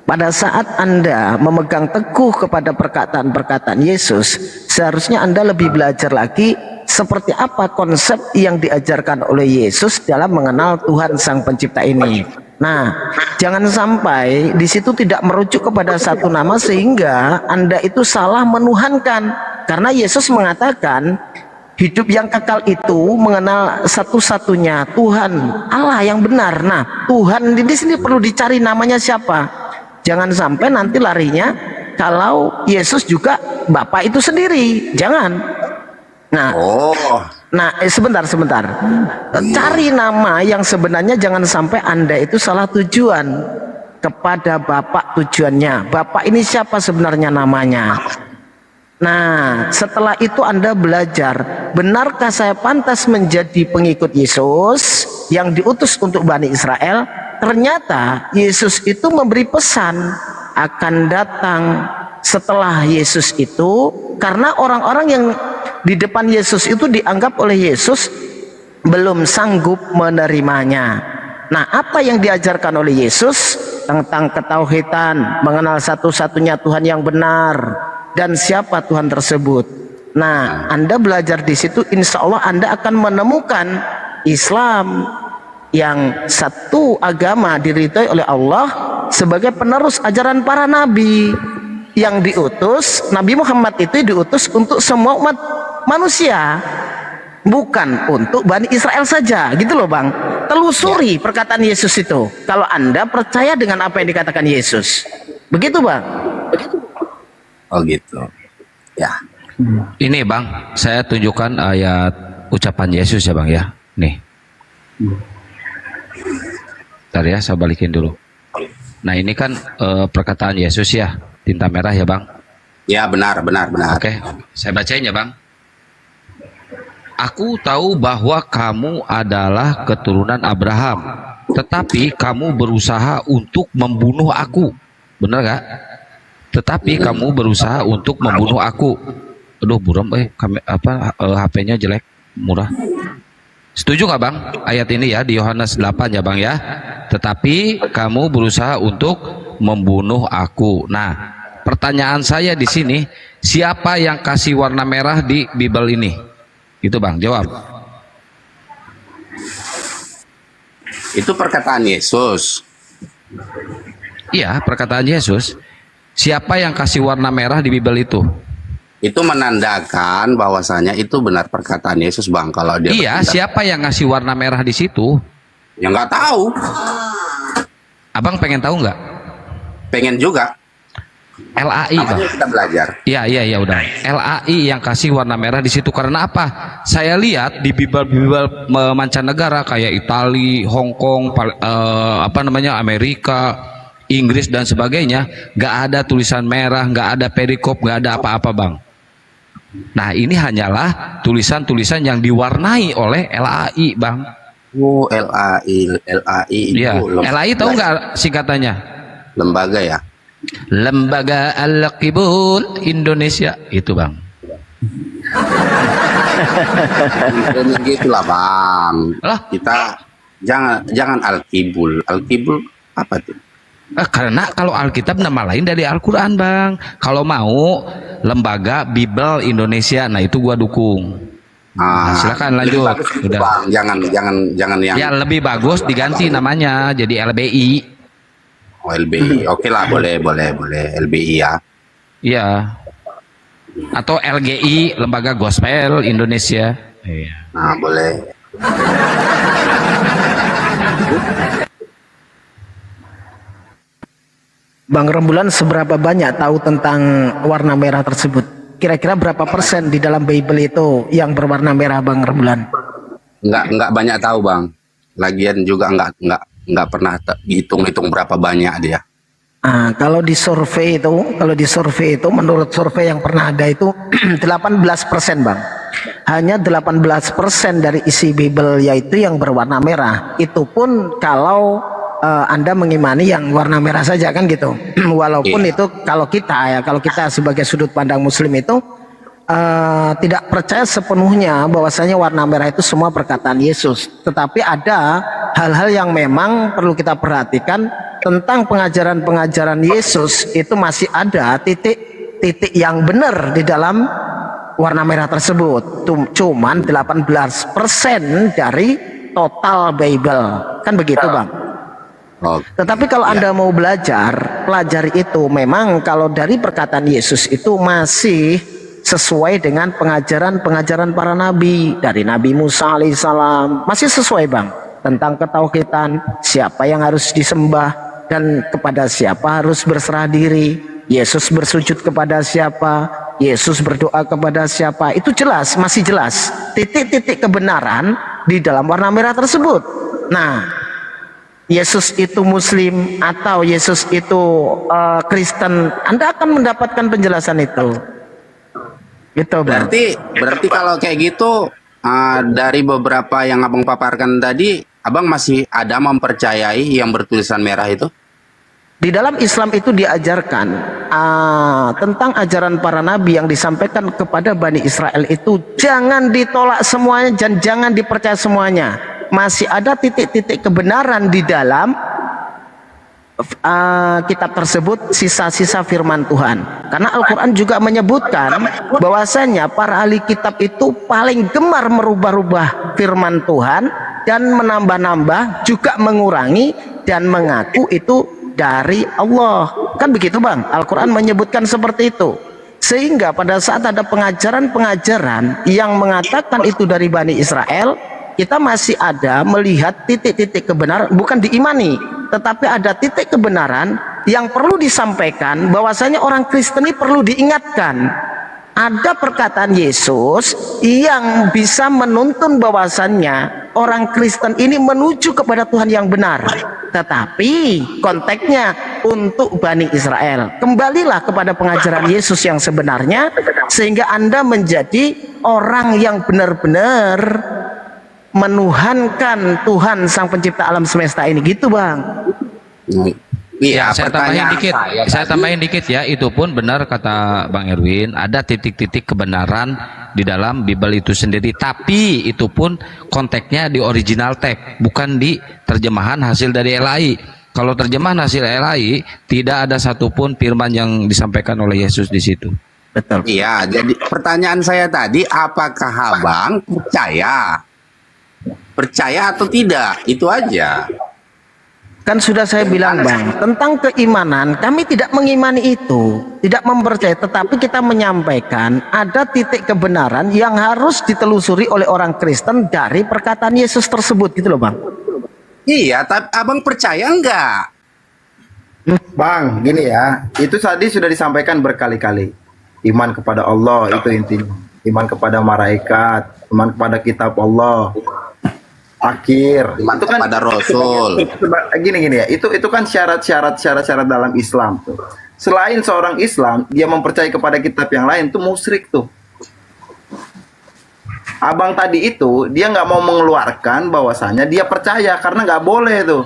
pada saat Anda memegang teguh kepada perkataan-perkataan Yesus, seharusnya Anda lebih belajar lagi seperti apa konsep yang diajarkan oleh Yesus dalam mengenal Tuhan Sang Pencipta ini. Nah, jangan sampai di situ tidak merujuk kepada satu nama sehingga Anda itu salah menuhankan. Karena Yesus mengatakan hidup yang kekal itu mengenal satu-satunya Tuhan Allah yang benar. Nah, Tuhan di sini perlu dicari namanya siapa. Jangan sampai nanti larinya kalau Yesus juga Bapa itu sendiri. Jangan. Nah, sebentar. Cari nama yang sebenarnya, jangan sampai Anda itu salah tujuan kepada Bapak tujuannya. Bapak ini siapa sebenarnya namanya? Nah, setelah itu Anda belajar, benarkah saya pantas menjadi pengikut Yesus yang diutus untuk Bani Israel? Ternyata Yesus itu memberi pesan akan datang setelah Yesus itu, karena orang-orang yang di depan Yesus itu dianggap oleh Yesus belum sanggup menerimanya. Nah, apa yang diajarkan oleh Yesus tentang ketauhidan, mengenal satu-satunya Tuhan yang benar, dan siapa Tuhan tersebut. Nah, Anda belajar di situ, insya Allah Anda akan menemukan Islam yang satu agama diridhoi oleh Allah sebagai penerus ajaran para nabi yang diutus. Nabi Muhammad itu diutus untuk semua umat manusia, bukan untuk Bani Israel saja, gitu loh Bang. Telusuri perkataan Yesus itu kalau Anda percaya dengan apa yang dikatakan Yesus. Begitu Bang. Oh gitu. Ya. Ini Bang, saya tunjukkan ayat ucapan Yesus ya Bang ya. Nih. Bentar ya, saya balikin dulu. Nah ini kan perkataan Yesus ya, tinta merah ya Bang. Ya benar. Oke, saya bacain ya Bang. Aku tahu bahwa kamu adalah keturunan Abraham, tetapi kamu berusaha untuk membunuh aku. Benar gak? Tetapi kamu berusaha untuk membunuh aku. Aduh buram, HP-nya jelek, murah. Setuju nggak Bang? Ayat ini ya di Yohanes 8 ya Bang ya. Tetapi kamu berusaha untuk membunuh aku. Nah, pertanyaan saya di sini, siapa yang kasih warna merah di Bible ini? Itu Bang, jawab. Itu perkataan Yesus. Iya, perkataan Yesus. Siapa yang kasih warna merah di Bible itu? Itu menandakan bahwasanya itu benar perkataan Yesus Bang. Kalau dia Iya, siapa yang ngasih warna merah di situ? Ya nggak tahu. Abang pengen tahu nggak? Pengen juga. LAI Bang. Makanya kita belajar. Iya udah. LAI yang kasih warna merah di situ karena apa? Saya lihat di Bible mancanegara kayak Italia, Hong Kong, Amerika, Inggris dan sebagainya, nggak ada tulisan merah, nggak ada perikop, nggak ada apa-apa Bang. Nah ini hanyalah tulisan-tulisan yang diwarnai oleh LAI Bang. Oh LAI itu. Iya. LAI tahu nggak singkatannya? Lembaga ya. Lembaga Al-Qibul Indonesia itu Bang. Gitulah Bang. Lah? Kita jangan Al-Qibul. Al-Qibul apa tuh? Karena kalau Alkitab nama lain dari Al-Quran Bang. Kalau mau lembaga Bible Indonesia, nah itu gua dukung. Nah, silakan lanjut. Udah. Bang, jangan yang. Ya lebih bagus diganti namanya jadi LBI. Oh, LBI. Oke lah, boleh LBI ya. Iya. Atau LGI, Lembaga Gospel Indonesia. Iya. Nah, boleh. Bang Rembulan seberapa banyak tahu tentang warna merah tersebut? Kira-kira berapa persen di dalam Bible itu yang berwarna merah Bang Rembulan? Nggak banyak tahu Bang. Lagian juga nggak pernah hitung berapa banyak dia. Kalau di survei itu menurut survei yang pernah ada itu 18% Bang. Hanya 18% dari isi Bible yaitu yang berwarna merah. Itu pun kalau Anda mengimani yang warna merah saja kan gitu. Walaupun itu kalau kita sebagai sudut pandang Muslim itu tidak percaya sepenuhnya bahwasanya warna merah itu semua perkataan Yesus. Tetapi ada hal-hal yang memang perlu kita perhatikan tentang pengajaran-pengajaran Yesus itu masih ada titik-titik yang benar di dalam warna merah tersebut. Cuman 18% dari total Bible kan begitu Bang. Tetapi kalau Anda mau pelajari itu memang kalau dari perkataan Yesus itu masih sesuai dengan pengajaran para nabi, dari Nabi Musa alaihissalam, masih sesuai Bang, tentang ketauhidan, siapa yang harus disembah dan kepada siapa harus berserah diri, Yesus bersujud kepada siapa, Yesus berdoa kepada siapa, itu jelas, masih jelas titik-titik kebenaran di dalam warna merah tersebut. Nah, Yesus itu Muslim atau Yesus itu Kristen, Anda akan mendapatkan penjelasan itu. Gitu, Bang. Berarti kalau kayak gitu dari beberapa yang Abang paparkan tadi, Abang masih ada mempercayai yang bertulisan merah itu? Di dalam Islam itu diajarkan tentang ajaran para nabi yang disampaikan kepada Bani Israel itu jangan ditolak semuanya dan jangan dipercaya semuanya. Masih ada titik-titik kebenaran di dalam kitab tersebut, sisa-sisa firman Tuhan. Karena Al-Quran juga menyebutkan bahwasanya para ahli kitab itu paling gemar merubah-rubah firman Tuhan dan menambah-nambah, juga mengurangi dan mengaku itu dari Allah. Kan begitu Bang, Al-Quran menyebutkan seperti itu. Sehingga pada saat ada pengajaran-pengajaran yang mengatakan itu dari Bani Israel, kita masih ada melihat titik-titik kebenaran, bukan diimani, tetapi ada titik kebenaran yang perlu disampaikan bahwasanya orang Kristen ini perlu diingatkan. ada perkataan Yesus yang bisa menuntun bahwasannya orang Kristen ini menuju kepada Tuhan yang benar, tetapi konteksnya untuk Bani Israel. Kembalilah kepada pengajaran Yesus yang sebenarnya, sehingga Anda menjadi orang yang benar-benar menuhankan Tuhan Sang Pencipta alam semesta ini, gitu Bang. Iya, saya tambahin dikit ya, itu pun benar kata Bang Erwin, ada titik-titik kebenaran di dalam Bible itu sendiri, tapi itu pun konteksnya di original text, bukan di terjemahan hasil dari LAI. Kalau terjemahan hasil LAI, tidak ada satupun firman yang disampaikan oleh Yesus di situ. Betul. Iya, jadi pertanyaan saya tadi, apakah Abang percaya atau tidak? Itu aja. Kan sudah saya bilang Bang, tentang keimanan kami tidak mengimani itu, tidak mempercayai, tetapi kita menyampaikan ada titik kebenaran yang harus ditelusuri oleh orang Kristen dari perkataan Yesus tersebut, gitu loh Bang. Iya, tapi Abang percaya enggak? Bang, gini ya, itu tadi sudah disampaikan berkali-kali. Iman kepada Allah itu intinya. Iman kepada malaikat, iman kepada kitab Allah. Akhir Iman itu kan kepada Rasul. Gini ya, itu kan syarat dalam Islam tuh. Selain seorang Islam dia mempercayai kepada kitab yang lain tuh musyrik tuh. Abang tadi itu dia nggak mau mengeluarkan bahwasanya dia percaya karena nggak boleh tuh.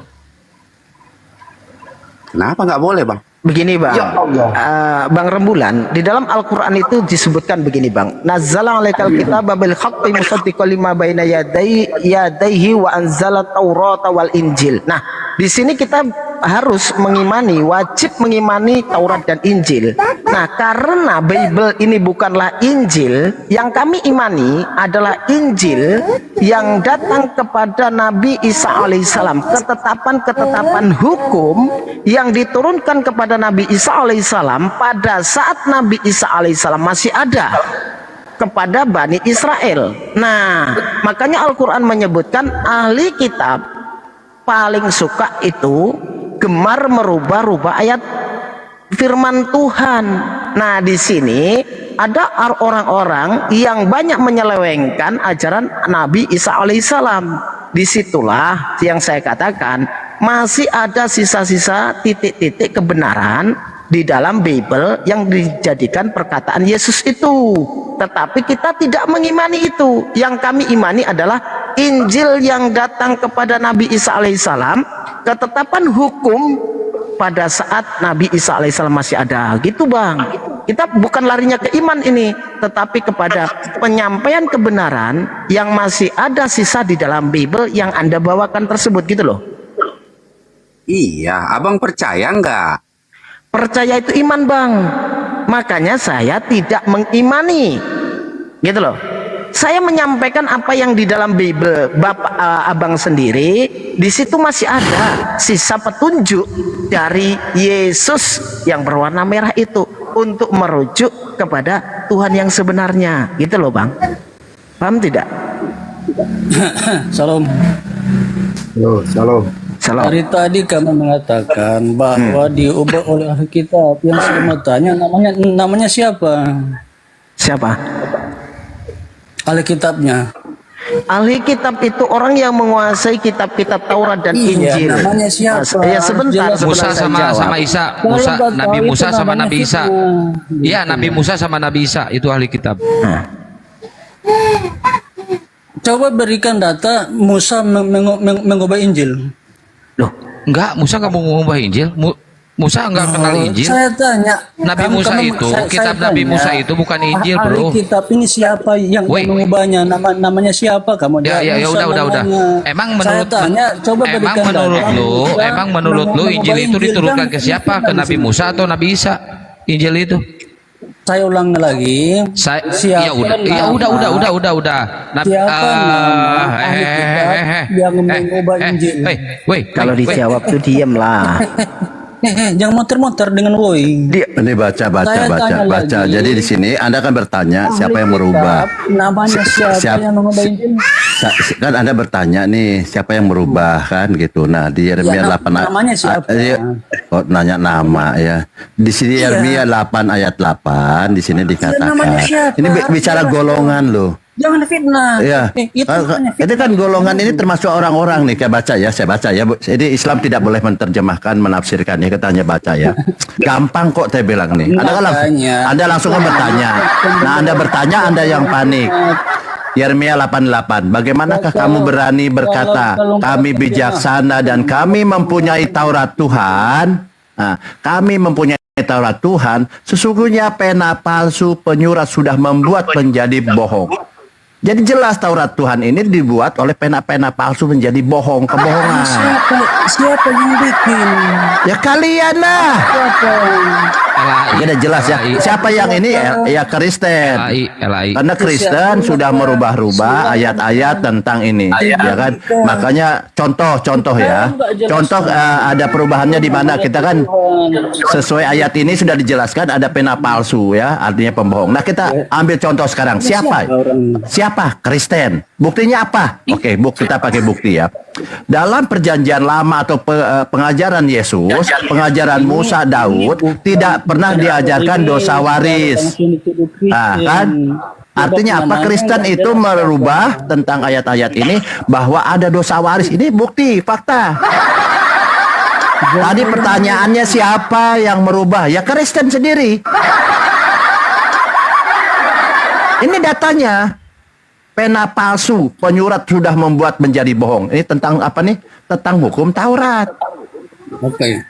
Kenapa nggak boleh Bang? Begini Bang, Ya Allah. Bang Rembulan, di dalam Al-Quran itu disebutkan begini Bang, Nazzala alaikal kitaba bil haqqi musaddiqan lima baina yadayhi wa anzala taurata wal injil. Nah, di sini kita harus mengimani, wajib mengimani Taurat dan Injil. Nah, karena Bible ini bukanlah Injil, yang kami imani adalah Injil yang datang kepada Nabi Isa alaihissalam, ketetapan-ketetapan hukum yang diturunkan kepada Nabi Isa alaihissalam pada saat Nabi Isa alaihissalam masih ada kepada Bani Israel. Nah, makanya Al-Quran menyebutkan ahli kitab paling suka itu gemar merubah-rubah ayat firman Tuhan. Nah, di sini ada orang-orang yang banyak menyelewengkan ajaran Nabi Isa alaihissalam. Disitulah yang saya katakan masih ada sisa-sisa titik-titik kebenaran di dalam Bible yang dijadikan perkataan Yesus itu. Tetapi kita tidak mengimani itu. Yang kami imani adalah Injil yang datang kepada Nabi Isa alaihissalam, ketetapan hukum pada saat Nabi Isa alaihissalam masih ada, gitu Bang. Kita bukan larinya ke iman ini, tetapi kepada penyampaian kebenaran yang masih ada sisa di dalam Bible yang Anda bawakan tersebut, gitu loh. Iya, Abang percaya enggak? Percaya itu iman Bang. Makanya saya tidak mengimani, gitu loh. Saya menyampaikan apa yang di dalam Bible Bapak Abang sendiri. Di situ masih ada sisa petunjuk dari Yesus yang berwarna merah itu untuk merujuk kepada Tuhan yang sebenarnya, gitu loh Bang. Paham tidak? Salam. Salam. Salam. Hari tadi kamu mengatakan bahwa diubah oleh ahli kitab yang saya mau tanya namanya siapa? Siapa? Ahli kitabnya. Ahli kitab itu orang yang menguasai kitab-kitab Taurat dan Injil. Namanya siapa? Ya sebentar, Musa sama Isa, Nabi Musa sama Nabi Isa. Iya, Nabi Musa sama Nabi Isa itu ahli kitab. Coba berikan data Musa mengubah Injil. Loh, enggak, Musa nggak mau mengubah Injil. Musa enggak kenal Injil. Saya tanya. Nabi Musa itu, kitab Nabi Musa itu bukan Injil, Bro. Ahli kitab ini siapa yang mengubahnya? Namanya siapa? Kamu ya udah. Emang menurut lu Injil itu diturunkan ke siapa? Ke Nabi Musa atau Nabi Isa? Injil itu. Saya ulang lagi. Ya udah. Siapa ahli kitab yang mengubah Injil? Kalau dijawab tuh diem lah. Jangan muter-muter dengan woi. Ini baca. Jadi di sini Anda akan bertanya siapa yang merubah. Namanya siapa yang mengubah Injil? kan Anda bertanya nih siapa yang merubah kan gitu. Nah di Yeremia 8 namanya siapa? Oh, nanya nama ya. Di sini Yeremia 8 ayat 8 di sini dikatakan. namanya siapa? Ini bicara golongan loh. Jangan fitnah. Iya. Itu namanya Itu kan golongan ini termasuk orang-orang nih, kayak baca ya, saya baca ya. Jadi Islam tidak boleh menerjemahkan, menafsirkan ya, katanya baca ya. Gampang kok saya bilang nih. Anda langsung kan bertanya. Nah, Anda bertanya, Anda yang panik. Yeremia 8:8. Bagaimanakah kamu berani berkata, kami bijaksana dan kami mempunyai Taurat Tuhan? Nah, kami mempunyai Taurat Tuhan, sesungguhnya pena palsu penyurat sudah membuat menjadi bohong. Jadi jelas Taurat Tuhan ini dibuat oleh pena-pena palsu menjadi bohong, kebohongan. Siapa yang bikin? Ya kalian lah. Ya udah jelas ya. Siapa yang ini? Ya Kristen. Karena Kristen sudah merubah-rubah ayat-ayat tentang ini, ya kan? Makanya contoh ya. Contoh ada perubahannya di mana kita kan sesuai ayat ini sudah dijelaskan ada pena palsu ya, artinya pembohong. Nah, kita ambil contoh sekarang. Siapa? Kristen. Buktinya apa? Oke, kita pakai bukti ya. Dalam perjanjian lama atau pengajaran Yesus, pengajaran Musa, Daud, tidak pernah diajarkan dosa waris. Nah, kan? Artinya apa? Kristen itu merubah tentang ayat-ayat ini bahwa ada dosa waris. Ini bukti, fakta. Tadi pertanyaannya siapa yang merubah? Ya Kristen sendiri. Ini datanya. Pena palsu, penyurat sudah membuat menjadi bohong. Ini tentang apa nih? Tentang hukum Taurat. Oke.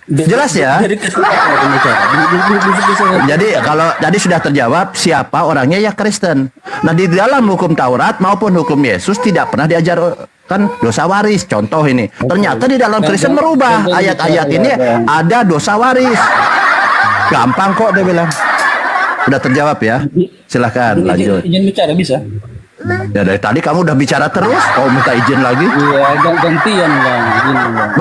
Jelas ya? Jadi kalau tadi sudah terjawab siapa orangnya ya Kristen. Nah di dalam hukum Taurat maupun hukum Yesus tidak pernah diajarkan dosa waris. Contoh ini. Ternyata di dalam Kristen merubah ayat-ayat ini ada dosa waris. Gampang kok dia bilang. Udah terjawab ya? Silahkan lanjut. Izin bicara bisa? Ya dari tadi kamu udah bicara terus, kau minta izin lagi? Iya, gantian Bang.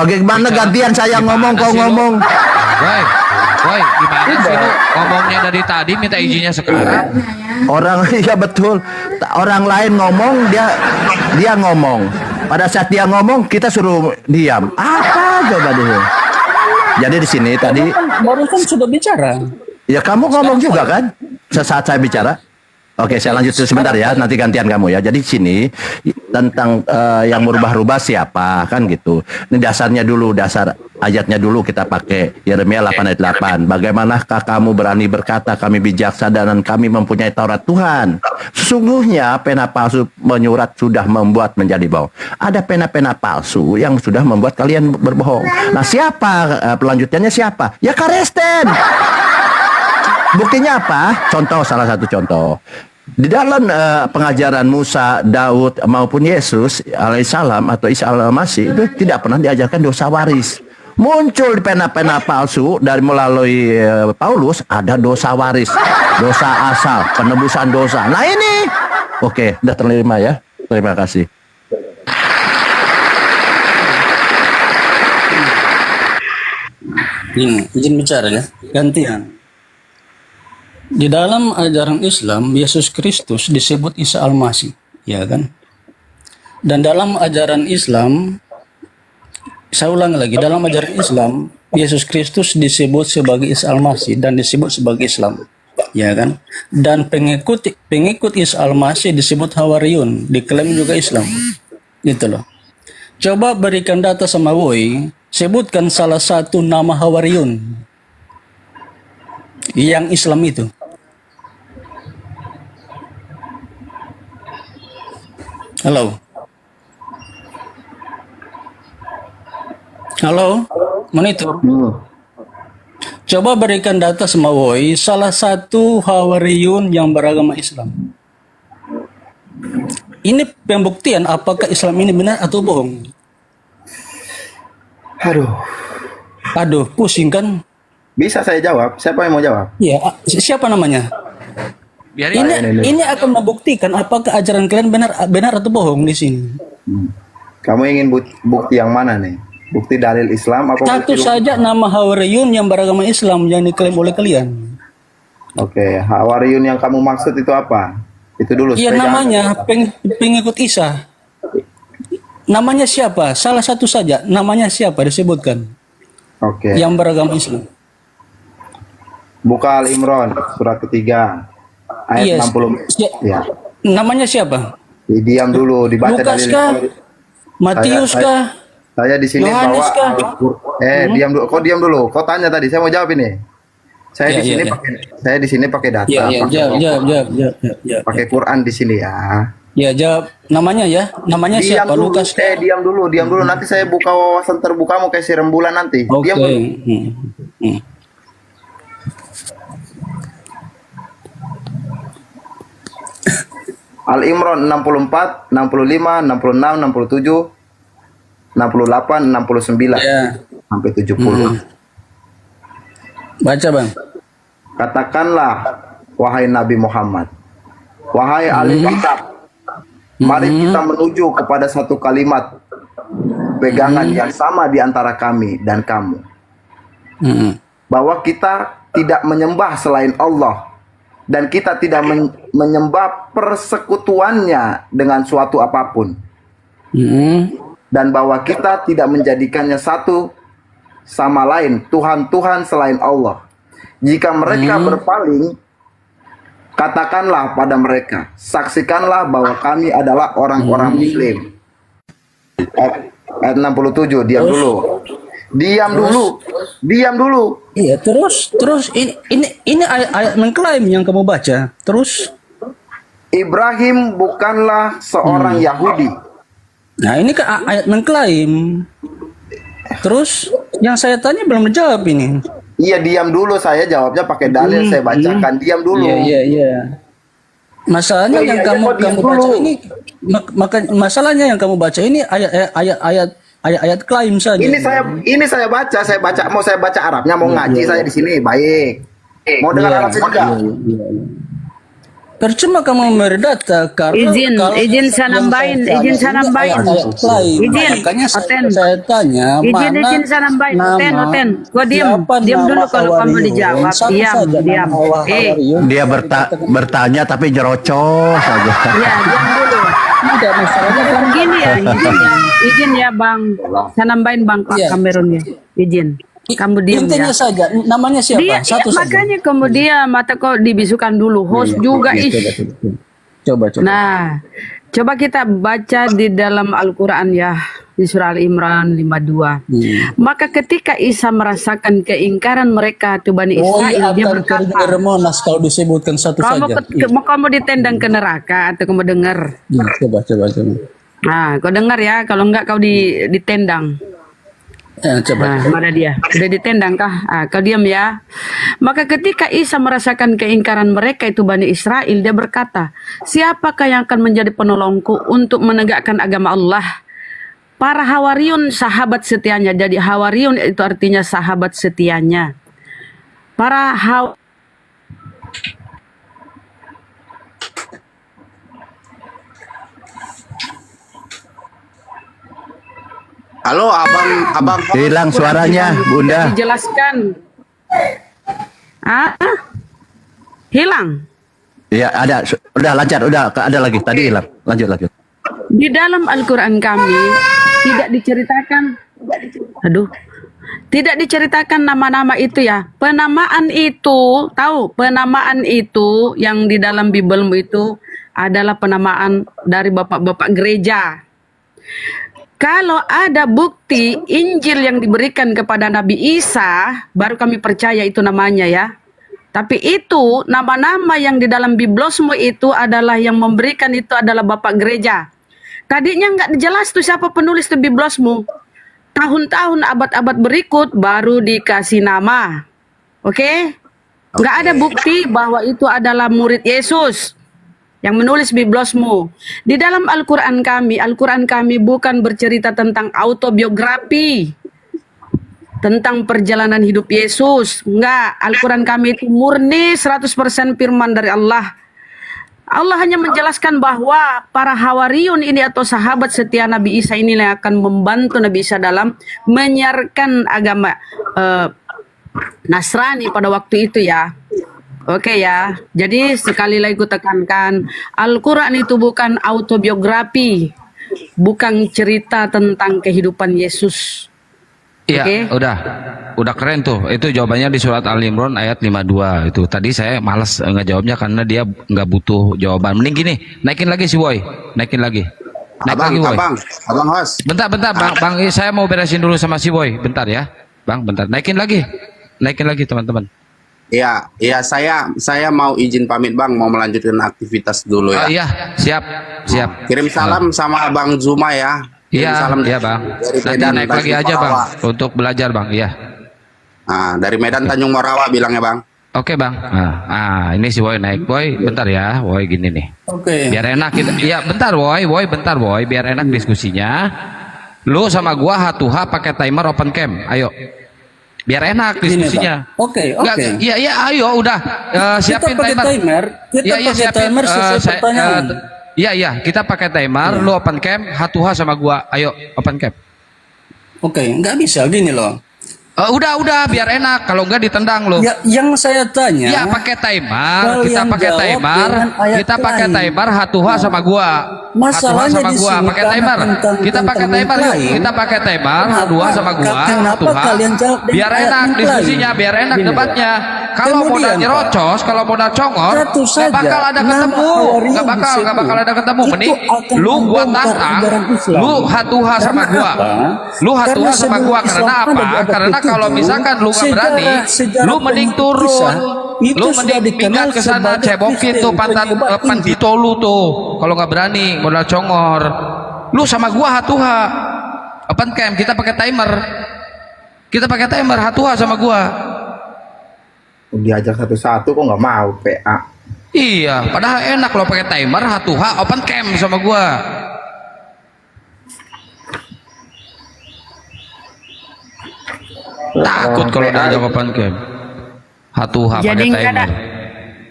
Bagaimana gantian saya ngomong, kau ngomong? Woi, gimana sih lu ngomongnya dari tadi minta izinnya sekarang? Orang iya betul. Orang lain ngomong, dia ngomong. Pada saat dia ngomong, kita suruh diam. Apa coba dulu? Jadi di sini tadi barusan sudah bicara. Ya kamu ngomong juga kan saat saya bicara. Oke, saya lanjut sebentar ya, nanti gantian kamu ya. Jadi sini tentang yang merubah-rubah siapa kan gitu. Ini dasarnya dulu, dasar ayatnya dulu kita pakai Yeremia 8 ayat 8. Bagaimanakah kamu berani berkata kami bijaksana dan kami mempunyai Taurat Tuhan? Sesungguhnya pena palsu menyurat sudah membuat menjadi bohong. Ada pena-pena palsu yang sudah membuat kalian berbohong. Nah, siapa pelanjutannya siapa? Ya Kristen. Buktinya apa? Contoh, salah satu contoh. Di dalam pengajaran Musa, Daud maupun Yesus alaihissalam atau Isa al-Masih itu tidak pernah diajarkan dosa waris. Muncul di pena-pena palsu dari melalui Paulus ada dosa waris, dosa asal, penebusan dosa. Nah ini, oke, udah terima ya. Terima kasih. Ini izin bicara ya, gantian. Di dalam ajaran Islam, Yesus Kristus disebut Isa Al-Masih, ya kan? Dan dalam ajaran Islam, saya ulang lagi, dalam ajaran Islam, Yesus Kristus disebut sebagai Isa Al-Masih dan disebut sebagai Islam, ya kan? Dan pengikut Isa Al-Masih disebut Hawariyun, diklaim juga Islam, gitu loh. Coba berikan data sama Woi, sebutkan salah satu nama Hawariyun yang Islam itu. Halo. Halo, monitor. Coba berikan data sama Woi, salah satu Hawariyun yang beragama Islam. Ini pembuktian apakah Islam ini benar atau bohong. Aduh, pusing kan? Bisa saya jawab? Siapa yang mau jawab? Iya, siapa namanya? Ini akan membuktikan apakah ajaran kalian benar atau bohong di sini. Kamu ingin bukti yang mana nih? Bukti dalil Islam apa? Satu saja nama Hawariyun yang beragama Islam yang diklaim oleh kalian. Oke, Hawariyun yang kamu maksud itu apa? Itu dulu. Iya, supaya namanya jangan- pengikut Isa. Namanya siapa? Salah satu saja. Namanya siapa disebutkan? Oke. Yang beragama Islam. Buka Al Imran surat ketiga ayat Iya. 60. Ya. Namanya siapa? Diam dulu, dibaca Lukas dalil. kah? Matius Saya- kah? Saya di sini Yohanes bawa kah? diam dulu. Kau diam dulu. Kau tanya tadi, saya mau jawab ini. Saya Iya, di sini iya, iya. pakai saya di sini pakai data, Iya, iya, pakai jawab, rokok, jawab. pakai Quran di sini ya. Ya, jawab. Namanya ya. Namanya Diam siapa? dulu, Lukas kah? diam dulu. Nanti saya buka wawasan terbukamu kayak si rembulan nanti. Oke. Diam dulu. Hmm. Al Imran 64, 65, 66, 67, 68, 69 Ya. sampai 70. Baca, Bang. Katakanlah wahai Nabi Muhammad, wahai ahli kitab, mari kita menuju kepada satu kalimat pegangan yang sama di antara kami dan kamu, bahwa kita tidak menyembah selain Allah dan kita tidak menyembah persekutuannya dengan suatu apapun, dan bahwa kita tidak menjadikannya satu sama lain Tuhan-Tuhan selain Allah. Jika mereka berpaling, katakanlah pada mereka, saksikanlah bahwa kami adalah orang-orang Muslim. Ayat 67, diam dulu. Diam dulu. Iya, terus ini ayat mengklaim yang kamu baca. Terus Ibrahim bukanlah seorang Yahudi. nah, ini kan ayat mengklaim. Terus yang saya tanya belum dijawab ini. Iya, diam dulu, saya jawabnya pakai dalil, saya bacakan. Diam dulu. Iya. Masalahnya Oh, iya, yang iya, kamu kok diam baca dulu? ini maka masalahnya yang kamu baca ini ayat klaim saja. Ini saya baca, mau saya baca Arabnya, mau ngaji saya di sini, baik. Mau dengar Arabnya juga? Percuma kamu merdata karena Izin saya nambahin, izin saya nambahin. Izin, Makanya Oten. saya tanya Izin saya nambahin, Oten. Gua diam dulu kalau kamu dijawab. Diam. Dia bertanya tapi nyerocos aja. Ya, diam dulu. Tidak masalahnya kan Gini ya, izin ya Bang. Saya nambahin Bang Pak Kamerunnya. Izin. Kamu diam intinya ya. saja namanya siapa? Dia, Satu saja. makanya kemudian mata kok dibisukan dulu host juga Coba. Nah, coba kita baca di dalam Al-Qur'an ya, di surah Al-Imran 52. Maka ketika Isa merasakan keingkaran mereka tuh Bani Israel, dia berkata, Monas kalau disebutkan satu kamu saja. kamu ditendang ke neraka atau kamu dengar? Coba. Nah, kau dengar ya, kalau enggak kau ditendang. Coba. Nah, mana dia? Sudah ditendang kah? Kau diam ya. Maka ketika Isa merasakan keingkaran mereka itu Bani Israel, dia berkata, siapakah yang akan menjadi penolongku untuk menegakkan agama Allah? Para Hawariun sahabat setianya. Jadi Hawariun itu artinya sahabat setianya. Para Halo, abang. Hilang suaranya, Bunda. dijelaskan. Hilang. Iya, ada. Udah lancar, udah ada lagi. Tadi hilang. Lanjut. Di dalam Al-Quran kami tidak diceritakan, tidak diceritakan nama-nama itu ya. Penamaan itu, tahu, penamaan itu yang di dalam Bibelmu itu adalah penamaan dari bapak-bapak gereja. Kalau ada bukti Injil yang diberikan kepada Nabi Isa, baru kami percaya itu namanya ya. Tapi itu nama-nama yang di dalam Biblosmu itu adalah yang memberikan itu adalah bapak gereja. Tadinya nggak jelas tuh siapa penulis tuh Biblosmu. Tahun-tahun abad-abad berikut baru dikasih nama. Oke? Nggak ada bukti bahwa itu adalah murid Yesus yang menulis Biblosmu. Di dalam Al-Quran kami bukan bercerita tentang autobiografi, tentang perjalanan hidup Yesus. Enggak, Al-Quran kami itu murni 100% firman dari Allah. Allah hanya menjelaskan bahwa para Hawariun ini atau sahabat setia Nabi Isa ini yang akan membantu Nabi Isa dalam menyiarkan agama Nasrani pada waktu itu ya. Oke ya, jadi sekali lagi ku tekankan, Al-Quran itu bukan autobiografi, bukan cerita tentang kehidupan Yesus. Iya, Oke. udah keren tuh. Itu jawabannya di surat Al-Imran ayat 52 itu. Tadi saya malas ngejawabnya karena dia nggak butuh jawaban. Mending gini, naikin lagi si Boy, naikin lagi. Naik lagi, Boy. Abang host. Bentar, bang, saya mau beresin dulu sama si Boy. Bentar ya, Bang, bentar. Naikin lagi, teman-teman. Iya, saya mau izin pamit Bang, mau melanjutkan aktivitas dulu ya. Iya, siap. Kirim salam sama Bang Zuma ya. Kirim Iya, salam iya Bang. dari Nanti Medan, naik lagi Tanjung aja Bang, Morawa. untuk belajar Bang. Iya. Nah, dari Medan Tanjung Morawa bilangnya Bang. Oke Bang. Ini si Boy naik. Boy, bentar ya. Boy gini nih. Oke. Biar enak kita. Iya, bentar Boy, bentar Boy, biar enak diskusinya. Lu sama gua H2H pakai timer open cam. Ayo. Biar enak Gini, diskusinya. Bang. Oke. Iya, ayo udah. Siapin Kita pakai timer. Kita Iya, pakai siapin, timer sesuai pertanyaan. Iya, kita pakai timer, lu open cam, H2H sama gua. Ayo, open cam. Oke, nggak bisa gini loh. Udah, biar enak. Kalau enggak ditendang lu. Ya, yang saya tanya. Iya, pakai timer. Kalian Kita pakai jawab timer. dengan ayat Kita pakai lain. timer H2H sama gua. Masalahnya H2H sama di gua, sini pakai karena timer. tentang Kita pakai tentang timer yuk. lain. Kita pakai timer H2H sama gua. Kenapa H2H. kalian jawab dengan Biar ayat enak yang diskusinya, lain? biar enak Gini, debatnya. Kalau modal Kemudian, Pak, nyerocos, kalau modal congor, satu nggak saja, bakal ada nama ketemu. Hawariun Nggak bakal disebut. ada ketemu. Itu Mending akan lu gua membongkar tantang, ajaran Islam. lu H2H sama Karena gua. apa? Lu H2H Karena sama sebelum gua Islam karena ada apa? di abad Karena ke-7, kalau misalkan lu nggak berani, sejarah lu mending turun. kisah, itu Lu sudah mending dikenal pindah ke sana sebagai cebokin Kristen tuh pantat penyebar pandito lu tuh. Kalau nggak berani modal congor. Lu sama gua H2H. Open cam, kita pakai timer. Kita pakai timer H2H sama gua. Diajak satu-satu kok nggak mau PA. Iya, padahal enak lo pakai timer H2H open cam sama gua. Takut kalau diajak open cam. H2H pakai Jadi nggak ada, timer.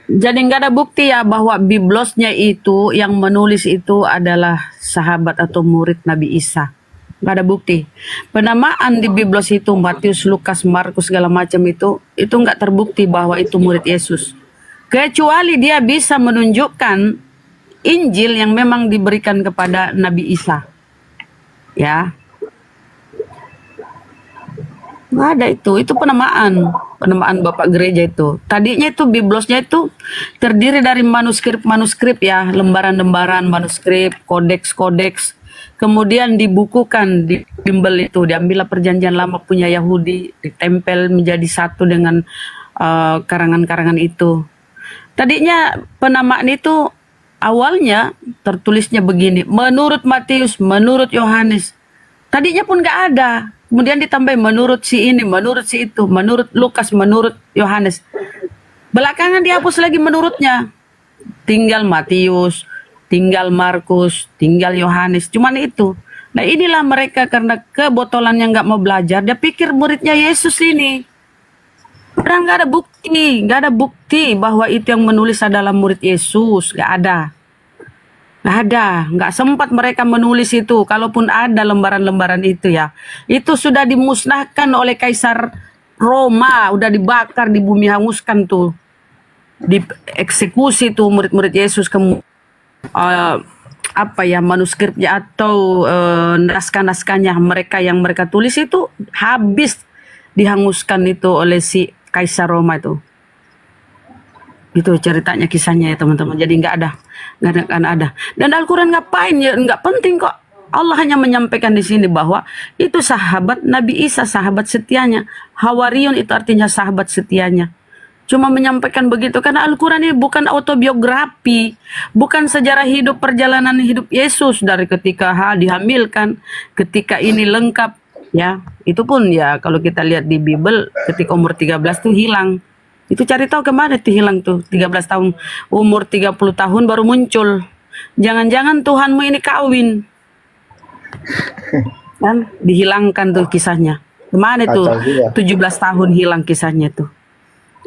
jadi nggak ada bukti ya bahwa biblosnya itu yang menulis itu adalah sahabat atau murid Nabi Isa. Nggak ada bukti. Penamaan di biblos itu Matius, Lukas, Markus segala macam itu nggak terbukti bahwa itu murid Yesus. Kecuali dia bisa menunjukkan Injil yang memang diberikan kepada Nabi Isa. Ya. Nggak ada itu penamaan Bapak Gereja itu. Tadinya itu biblosnya itu terdiri dari manuskrip ya, lembaran-lembaran manuskrip, kodeks-kodeks. Kemudian dibukukan di bimbel itu, diambillah perjanjian lama punya Yahudi, ditempel menjadi satu dengan karangan-karangan itu. Tadinya penamaan itu awalnya tertulisnya begini, menurut Matius, menurut Yohanes. Tadinya pun nggak ada. Kemudian ditambah menurut si ini, menurut si itu, menurut Lukas, menurut Yohanes. Belakangan dihapus lagi menurutnya. Tinggal Matius, tinggal Markus, tinggal Yohanes. Cuman itu. Nah inilah mereka karena kebotolan yang nggak mau belajar. Dia pikir muridnya Yesus ini. Padahal nggak ada bukti bahwa itu yang menulis adalah murid Yesus. Nggak sempat mereka menulis itu. Kalaupun ada lembaran-lembaran itu ya, itu sudah dimusnahkan oleh Kaisar Roma, udah dibakar, di bumi hanguskan tuh, dieksekusi tuh murid-murid Yesus. Manuskripnya atau naskah-naskahnya yang mereka tulis itu habis dihanguskan itu oleh si Kaisar Roma itu. Itu ceritanya, kisahnya ya teman-teman. Jadi nggak ada. Dan Al-Quran ngapain ya? Nggak penting kok. Allah hanya menyampaikan di sini bahwa itu sahabat Nabi Isa, sahabat setianya. Hawariun itu artinya sahabat setianya. Cuma menyampaikan begitu karena Al-Quran ini bukan autobiografi, bukan sejarah hidup, perjalanan hidup Yesus dari ketika dihamilkan, ketika ini lengkap ya. Itu pun ya kalau kita lihat di Bible ketika umur 13 tuh hilang. Itu cari tahu kemana tuh hilang tuh 13 tahun, umur 30 tahun baru muncul. Jangan-jangan Tuhanmu ini kawin. Dan dihilangkan tuh kisahnya. Kemana tuh 17 tahun hilang kisahnya tuh.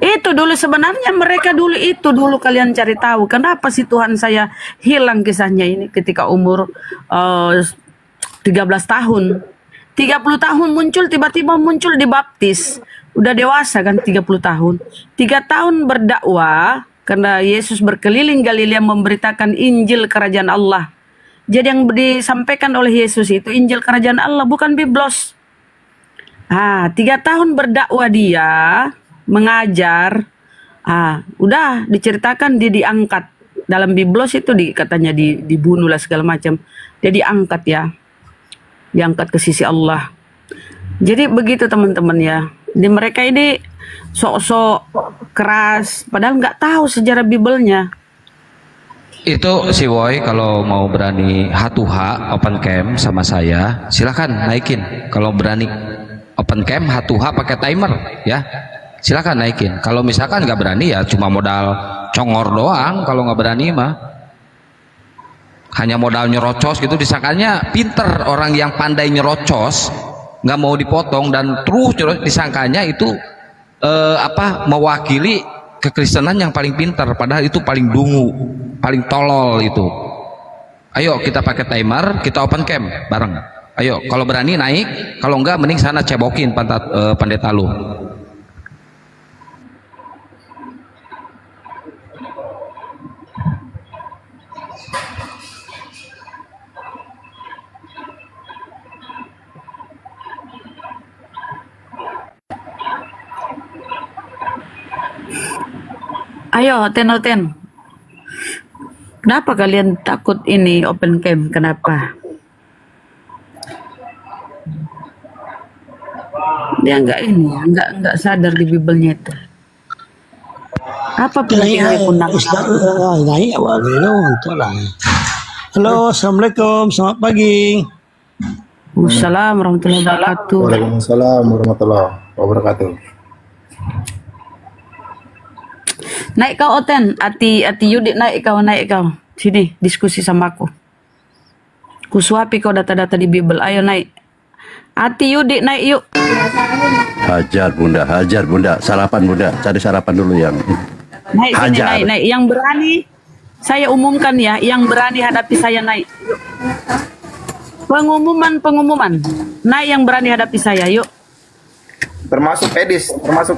Itu dulu sebenarnya mereka dulu kalian cari tahu kenapa sih Tuhan saya hilang kisahnya ini ketika umur 13 tahun. 30 tahun muncul, tiba-tiba muncul dibaptis. Udah dewasa kan 30 tahun. 3 tahun berdakwah karena Yesus berkeliling Galilea memberitakan Injil kerajaan Allah. Jadi yang disampaikan oleh Yesus itu Injil kerajaan Allah, bukan biblos. 3 tahun berdakwah dia, mengajar. Udah diceritakan dia diangkat. Dalam biblos itu katanya dibunuh lah segala macam. Dia diangkat ya. Diangkat ke sisi Allah. Jadi begitu teman-teman ya. Di mereka ini sok-sok keras, padahal nggak tahu sejarah Bibelnya. Itu si Boy kalau mau berani H2H open camp sama saya, silakan naikin. Kalau berani open camp H2H pakai timer ya, silakan naikin. Kalau misalkan nggak berani ya cuma modal congor doang. Kalau nggak berani mah hanya modal nyerocos gitu, disangkanya pinter. Orang yang pandai nyerocos nggak mau dipotong dan terus disangkanya itu mewakili kekristenan yang paling pintar, padahal itu paling dungu, paling tolol itu. Ayo kita pakai timer, kita open camp bareng. Ayo kalau berani naik, kalau enggak mending sana cebokin pendeta lu. Ayo, Oten. Kenapa kalian takut ini open camp? Kenapa? Dia enggak sadar di Bibelnya itu. Apa penyakitnya punah? Halo, assalamualaikum, selamat pagi. Waalaikumsalam warahmatullahi wabarakatuh. Waalaikumsalam warahmatullahi wabarakatuh. Naik kau Oten, Ati Yudit naik kau. Sini diskusi sama aku. Kusuapi kau data-data di Bible. Ayo naik. Ati Yudit naik yuk. Hajar bunda. Sarapan bunda, cari sarapan dulu yang Naik sini, hajar. naik. Yang berani saya umumkan ya, yang berani hadapi saya naik. Yuk. Pengumuman. Naik yang berani hadapi saya, yuk. Termasuk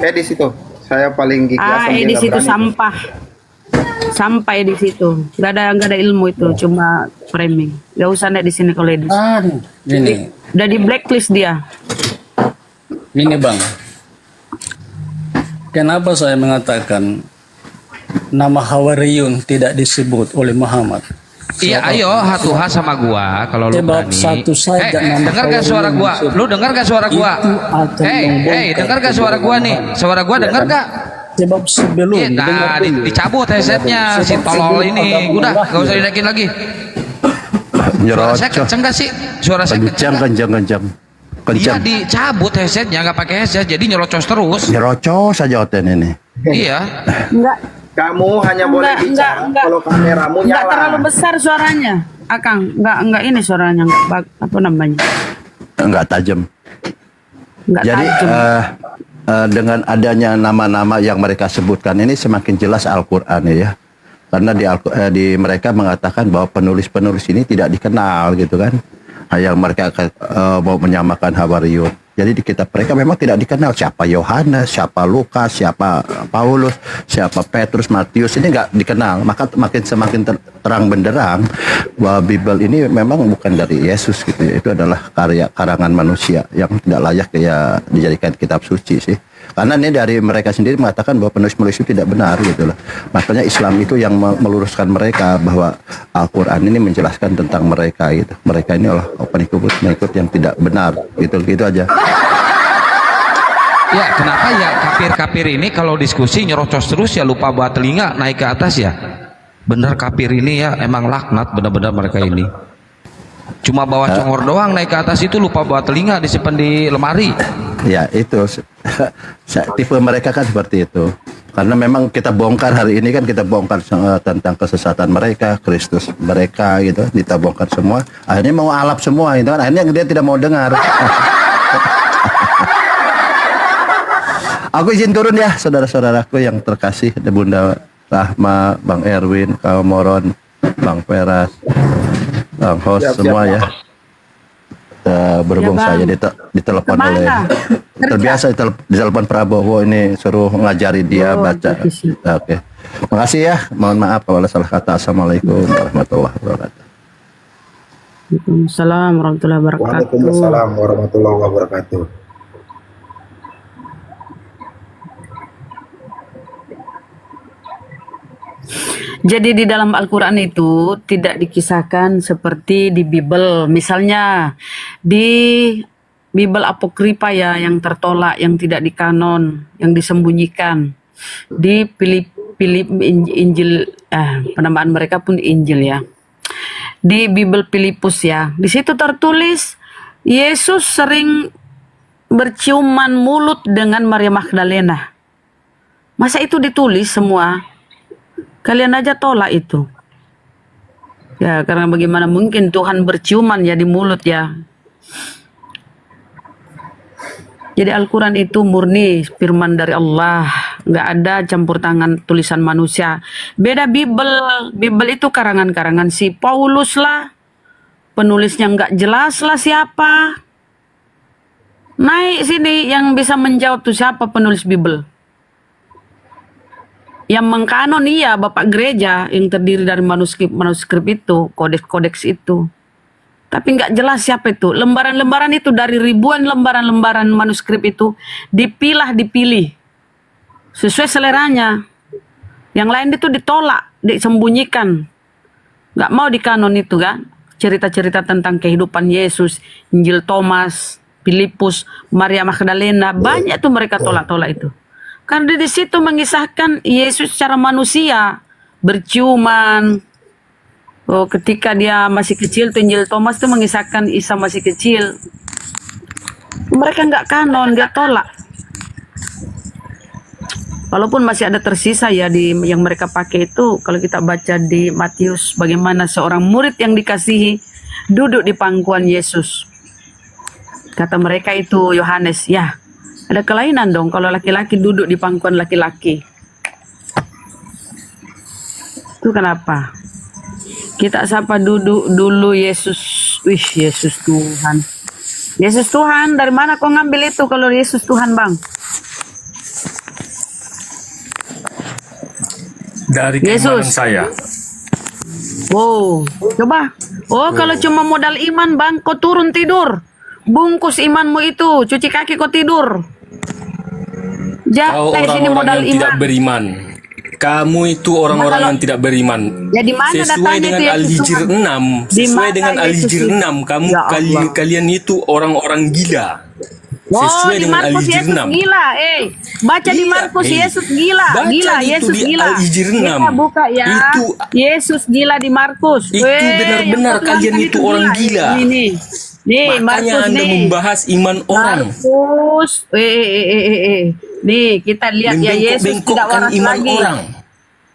Edis itu. Saya paling gigiasan dia Edis nggak itu berani. sampah di situ. Gak ada ilmu itu, cuma framing. Gak usah naik di sini kalau Edis. Gini, Udah di blacklist dia. gini bang. Kenapa saya mengatakan nama Hawariyun tidak disebut oleh Muhammad? Iya, ayo H2H sama gua kalau lu Sebab berani. satu saja nama dengar gak suara Hawariyun gua? disebut. Lu dengar gak suara gua? Itu akan membongkar Dengar gak suara gua nih? Suara gua dengar gak? Sebab sebelum dengar dulu. Dicabut headsetnya si Sebab tolol sebelum ini. agama Udah, lahir. gak usah dinaikin lagi. Suara saya Nyerocos. kenceng gak sih? Suara saya Kencang. Iya, dicabut headsetnya, gak pakai headset, jadi nyerocos terus. Nyerocos saja Oten ini. Iya. Enggak. Kamu hanya boleh bicara enggak. kalau kameramu Enggak nyala. terlalu besar suaranya. Akang, enggak ini suaranya, apa namanya? Enggak tajam. Enggak Jadi tajam. dengan adanya nama-nama yang mereka sebutkan ini semakin jelas Al-Qur'an ya. Karena di mereka mengatakan bahwa penulis-penulis ini tidak dikenal gitu kan. Yang mereka mau menyamakan Hawariyun. Jadi di kitab mereka memang tidak dikenal siapa Yohanes, siapa Lukas, siapa Paulus, siapa Petrus, Matius, ini nggak dikenal. Maka semakin terang benderang bahwa Bible ini memang bukan dari Yesus gitu ya. Itu adalah karya karangan manusia yang tidak layak ya dijadikan kitab suci sih. Karena ini dari mereka sendiri mengatakan bahwa penulis-penulis itu tidak benar gitu loh. Makanya Islam itu yang meluruskan mereka bahwa Al-Quran ini menjelaskan tentang mereka gitu. Mereka ini adalah pengikut yang tidak benar gitu aja. Ya, kenapa ya kafir-kafir ini kalau diskusi nyerocos terus ya lupa bawa telinga naik ke atas ya. Bener kafir ini ya emang laknat benar-benar mereka ini. Cuma bawa congor doang naik ke atas itu lupa bawa telinga disimpan di lemari. Ya itu tipe mereka kan seperti itu. Karena memang kita bongkar hari ini kan kita bongkar tentang kesesatan mereka, Kristus mereka gitu, kita bongkar semua. Akhirnya mau alap semua itu kan. Akhirnya dia tidak mau dengar. Aku izin turun ya, saudara-saudaraku yang terkasih, ada Bunda Rahma, Bang Erwin, Kak Moron, Bang Peras, Bang Host semua ya. berhubung Ya, Bang. saya ditelepon oleh Kemana? terbiasa ditelepon Prabowo ini suruh ngajari dia Oh, baca. gitu sih. Oke. Makasih ya. Mohon maaf kalau salah kata. Assalamualaikum warahmatullahi wabarakatuh. Waalaikumsalam warahmatullahi wabarakatuh. Waalaikumsalam warahmatullahi wabarakatuh. Jadi di dalam Al-Quran itu tidak dikisahkan seperti di Bible. Misalnya di Bible Apokripa ya, yang tertolak, yang tidak dikanon, yang disembunyikan. Di Injil, penamaan mereka pun Injil ya. Di Bible Filipus ya, di situ tertulis Yesus sering berciuman mulut dengan Maria Magdalena. Masa itu ditulis semua? Kalian aja tolak itu. Ya, karena bagaimana mungkin Tuhan berciuman ya di mulut ya. Jadi Al-Quran itu murni firman dari Allah. Nggak ada campur tangan tulisan manusia. Beda Bible. Bible itu karangan-karangan si Paulus lah. Penulisnya nggak jelas lah siapa. Naik sini yang bisa menjawab tuh siapa penulis Bible. Yang mengkanon iya Bapak Gereja yang terdiri dari manuskrip itu, kodeks-kodeks itu. Tapi nggak jelas siapa itu. Lembaran-lembaran itu dari ribuan lembaran-lembaran manuskrip itu dipilih sesuai seleranya. Yang lain itu ditolak, disembunyikan. Nggak mau dikanon itu kan. Cerita-cerita tentang kehidupan Yesus, Injil Thomas, Filipus, Maria Magdalena, banyak tuh mereka tolak-tolak itu. Karena di situ mengisahkan Yesus secara manusia, berciuman. Oh, ketika dia masih kecil, tuh Injil Thomas itu mengisahkan Isa masih kecil. Mereka nggak kanon, nggak tolak. Walaupun masih ada tersisa ya di yang mereka pakai itu. Kalau kita baca di Matius, bagaimana seorang murid yang dikasihi duduk di pangkuan Yesus. Kata mereka itu Yohanes, ya ada kelainan dong kalau laki-laki duduk di pangkuan laki-laki. Itu kenapa? Kita sapa dulu Yesus. Wih, Yesus Tuhan. Yesus Tuhan, dari mana kau ngambil itu kalau Yesus Tuhan, Bang? Dari keimanan saya. Wow, coba. Oh, kalau cuma modal iman, Bang, kau turun tidur. Bungkus imanmu itu, cuci kaki kau tidur. Kau Jangan sini modal orang-orang yang tidak iman. beriman. Kamu itu orang-orang yang tidak beriman. Ya, di mana Sesuai datanya dengan itu Yesus Al-Hijr Tuhan? 6, Di sesuai mana dengan Yesus Al-Hijr itu? 6, kamu Ya Allah. kalian itu orang-orang gila. Oh, Sesuai di dengan Markus Al-Hijr Yesus 6. gila, baca di Iya, Markus eh. Yesus gila, Baca gila, itu Yesus di gila. Al-Hijr 6. Kita buka ya. Itu- Yesus gila di Markus. Itu benar-benar kalian itu orang gila. Nih, Makanya Markus Anda nih. membahas iman orang. Markus, nih kita lihat ya Yesus tidak Membengkok-bengkokkan waras iman lagi. orang.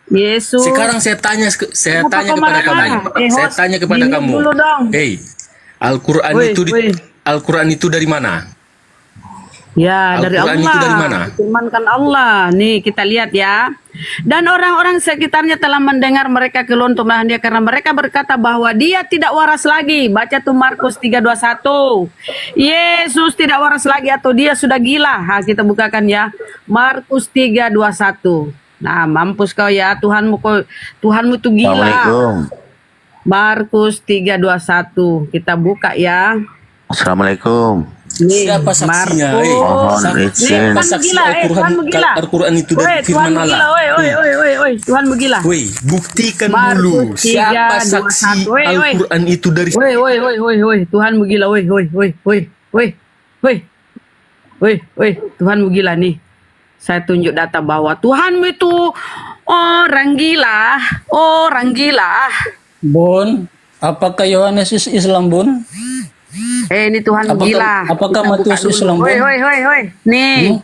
Yesus. Sekarang saya tanya Kenapa kau kepada kamu. marah-marah? Saya Host, tanya kepada gini kamu. dulu dong. Hey, Al-Qur'an Woi, itu woi. Al-Qur'an itu dari mana? Ya, dari Al-Quran Allah. itu dari mana? Firmankan Allah. Nih, kita lihat ya. Dan orang-orang sekitarnya telah mendengar mereka keluhan untuk menahan dia karena mereka berkata bahwa dia tidak waras lagi. Baca tuh Markus 3:21. Yesus tidak waras lagi atau dia sudah gila. Kita bukakan ya. Markus 3:21. Nah, mampus kau ya. Tuhanmu tuh gila. Assalamualaikum. Markus 3:21. Kita buka ya. Assalamualaikum. Nih, Siapa saksinya? Mohon izin. Siapa saksi Al-Quran? Al-Quran itu dari Tuhan firman menggila, Allah. Tuhan menggila. Woi, buktikan Markus dulu 3:21. siapa saksi Al-Quran itu dari Tuhan menggila, Tuhan menggila nih. Saya tunjuk data bahwa Tuhanmu itu orang gila. Bun, apakah Yohanes Islam, Bun? Ini Tuhan gila. Apakah Kita Matius buka Islam, dulu. Bun? Nih.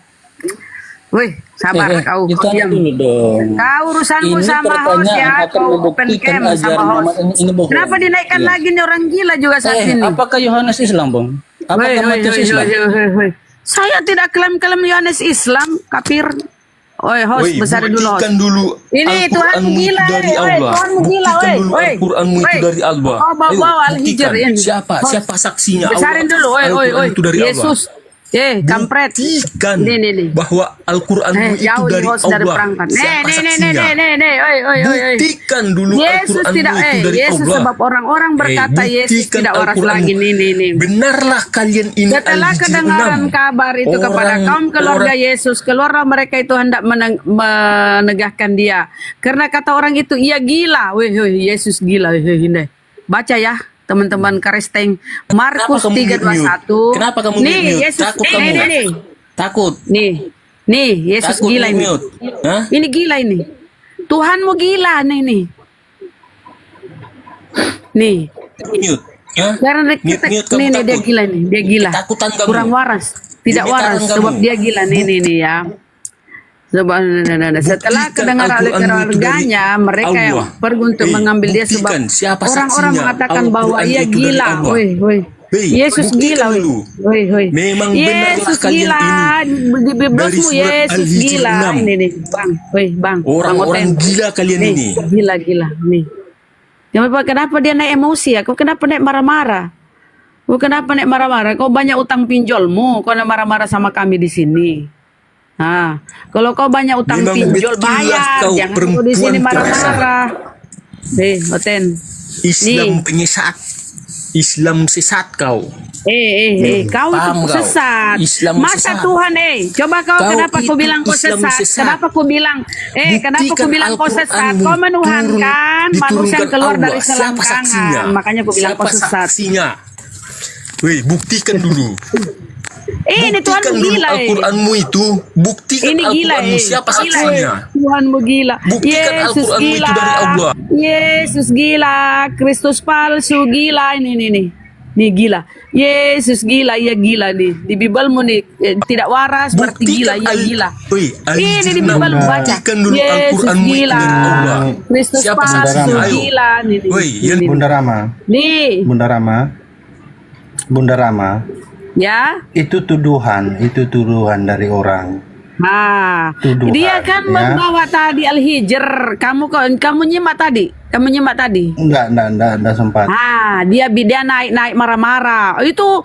Sabar kau. Kita diam. dulu dong. Kau urusanmu Ini sama host pertanyaan ya. akan Kau open membuktikan cam sama ajaran host. Muhammad ini bohong. Kenapa dinaikkan Iya. lagi nih orang gila juga saat ini? Apakah Yohanes Islam, Bung? Apakah Matius Islam? Saya tidak klaim-klaim Yohanes Islam, kafir. Oi, host, besarin dulu host. Buktikan dulu Ini Tuhan Al-Qur'anmu gila, itu dari oi, Allah. Tuhanmu gila, Buktikan oi, dulu oi. Al-Qur'anmu itu Oi. dari Allah. Oh, Ayo, bawa Al-Hijr buktikan. ini. Siapa? Host. Siapa saksinya? Besarin dulu, oi, oi, Al-Qur'an oi. itu dari Yesus. Kampret. Buktikan Nih. bahwa Al-Qur'anmu itu Jauh dari nih host dari Allah. perangkat. Siapa saksinya? Oi. Buktikan dulu Yesus Al-Qur'anmu tidak, itu dari Yesus Allah. sebab orang-orang berkata Yesus Buktikan tidak waras Al-Qur'anmu. lagi. Nih. Benarlah kalian ini Setelah Al-Hijr kedengaran 6. kabar itu kepada kaum keluarga Yesus, keluarlah mereka itu hendak menegahkan dia. Karena kata orang itu, ia gila. Wih, Yesus gila. Wih. Baca ya, teman-teman Karisteng. Markus Kenapa kamu 3:21. Kenapa kamu Nih, mute? Yesus. Takut kamu? Nih. Takut. Nih, Yesus Takut gila ini. mute. Hah? Ini gila ini. Tuhanmu gila nih. Nih. Mute. Hah? Karena kita, Mute, kamu nih dia takut. gila nih, dia gila. Ketakutan kamu. Kurang waras, tidak Gemetaran waras kamu. sebab dia gila nih ya. Sebab setelah kedengar oleh keluarganya, mereka yang pergi untuk mengambil dia sebab buktikan siapa orang-orang saksinya. mengatakan Al-Qur'an bahwa ia itu dari gila. Allah. Woi. Yesus buktikan gila, dulu. woi. Memang Yesus benarlah kalian gila. Di Biblosmu Dari surat Yesus Al-Hijr gila. 6. Ini bang. Orang-orang gila kalian nih, ini. Gila nih. Kenapa dia naik emosi ya? Kau kenapa naik marah-marah? Kau banyak utang pinjolmu. Kau naik marah-marah sama kami di sini. Nah, kalau kau banyak utang Memang pinjol betullah bayar. kau Jangan kau di sini perempuan marah-marah. Oten. Islam penyesat. Islam sesat kau. Kau Paham itu kau? sesat. Islam Masa sesat. Tuhan, coba kau kenapa itu kau bilang kau Islam sesat? Kenapa kau bilang, kenapa kau Buktikan bilang kau sesat? Al-Qur'anmu Kau menuhankan manusia yang diturunkan keluar dari Allah. Siapa saksinya? selangkangan. Makanya kau bilang kau Siapa sesat. saksinya? Weh, buktikan dulu. Ini Tuhan Buktikan dulu gila. Al-Qur'anmu itu. Buktikan Ini gila. Al-Qur'anmu. Siapa Gila, saksinya? Tuhanmu gila. Buktikan Yesus Al-Qur'anmu itu gila. dari Allah. Yesus gila. Kristus palsu gila. Ini. Nih gila. Yesus gila, ia gila nih. Di Bibelmu nih tidak waras berarti gila, ia gila. Ini di Bibel baca. Buktikan dulu Yesus Al-Qur'anmu itu gila. dari Allah. Kristus Siapa palsu saksinya? Ayo. gila nih. Bunda Rama. Nih. Bunda Rama. Ya. Itu tuduhan dari orang. Tuduhan, Dia kan ya. membawa tadi Al-Hijr. Kamu nyimak tadi. Enggak sempat. Dia naik marah-marah. Itu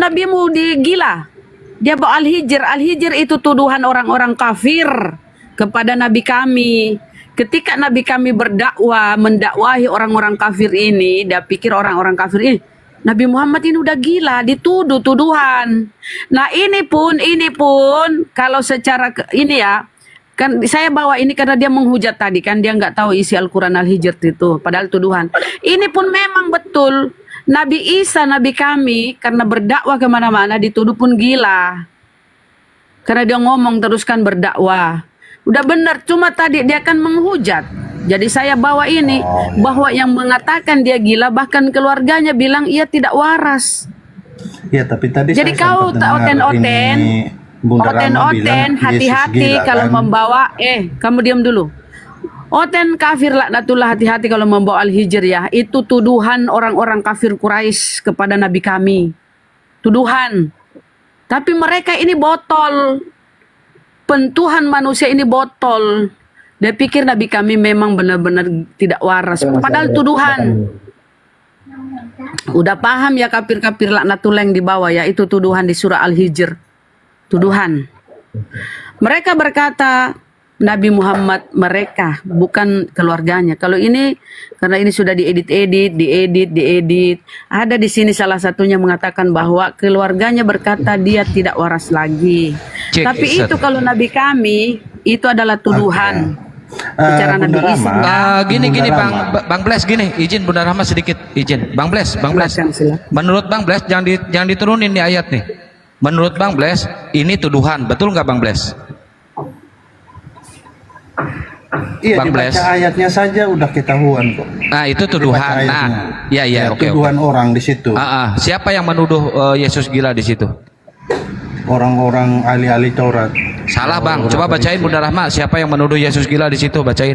nabimu gila. Dia bawa Al-Hijr. Al-Hijr itu tuduhan orang-orang kafir kepada nabi kami. Ketika nabi kami mendakwahi orang-orang kafir ini, dia pikir orang-orang kafir ini Nabi Muhammad ini udah gila, dituduh tuduhan. Nah ini pun kalau secara ini ya, kan saya bawa ini karena dia menghujat tadi kan, dia nggak tahu isi Al-Quran Al-Hijr itu, padahal tuduhan. Ini pun memang betul. Nabi Isa, nabi kami, karena berdakwah kemana-mana dituduh pun gila. Karena dia ngomong terus kan berdakwah. Udah benar, cuma tadi dia kan menghujat. Jadi saya bawa ini bahwa yang mengatakan dia gila bahkan keluarganya bilang ia tidak waras. Ya, tapi tadi jadi saya kau sempat dengar ini Bunda Rama bilang hati-hati Yesus gila, kalau kan? membawa kamu diam dulu. Oten kafir laknatullah, hati-hati kalau membawa Al-Hijr ya. Itu tuduhan orang-orang kafir Quraisy kepada nabi kami. Tuduhan. Tapi mereka ini botol. Pentuhan manusia ini botol. Dia pikir nabi kami memang benar-benar tidak waras. Padahal tuduhan. Udah paham ya kafir-kafir laknatullah yang dibawa ya. Itu tuduhan di surah Al-Hijr. Tuduhan. Mereka berkata Nabi Muhammad mereka, bukan keluarganya. Kalau ini, karena ini sudah diedit. Ada di sini salah satunya mengatakan bahwa keluarganya berkata dia tidak waras lagi. Tapi itu kalau Nabi kami, itu adalah tuduhan. Bicara Nabi Isa. Gini Bang Bles gini, izin Bunda Rahma sedikit izin. Bang Bles. Menurut Bang Bles jangan diturunin nih ayat nih. Menurut Bang Bles ini tuduhan, betul nggak Bang Bles? Iya, Bang dibaca Bles. ayatnya saja udah ketahuan kok. Nah itu tuduhan. Nah, iya oke. Tuduhan orang di situ. Siapa yang menuduh Yesus gila di situ? Orang-orang ahli-ahli Taurat. Salah Bang, coba bacain Bunda Rahma, siapa yang menuduh Yesus gila di situ, bacain.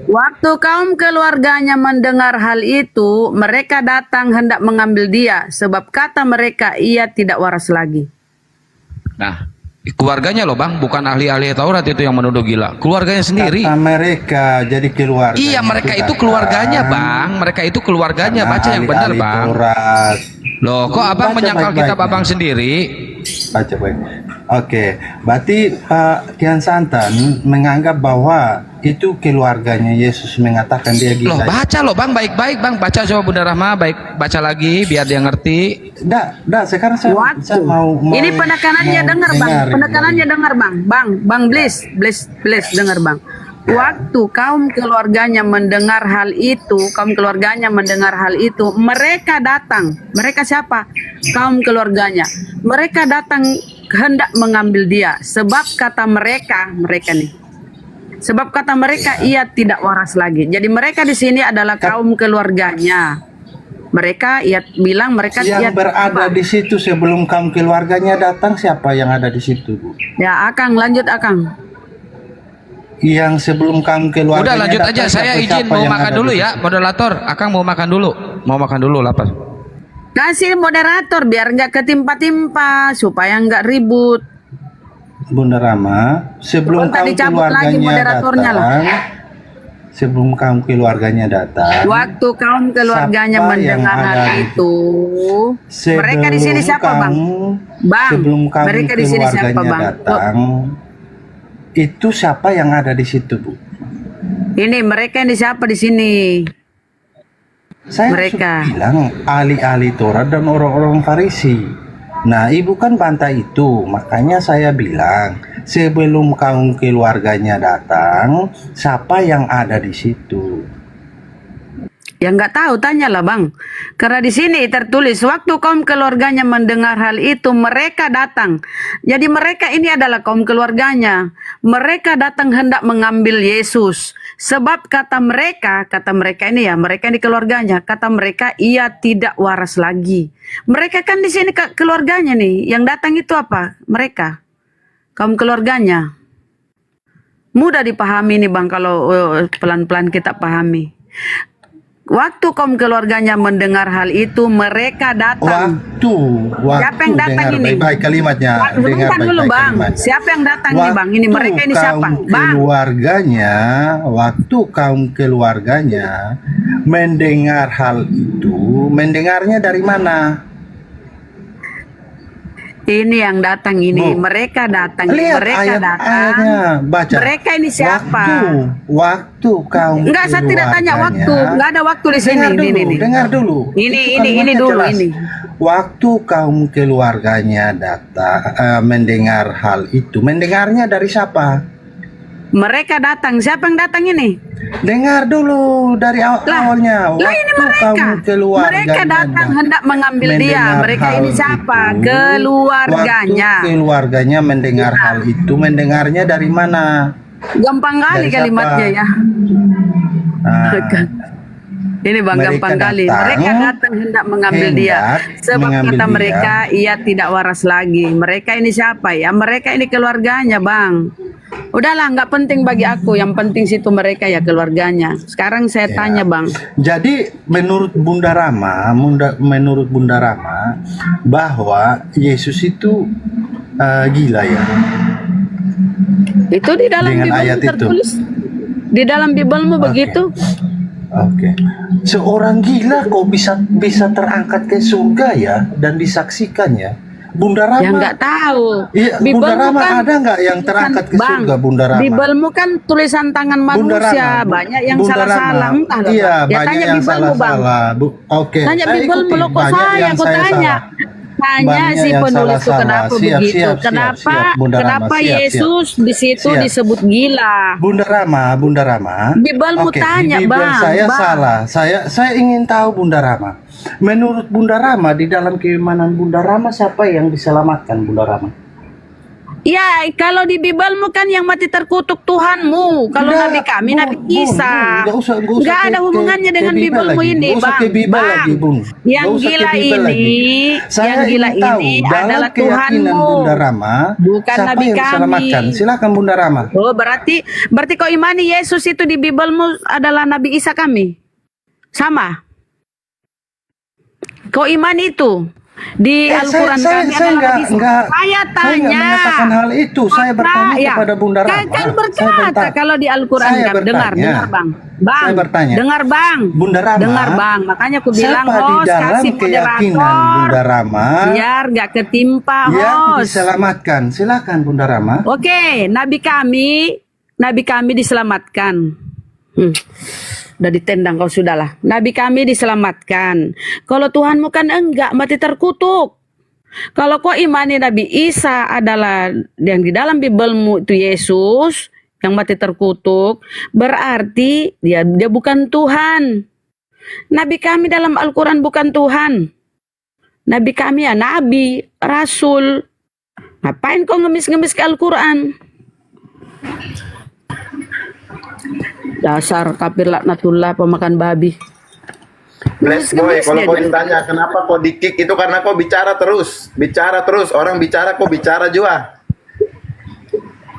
Waktu kaum keluarganya mendengar hal itu, mereka datang hendak mengambil dia, sebab kata mereka ia tidak waras lagi. Nah, Keluarganya loh bang, bukan ahli-ahli Taurat itu yang menuduh gila, keluarganya sendiri. Kata mereka jadi keluarga. Iya mereka itu keluarganya bang, mereka itu keluarganya. Baca yang benar bang. Taurat. Loh kok abang menyangkal kitab abang sendiri? Baca baik. Oke, berarti Pak Kian Santan menganggap bahwa itu keluarganya Yesus mengatakan dia gila. Loh baca loh bang, baik-baik bang, baca coba Bunda Rahma, baik baca lagi biar dia ngerti. Dah sekarang saya mau Ini penekanannya dengar bang, penekanannya dengar bang, please dengar bang. Waktu kaum keluarganya mendengar hal itu, mereka datang. Mereka siapa? Kaum keluarganya. Mereka datang hendak mengambil dia. Sebab kata mereka nih. Sebab kata mereka ia tidak waras lagi. Jadi mereka di sini adalah kaum keluarganya. Mereka ia bilang mereka yang berada di situ sebelum kaum keluarganya datang, siapa yang ada di situ, Bu? Ya, Akang lanjut Akang. Yang sebelum kaum keluarganya. Udah lanjut aja, saya izin mau makan dulu ya, moderator. Akang mau makan dulu, lapar. Kasih moderator biar nggak ketimpa-timpa supaya nggak ribut. Bunda Rama, sebelum kaum keluarganya datang, waktu kaum keluarganya mendengar hal itu, mereka di sini siapa bang? Sebelum kaum mereka di sini siapa bang? Datang, itu siapa yang ada di situ, Bu? Ini mereka yang siapa di sini? Saya mereka bilang ahli-ahli Taurat dan orang-orang Farisi. Nah, ibu kan bantah itu, makanya saya bilang sebelum kaum keluarganya datang, siapa yang ada di situ? Ya nggak tahu, tanyalah bang. Karena di sini tertulis waktu kaum keluarganya mendengar hal itu mereka datang. Jadi mereka ini adalah kaum keluarganya. Mereka datang hendak mengambil Yesus. Sebab kata mereka ini ya, mereka ini keluarganya. Kata mereka ia tidak waras lagi. Mereka kan di sini keluarganya nih. Yang datang itu apa? Mereka kaum keluarganya. Mudah dipahami nih bang kalau pelan-pelan kita pahami. Waktu kaum keluarganya mendengar hal itu, mereka datang. Waktu siapa yang datang ini? Baik kalimatnya. Dengar dulu bang. Kalimatnya. Siapa yang datang nih bang? Ini mereka ini siapa? Bang. Waktu kaum keluarganya mendengar hal itu, mendengarnya dari mana? Ini yang datang ini, mereka datang, mereka datang. Baca. Mereka ini siapa? Waktu kaum enggak, saya tidak tanya waktu, enggak ada waktu di sini. Dengar dulu. Ini dulu ini. Waktu kaum keluarganya datang mendengar hal itu, mendengarnya dari siapa? Mereka datang. Siapa yang datang ini? Dengar dulu dari awalnya. Lah ini mereka datang hendak mengambil dia. Mereka ini siapa? Keluarganya. Waktu keluarganya mendengar hal itu, mendengarnya dari mana? Gampang kali kalimatnya ya. Ini bang, gampang kali. Mereka datang hendak mengambil dia. Sebab kata mereka ia tidak waras lagi. Mereka ini siapa ya? Mereka ini keluarganya bang. Udahlah, nggak penting bagi aku. Yang penting situ mereka ya keluarganya. Sekarang saya tanya bang. Jadi menurut Bunda Rama, bahwa Yesus itu gila ya. Itu di dalam Bible tertulis. Di dalam Biblemu begitu. Oke. Seorang gila kok bisa terangkat ke surga ya dan disaksikan ya. Bunda Rama. Ya nggak tahu. Iya, Bunda Rama kan, ada nggak yang terangkat ke surga, Bunda Rama? Biblemu kan tulisan tangan manusia, banyak yang salah-salah. Entahlah. Iya, ya, banyak tanya yang salah-salah. Oke. Tanya Biblemu loh, kok saya tanya. Tanya si penulis itu kenapa begitu? Kenapa Yesus di situ disebut gila? Bunda Rama. Biblemu tanya, bang. Saya salah. Saya ingin tahu Bunda Rama. Menurut Bunda Rama, di dalam keimanan Bunda Rama siapa yang diselamatkan, Bunda Rama? Ya, kalau di Biblemu kan yang mati terkutuk Tuhanmu. Kalau Nabi kami, Nabi Isa. Nggak ada hubungannya dengan Biblemu ini, Bang. Yang gila ini adalah Tuhanmu. Bunda Rama, bukan Nabi kami. Silakan Bunda Rama. Oh, berarti kau imani Yesus itu di Biblemu adalah Nabi Isa kami? Sama? Kau imani itu? Di Al-Quran kami saya adalah nggak hadis. nggak Saya saya nggak tanya. mengatakan hal itu. Saya bertanya Ya. kepada Bunda Rama. Kan Saya berkata bertanya. kalau di Al-Quran Saya kan dengar bertanya. Bang. Bang, Saya bertanya. dengar Bang. Bunda Rama. Dengar Bang. Makanya aku bilang Siapa di host dalam kasih keyakinan moderator Bunda Rama biar nggak ketimpa yang host. diselamatkan? Silakan Bunda Rama. Oke, nabi kami diselamatkan. Udah ditendang kau sudahlah. Nabi kami diselamatkan. Kalau Tuhanmu kan enggak, mati terkutuk. Kalau kau imani Nabi Isa adalah yang di dalam Bibelmu itu Yesus yang mati terkutuk, berarti dia bukan Tuhan. Nabi kami dalam Al-Quran bukan Tuhan. Nabi kami ya nabi, rasul. Ngapain kau ngemis-ngemis ke Al-Quran? Dasar kafir laknatullah, pemakan babi. Bless boy, kalau kau ditanya kenapa kau di-kick itu karena kau bicara terus. Orang bicara kau bicara juga.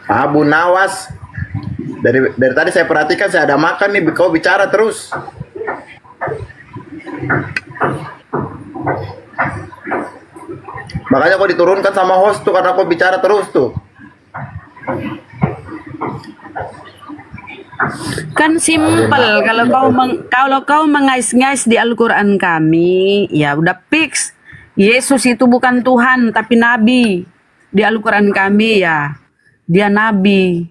Abu Nawas, dari tadi saya perhatikan saya ada makan nih, kau bicara terus. Makanya kau diturunkan sama host tuh karena kau bicara terus tuh. Kan simpel kalau kau mengais-ngais di Al-Quran kami, ya udah fix. Yesus itu bukan Tuhan tapi nabi. Di Al-Quran kami ya dia nabi.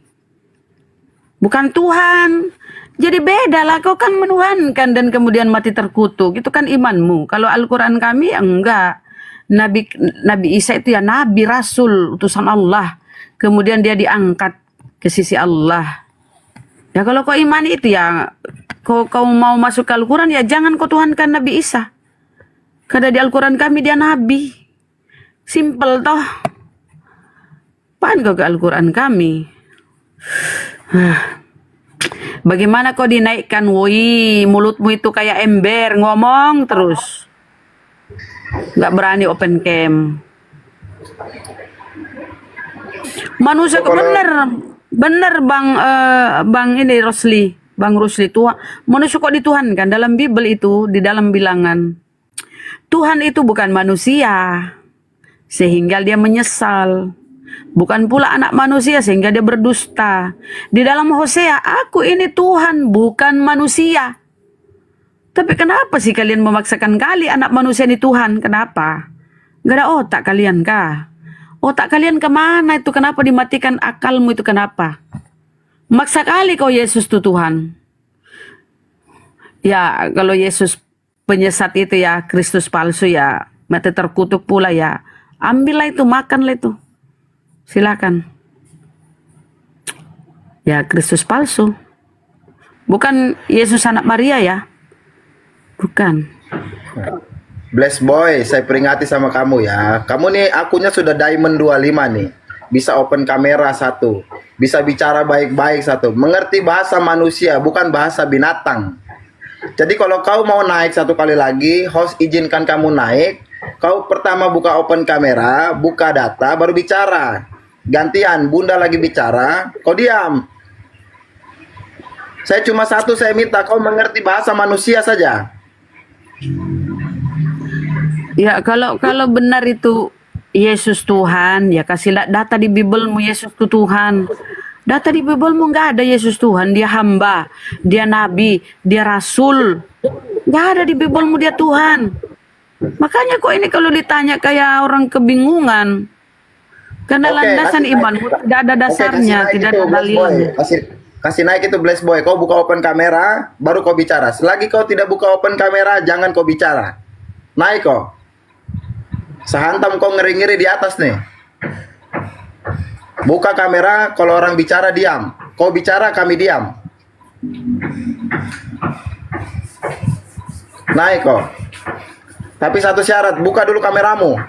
Bukan Tuhan. Jadi beda lah, kau kan menuhankan dan kemudian mati terkutuk. Itu kan imanmu. Kalau Al-Quran kami ya enggak. Nabi Isa itu ya nabi, rasul, utusan Allah. Kemudian dia diangkat ke sisi Allah. Ya kalau kau imani itu ya, kau mau masuk ke Al-Quran ya jangan kau tuhankan Nabi Isa. Karena di Al-Quran kami dia nabi. Simple toh. Apaan kau ke Al-Quran kami? Bagaimana kau dinaikkan? Woi, mulutmu itu kayak ember, ngomong terus. Gak berani open cam. Manusia bener bang ini Bang Rusli Tuhan. Manusia kok dituhankan dalam Bible itu, di dalam bilangan. Tuhan itu bukan manusia sehingga dia menyesal. Bukan pula anak manusia sehingga dia berdusta. Di dalam Hosea, aku ini Tuhan bukan manusia. Tapi kenapa sih kalian memaksakan kali anak manusia ini Tuhan? Kenapa? Gak ada otak kalian kah? Otak kalian kemana itu? Kenapa dimatikan akalmu itu? Kenapa? Maksa kali kau Yesus itu Tuhan. Ya kalau Yesus penyesat itu ya, Kristus palsu ya, mati terkutuk pula ya. Ambillah itu, makanlah itu. Silakan. Ya Kristus palsu. Bukan Yesus anak Maria ya. Bukan. Bless boy, saya peringati sama kamu ya. Kamu nih akunnya sudah diamond 25 nih. Bisa open kamera 1. Bisa bicara baik-baik 1. Mengerti bahasa manusia, bukan bahasa binatang. Jadi kalau kau mau naik 1 kali lagi, host izinkan kamu naik. Kau pertama buka open kamera, buka data, baru bicara. Gantian, Bunda lagi bicara, kau diam. Saya cuma satu, saya minta kau mengerti bahasa manusia saja. Ya kalau benar itu Yesus Tuhan, ya kasihlah data di Bibelmu Yesus itu Tuhan. Data di Bibelmu nggak ada Yesus Tuhan, dia hamba, dia nabi, dia rasul. Nggak ada di Bibelmu dia Tuhan. Makanya kok ini kalau ditanya kayak orang kebingungan. Karena landasan imanmu tidak ada dasarnya, tidak ada dalilnya. Kasih naik itu Bless boy. Kau buka open kamera, baru kau bicara. Selagi kau tidak buka open kamera, jangan kau bicara. Naik kau. Sehantam kau ngeri-ngeri di atas nih. Buka kamera, kalau orang bicara diam. Kau bicara, kami diam. Naik kau. Tapi satu syarat, buka dulu kameramu.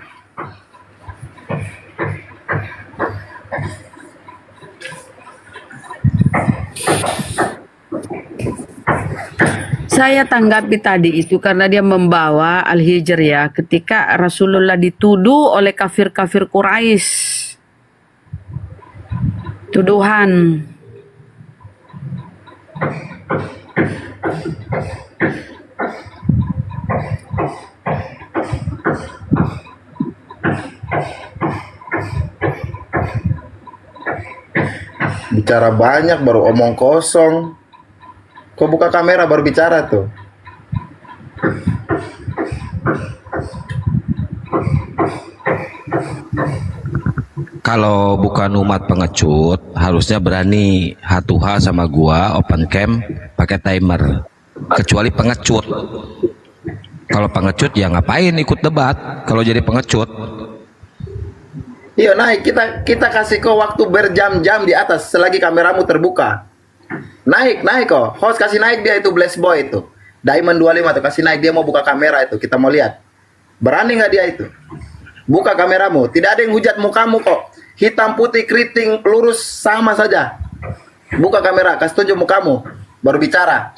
Saya tanggapi tadi itu karena dia membawa Al-Hijr ya, ketika Rasulullah dituduh oleh kafir-kafir Quraisy. Tuduhan. bicara banyak baru omong kosong. Kau buka kamera baru bicara tuh. Kalau bukan umat pengecut, harusnya berani H2H sama gua open cam pakai timer. Kecuali pengecut. Kalau pengecut ya ngapain ikut debat kalau jadi pengecut. Iya naik, kita kasih kau waktu berjam-jam di atas selagi kameramu terbuka. Naik kok. Host kasih naik dia itu Bless Boy itu. Diamond 25 tuh kasih naik, dia mau buka kamera itu. Kita mau lihat. Berani nggak dia itu? Buka kameramu. Tidak ada yang hujat mukamu kok. Hitam putih keriting lurus sama saja. Buka kamera, kasih tunjuk mukamu. Baru bicara.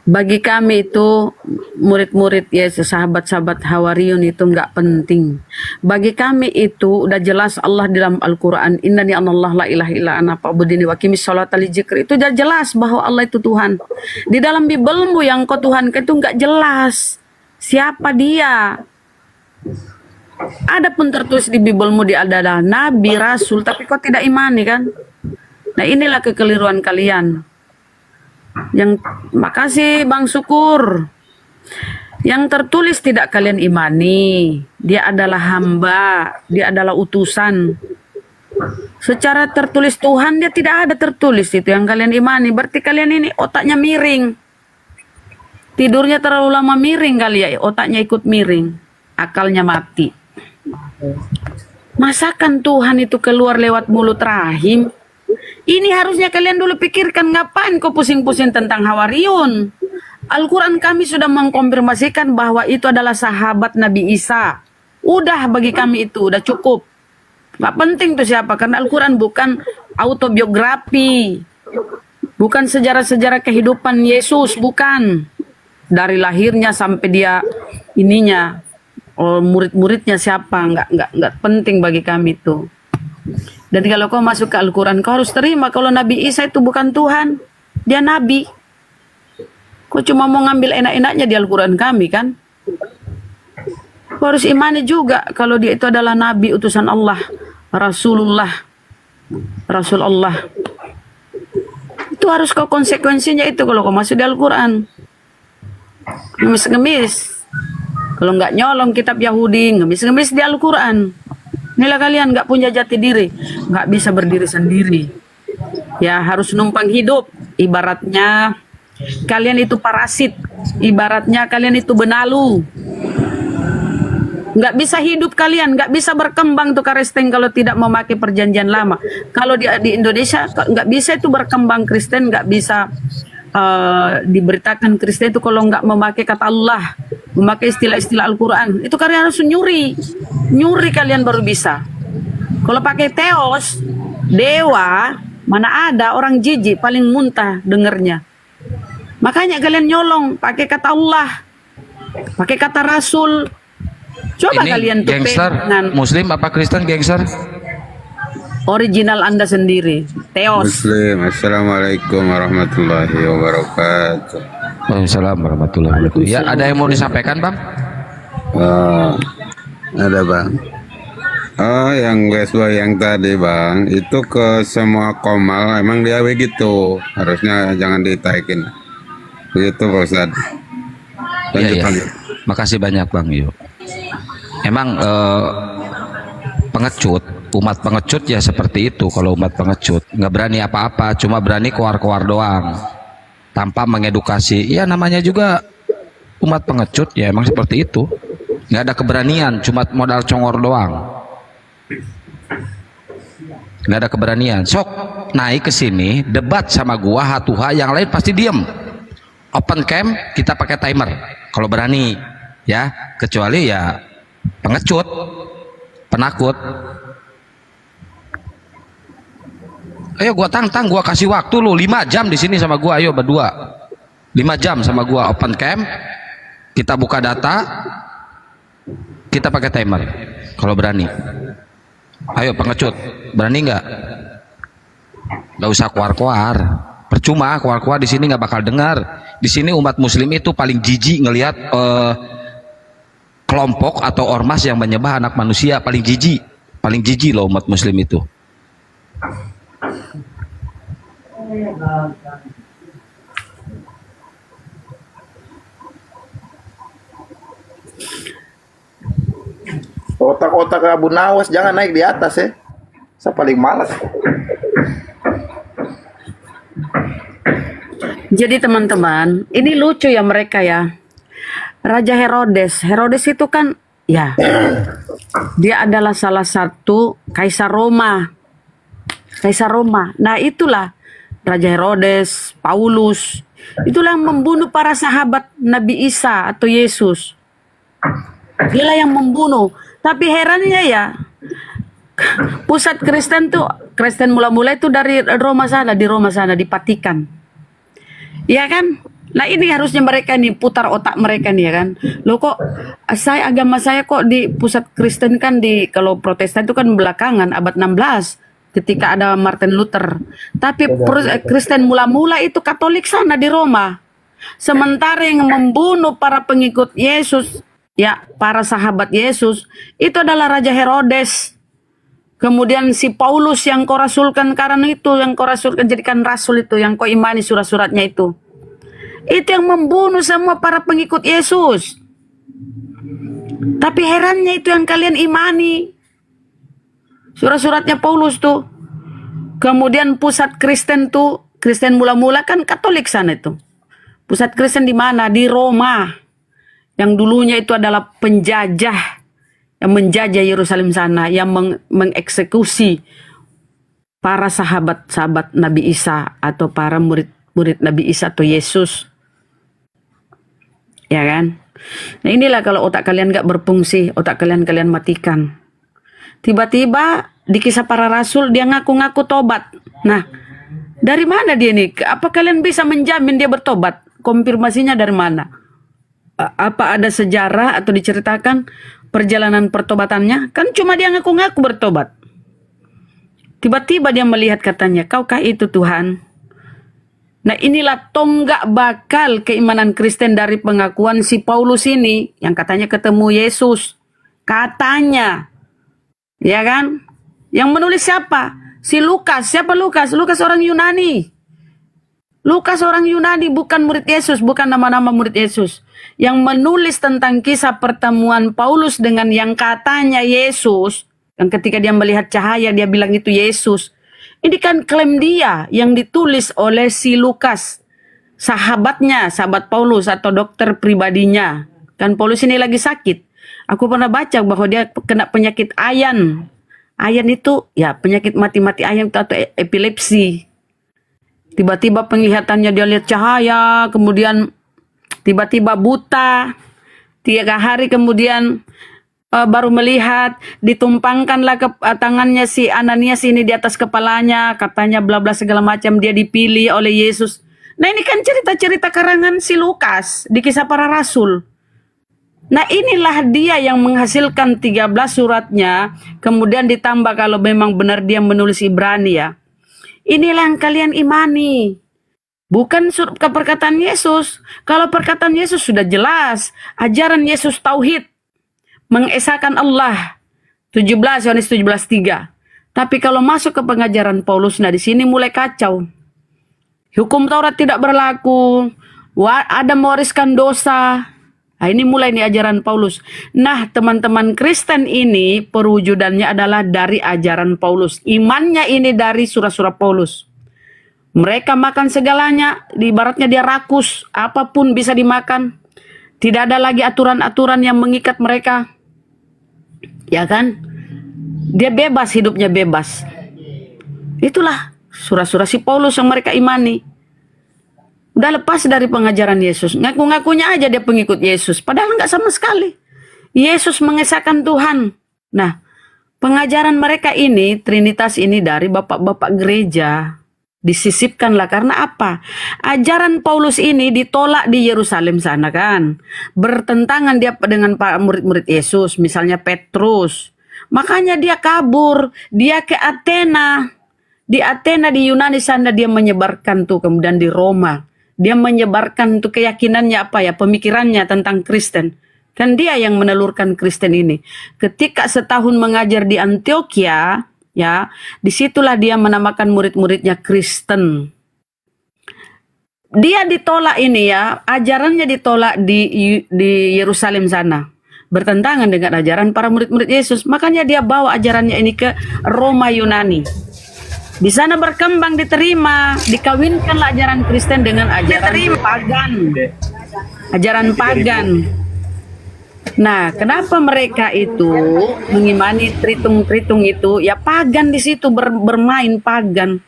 Bagi kami itu murid-murid Yesus, sahabat-sahabat Hawariun itu nggak penting. Bagi kami itu udah jelas Allah di dalam Al-Quran, innani anallah la ilaha illa ana fa'budini wa qimis sholata li dzikri. Itu udah jelas bahwa Allah itu Tuhan. Di dalam Bibelmu yang kau Tuhan itu nggak jelas siapa dia. Ada pun tertulis di Bibelmu dia adalah nabi, rasul, tapi kau tidak imani kan? Nah inilah kekeliruan kalian. Yang makasih Bang Syukur. Yang tertulis tidak kalian imani. Dia adalah hamba, dia adalah utusan. Secara tertulis Tuhan dia tidak ada tertulis itu yang kalian imani. Berarti kalian ini otaknya miring. Tidurnya terlalu lama miring kali ya, otaknya ikut miring. Akalnya mati. Masakan Tuhan itu keluar lewat mulut rahim? Ini harusnya kalian dulu pikirkan, ngapain kau pusing-pusing tentang Hawariun? Al-Quran kami sudah mengkonfirmasikan bahwa itu adalah sahabat Nabi Isa. Udah bagi kami itu, udah cukup. Gak penting tuh siapa, karena Al-Quran bukan autobiografi. Bukan sejarah-sejarah kehidupan Yesus, bukan. Dari lahirnya sampai dia ininya, murid-muridnya siapa, nggak penting bagi kami itu. Dan kalau kau masuk ke Al-Quran, kau harus terima kalau Nabi Isa itu bukan Tuhan, dia Nabi. Kau cuma mau ngambil enak-enaknya di Al-Quran kami kan? Kau harus imani juga kalau dia itu adalah Nabi utusan Allah, Rasulullah, Rasul Allah. Itu harus kau konsekuensinya itu kalau kau masuk di Al-Quran. Ngemis-ngemis. Kalau nggak nyolong kitab Yahudi, ngemis-ngemis di Al-Quran. Inilah kalian nggak punya jati diri, nggak bisa berdiri sendiri. Ya harus numpang hidup. Ibaratnya kalian itu parasit. Ibaratnya kalian itu benalu. Nggak bisa hidup kalian, nggak bisa berkembang tuh Kristen kalau tidak memakai perjanjian lama. Kalau di Indonesia nggak bisa itu berkembang Kristen, nggak bisa diberitakan Kristen itu kalau nggak memakai kata Allah, memakai istilah-istilah Al-Quran. Itu kalian harus nyuri kalian baru bisa. Kalau pakai teos, dewa, mana ada orang jijik paling muntah dengernya. Makanya kalian nyolong pakai kata Allah, pakai kata Rasul. Coba ini kalian tuh gangster Muslim apa Kristen gangster? Original Anda sendiri, teos. Muslim. Assalamualaikum warahmatullahi wabarakatuh. Waalaikumsalam warahmatullahi wabarakatuh. Ya, ada yang mau disampaikan, Bang? Ada, Bang. Oh, yang Westboy yang tadi, Bang, itu ke semua komal emang dia begitu. Harusnya jangan ditaikin. Begitu, Pak Ustadz. Iya. Makasih banyak, Bang Yo. Emang pengecut, umat pengecut ya seperti itu. Kalau umat pengecut nggak berani apa-apa, cuma berani keluar-keluar doang tanpa mengedukasi. Ya namanya juga umat pengecut ya emang seperti itu. Nggak ada keberanian, cuma modal congor doang. Nggak ada keberanian. Sok naik ke sini, debat sama gua H2H, yang lain pasti diem. Open cam, kita pakai timer. Kalau berani, ya, kecuali ya pengecut, penakut. Ayo gua tantang, gua kasih waktu lu 5 jam di sini sama gua, ayo berdua. 5 jam sama gua open cam, kita buka data, kita pakai timer. Kalau berani. Ayo pengecut, berani nggak? Nggak usah keluar-keluar. Percuma keluar-keluar di sini nggak bakal dengar. Di sini umat Muslim itu paling jijik ngelihat kelompok atau ormas yang menyembah anak manusia, paling jijik loh umat Muslim itu. Otak-otak Abu Nawas jangan naik di atas ya. Saya paling malas. Jadi teman-teman, ini lucu ya mereka ya. Raja Herodes, Herodes itu kan ya, dia adalah salah satu kaisar Roma. Kaisar Roma. Nah itulah Raja Herodes, Paulus, itulah yang membunuh para sahabat Nabi Isa atau Yesus. Dialah yang membunuh. Tapi herannya ya, pusat Kristen tuh, Kristen mula-mula itu dari Roma sana, di Roma sana, di Vatikan. Iya kan? Nah ini harusnya mereka nih putar otak mereka nih ya kan. Loh kok agama saya kok di pusat Kristen kan kalau Protestan itu kan belakangan abad 16 ketika ada Martin Luther. Tapi Kristen mula-mula itu Katolik sana di Roma. Sementara yang membunuh para pengikut Yesus, ya para sahabat Yesus, itu adalah Raja Herodes. Kemudian si Paulus yang kau rasulkan karena itu, yang kau rasulkan jadikan rasul itu, yang kau imani surat-suratnya itu yang membunuh semua para pengikut Yesus. Tapi herannya itu yang kalian imani surat-suratnya Paulus tuh. Kemudian pusat Kristen tuh, Kristen mula-mula kan Katolik sana itu. Pusat Kristen di mana? Di Roma. Yang dulunya itu adalah penjajah yang menjajah Yerusalem sana, yang mengeksekusi para sahabat-sahabat Nabi Isa atau para murid-murid Nabi Isa atau Yesus. Ya kan? Nah inilah kalau otak kalian gak berfungsi, otak kalian matikan. Tiba-tiba di Kisah Para Rasul dia ngaku-ngaku tobat. Nah, dari mana dia nih? Apa kalian bisa menjamin dia bertobat? Konfirmasinya dari mana? Apa ada sejarah atau diceritakan perjalanan pertobatannya? Kan cuma dia ngaku-ngaku bertobat. Tiba-tiba dia melihat katanya, kaukah itu Tuhan? Nah inilah tonggak bakal keimanan Kristen dari pengakuan si Paulus ini yang katanya ketemu Yesus. Katanya. Ya kan? Yang menulis siapa? Si Lukas. Siapa Lukas? Lukas orang Yunani. Lukas orang Yunani, bukan murid Yesus, bukan nama-nama murid Yesus. Yang menulis tentang kisah pertemuan Paulus dengan yang katanya Yesus. Yang ketika dia melihat cahaya dia bilang itu Yesus. Ini kan klaim dia yang ditulis oleh si Lukas. Sahabatnya, sahabat Paulus atau dokter pribadinya. Kan Paulus ini lagi sakit. Aku pernah baca bahwa dia kena penyakit ayan. Ayan itu ya penyakit mati-mati ayan atau epilepsi. Tiba-tiba penglihatannya dia lihat cahaya, kemudian tiba-tiba buta. 3 hari kemudian baru melihat, ditumpangkanlah ke tangannya si Ananias ini di atas kepalanya, katanya bla bla segala macam, dia dipilih oleh Yesus. Nah ini kan cerita-cerita karangan si Lukas di Kisah Para Rasul. Nah inilah dia yang menghasilkan 13 suratnya, kemudian ditambah kalau memang benar dia menulis Ibrani ya. Inilah yang kalian imani. Bukan perkataan Yesus. Kalau perkataan Yesus sudah jelas, ajaran Yesus tauhid, mengesahkan Allah, 17 Yohanes 17:3. Tapi kalau masuk ke pengajaran Paulus, nah di sini mulai kacau. Hukum Taurat tidak berlaku, Adam mewariskan dosa. Nah, ini mulai nih ajaran Paulus. Nah, teman-teman Kristen ini perwujudannya adalah dari ajaran Paulus. Imannya ini dari surat-surat Paulus. Mereka makan segalanya, ibaratnya dia rakus, apapun bisa dimakan. Tidak ada lagi aturan-aturan yang mengikat mereka. Ya kan? Dia bebas, hidupnya bebas. Itulah surat-surat si Paulus yang mereka imani. Udah lepas dari pengajaran Yesus. Ngaku-ngakunya aja dia pengikut Yesus. Padahal nggak sama sekali. Yesus mengesahkan Tuhan. Nah, pengajaran mereka ini, Trinitas ini dari bapak-bapak gereja. Disisipkanlah karena apa? Ajaran Paulus ini ditolak di Yerusalem sana kan. Bertentangan dia dengan para murid-murid Yesus. Misalnya Petrus. Makanya dia kabur. Dia ke Athena. Di Athena di Yunani sana dia menyebarkan tuh. Kemudian di Roma. Dia menyebarkan tuh keyakinannya apa ya. Pemikirannya tentang Kristen. Kan dia yang menelurkan Kristen ini. Ketika setahun mengajar di Antioquia. ya, disitulah dia menamakan murid-muridnya Kristen. Dia ditolak ini ya, ajarannya ditolak di Yerusalem sana, bertentangan dengan ajaran para murid-murid Yesus. Makanya dia bawa ajarannya ini ke Roma Yunani. Di sana berkembang, diterima, dikawinkanlah ajaran Kristen dengan ajaran pagan. Ajaran pagan. Nah, kenapa mereka itu mengimani tritung-tritung itu? Ya pagan di situ bermain pagan.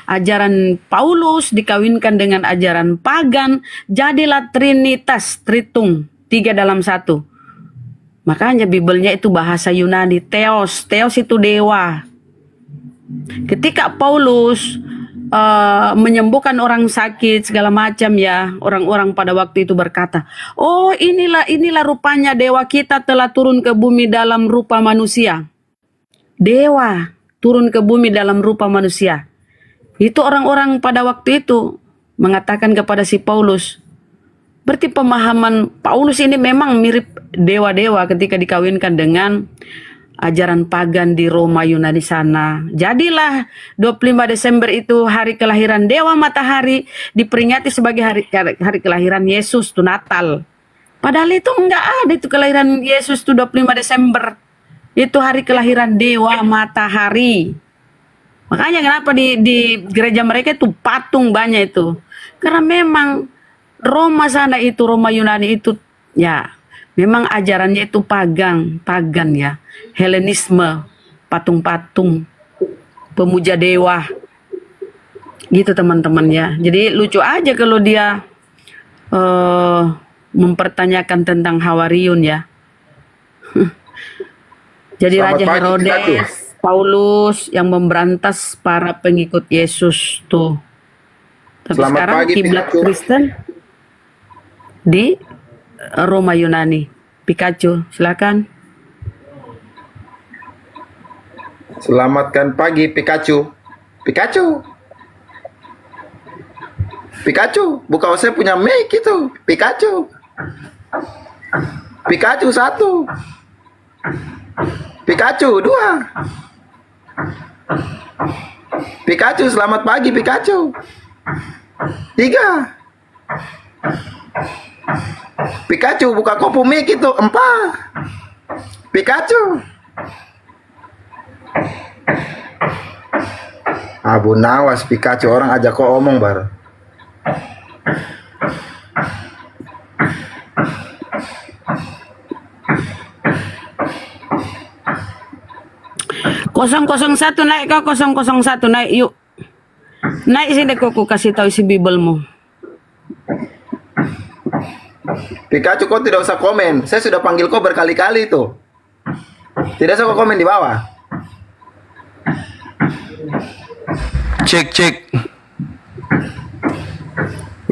Ajaran Paulus dikawinkan dengan ajaran pagan, jadilah Trinitas, tritung, 3 dalam 1. Makanya Bibelnya itu bahasa Yunani, Theos. Theos itu dewa. Ketika Paulus menyembuhkan orang sakit segala macam ya, orang-orang pada waktu itu berkata, oh inilah rupanya dewa kita telah turun ke bumi dalam rupa manusia. Dewa turun ke bumi dalam rupa manusia. Itu orang-orang pada waktu itu mengatakan kepada si Paulus. Berarti pemahaman Paulus ini memang mirip dewa-dewa ketika dikawinkan dengan ajaran pagan di Roma Yunani sana. Jadilah 25 Desember itu hari kelahiran dewa matahari, diperingati sebagai hari kelahiran Yesus, itu Natal. Padahal itu enggak ada itu kelahiran Yesus itu 25 Desember. Itu hari kelahiran dewa matahari. Makanya kenapa di gereja mereka itu patung banyak itu. Karena memang Roma sana itu, Roma Yunani itu ya memang ajarannya itu pagan ya. Helenisme, patung-patung, pemuja dewa. Gitu teman-teman ya. Jadi lucu aja kalau dia mempertanyakan tentang Hawariun ya. Jadi Selamat Raja pagi, Herodes, Pikachu. Paulus yang memberantas para pengikut Yesus tuh. Tapi Selamat sekarang pagi, kiblat Pikachu. Kristen di Roma Yunani. Pikachu, silakan. Selamatkan pagi Pikachu. Pikachu. Pikachu, buka saya punya mic itu. Pikachu. Pikachu 1. Pikachu 2. Pikachu, selamat pagi Pikachu. 3. Pikachu, buka kopu mic itu. 4. Pikachu. Abu Nawas Pikachu, orang ajak kok omong bar. .001 naik kau, 001 naik yuk. Naik sini kok aku kasih tahu isi Bibelmu. Pikachu, kau tidak usah komen. Saya sudah panggil kau berkali-kali itu. Tidak usah kau komen di bawah. Cek.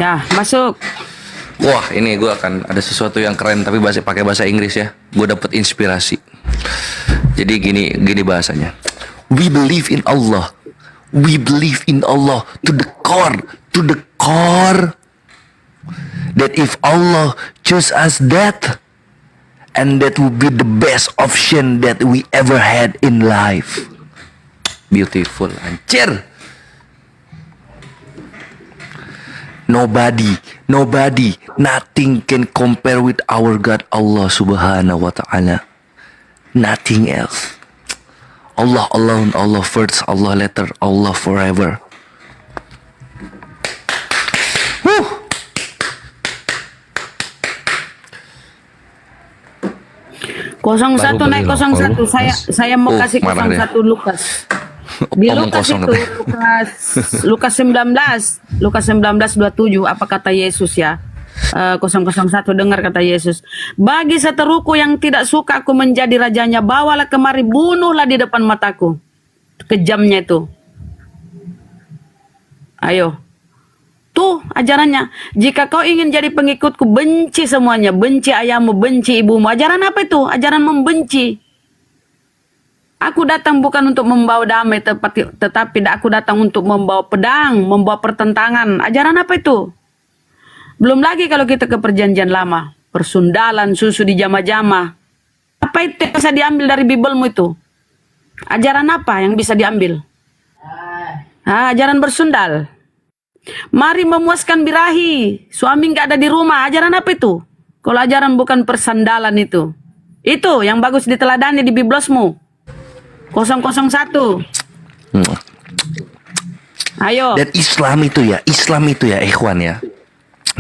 Ya, masuk. Wah, ini gue akan ada sesuatu yang keren tapi pakai bahasa Inggris ya. Gue dapet inspirasi. Jadi gini bahasanya. We believe in Allah. We believe in Allah to the core. That if Allah choose us that, and that will be the best option that we ever had in life. Beautiful, anjir. Nobody, nothing can compare with our God Allah Subhanahu wa Ta'ala. Nothing else. Allah alone, Allah first, Allah later, Allah forever. Woo! Kosong Baru satu naik beli loh, 01. Paulus. Saya mau kasih marah dia. 01 Lukas. Di Omong Lukas kosong itu, katanya. Lukas 19:27 apa kata Yesus ya? 001 dengar kata Yesus. Bagi seteruku yang tidak suka aku menjadi rajanya, bawalah kemari, bunuhlah di depan mataku. Kejamnya itu. Ayo. Tuh ajarannya. Jika kau ingin jadi pengikutku, benci semuanya. Benci ayahmu, benci ibumu. Ajaran apa itu? Ajaran membenci. Aku datang bukan untuk membawa damai, tetapi aku datang untuk membawa pedang, membawa pertentangan. Ajaran apa itu? Belum lagi kalau kita ke perjanjian lama. Persundalan, susu di jama-jama. Apa itu yang bisa diambil dari Bibelmu itu? Ajaran apa yang bisa diambil? Ajaran bersundal. Mari memuaskan birahi. Suami nggak ada di rumah. Ajaran apa itu? Kalau ajaran bukan persandalan itu. Itu yang bagus diteladani di biblosmu. 001. Ayo. Dan Islam itu ya ikhwan ya.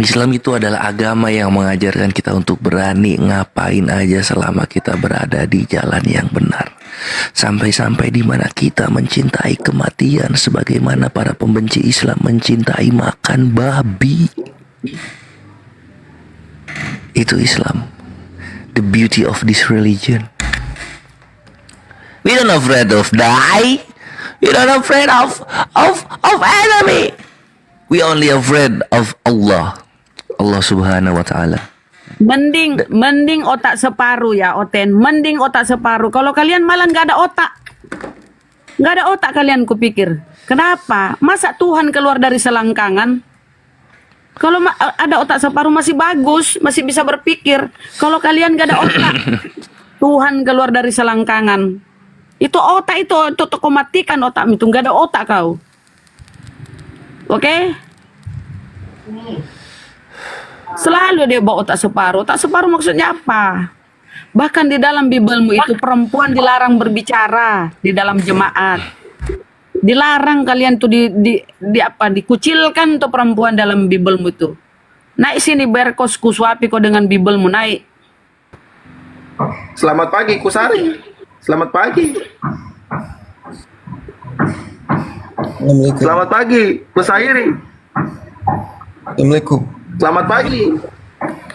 Islam itu adalah agama yang mengajarkan kita untuk berani ngapain aja selama kita berada di jalan yang benar. Sampai-sampai di mana kita mencintai kematian sebagaimana para pembenci Islam mencintai makan babi. Itu Islam. The beauty of this religion. We don't afraid of die. We don't afraid of enemy. We only afraid of Allah. Allah Subhanahu wa taala. Mending otak separuh ya, Oten. Mending otak separuh. Kalau kalian malah nggak ada otak. Nggak ada otak kalian kupikir. Kenapa? Masa Tuhan keluar dari selangkangan? Kalau ada otak separuh masih bagus, masih bisa berpikir. Kalau kalian nggak ada otak, Tuhan keluar dari selangkangan. Itu otak itu kau matikan otak itu. Nggak ada otak kau. Oke? Selalu dia bawa otak separuh. Otak separuh maksudnya apa? Bahkan di dalam Bibelmu itu perempuan dilarang berbicara di dalam jemaat. Dilarang kalian tuh dikucilkan tuh perempuan dalam Bibelmu itu. Naik sini berkos kusuapi kau dengan Bibelmu, naik. Selamat pagi Kusari. Selamat pagi. Selamat pagi Kusairi. Assalamualaikum. Selamat pagi.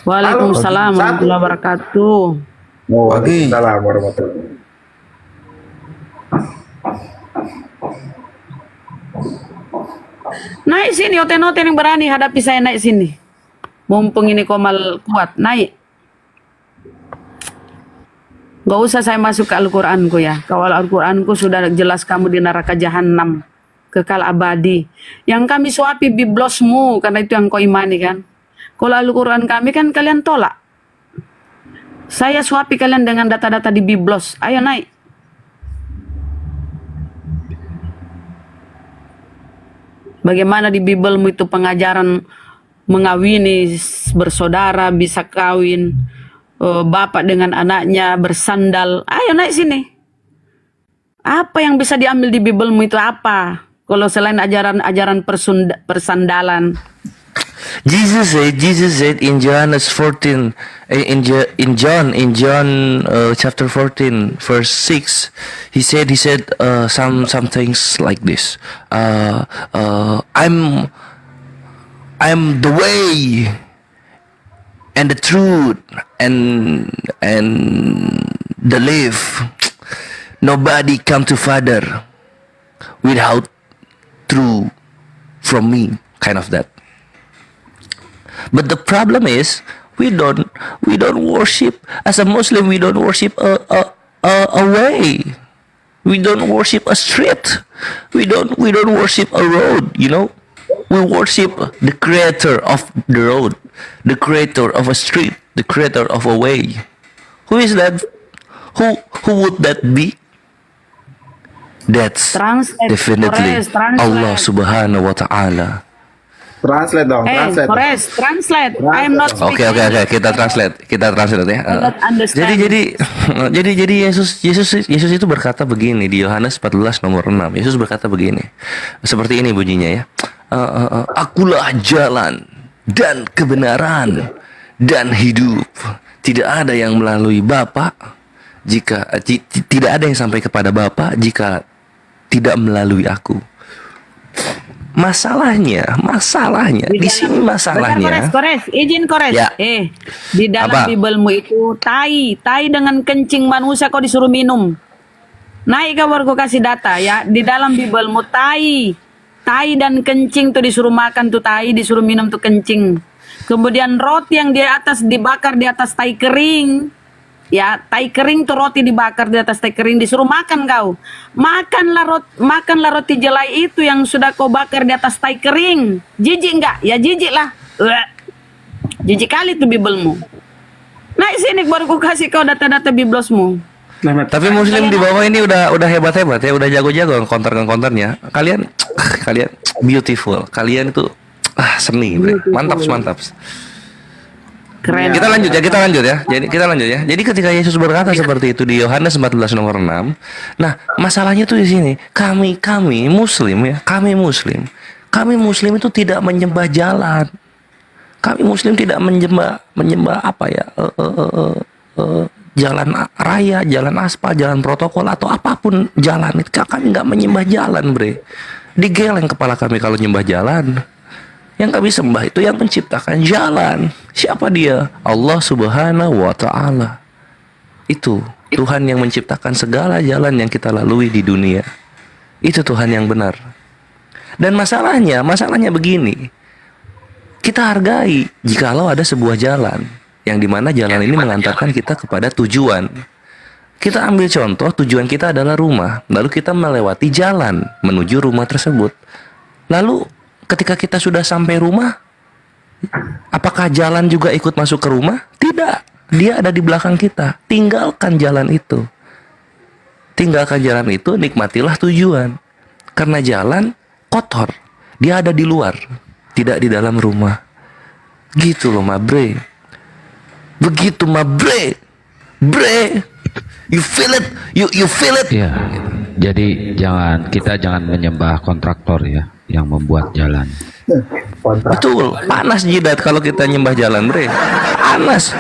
Waalaikumsalam warahmatullahi wabarakatuh. Waalaikumsalam warahmatullahi. Naik sini, Oten-Oten yang berani hadapi saya, naik sini. Mumpung ini Komal kuat, naik. Gak usah saya masuk ke Al-Quranku ya. Kalau Al-Quranku sudah jelas kamu di neraka jahanam, kekal abadi. Yang kami suapi biblosmu, karena itu yang kau imani kan. Kalau Al-Quran kami kan kalian tolak. Saya suapi kalian dengan data-data di biblos. Ayo naik. Bagaimana di Bibelmu itu pengajaran mengawini bersaudara, bisa kawin, bapak dengan anaknya bersandal. Ayo naik sini. Apa yang bisa diambil di Bibelmu itu apa? Kalau selain ajaran persandalan. Jesus said in Johannes 14 in John chapter 14 verse 6 he said some things like this. I'm the way and the truth and the life. Nobody come to Father without through from me, kind of that. But the problem is we don't worship as a Muslim. We don't worship a way. We don't worship a street. We don't worship a road. You know, we worship the creator of the road, the creator of a street, the creator of a way. Who is that? Who would that be? That's definitely Allah Subhanahu wa Taala. Translate dong, Translate. I am not speaking. Oke, kita translate ya. Jadi Yesus itu berkata begini di Yohanes 14 nomor 6. Yesus berkata begini. Seperti ini bunyinya ya. Akulah jalan dan kebenaran dan hidup. Tidak ada yang melalui Bapa jika tidak ada yang sampai kepada Bapa jika tidak melalui aku. Masalahnya di sini masalahnya. Izin kores. Ya. Di dalam Bibelmu itu tai dengan kencing manusia kau disuruh minum. Naik kabar kau kasih data ya. Di dalam Bibelmu tai dan kencing tuh disuruh makan tuh tai, disuruh minum tuh kencing. Kemudian roti yang di atas dibakar di atas tai kering. Ya, tai kering tuh roti dibakar di atas tai kering, disuruh makan kau. Makanlah roti jelai itu yang sudah kau bakar di atas tai kering. Jijik enggak? Ya jijik lah. Jijik kali tuh Bibelmu. Naik sini baru ku kasih kau data-data Biblosmu. Tapi Muslim di bawah ini udah hebat-hebat ya, udah jago-jago konter-konternya. Kalian beautiful. Kalian itu seni, bre. Mantap. Keren. Kita lanjut ya. Jadi ketika Yesus berkata seperti itu di Yohanes 14 nomor 6. Nah, masalahnya tuh di sini. Kami Muslim ya. Kami Muslim itu tidak menyembah jalan. Kami Muslim tidak menyembah apa ya? Jalan raya, jalan aspal, jalan protokol atau apapun jalan. Kami nggak menyembah jalan, bre. Digeleng kepala kami kalau nyembah jalan. Yang kami sembah itu yang menciptakan jalan. Siapa dia? Allah Subhanahu wa Ta'ala. Itu Tuhan yang menciptakan segala jalan yang kita lalui di dunia. Itu Tuhan yang benar. Dan masalahnya begini. Kita hargai jikalau ada sebuah jalan yang dimana jalan ini mengantarkan kita kepada tujuan. Kita ambil contoh, tujuan kita adalah rumah. Lalu kita melewati jalan menuju rumah tersebut. Lalu ketika kita sudah sampai rumah, apakah jalan juga ikut masuk ke rumah? Tidak. Dia ada di belakang kita. Tinggalkan jalan itu. Nikmatilah tujuan. Karena jalan kotor. Dia ada di luar, tidak di dalam rumah. Gitu loh, ma bre. Begitu, ma bre. Bre. You feel it? You feel it? Iya. Jadi kita jangan menyembah kontraktor ya yang membuat jalan. Betul, panas jidat kalau kita nyembah jalan, bre. Panas.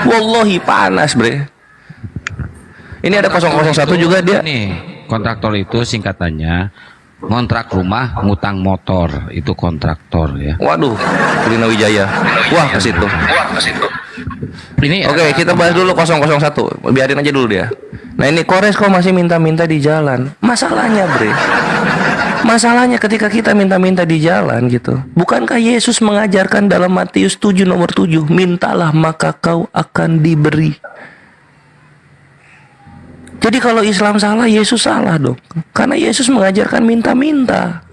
Wallahi panas, bre. Ini ada 001 juga dia. Nih, kontraktor itu singkatannya ngontrak rumah, ngutang motor, itu kontraktor ya. Waduh, Lina Wijaya. Wah, ke situ. Ini Oke, kita bahas dulu 001. Biarin aja dulu dia. Nah, ini Kores kok masih minta-minta di jalan. Masalahnya, bre. Masalahnya ketika kita minta-minta di jalan gitu. Bukankah Yesus mengajarkan dalam Matius 7 nomor 7, mintalah maka kau akan diberi. Jadi kalau Islam salah, Yesus salah dong. Karena Yesus mengajarkan minta-minta.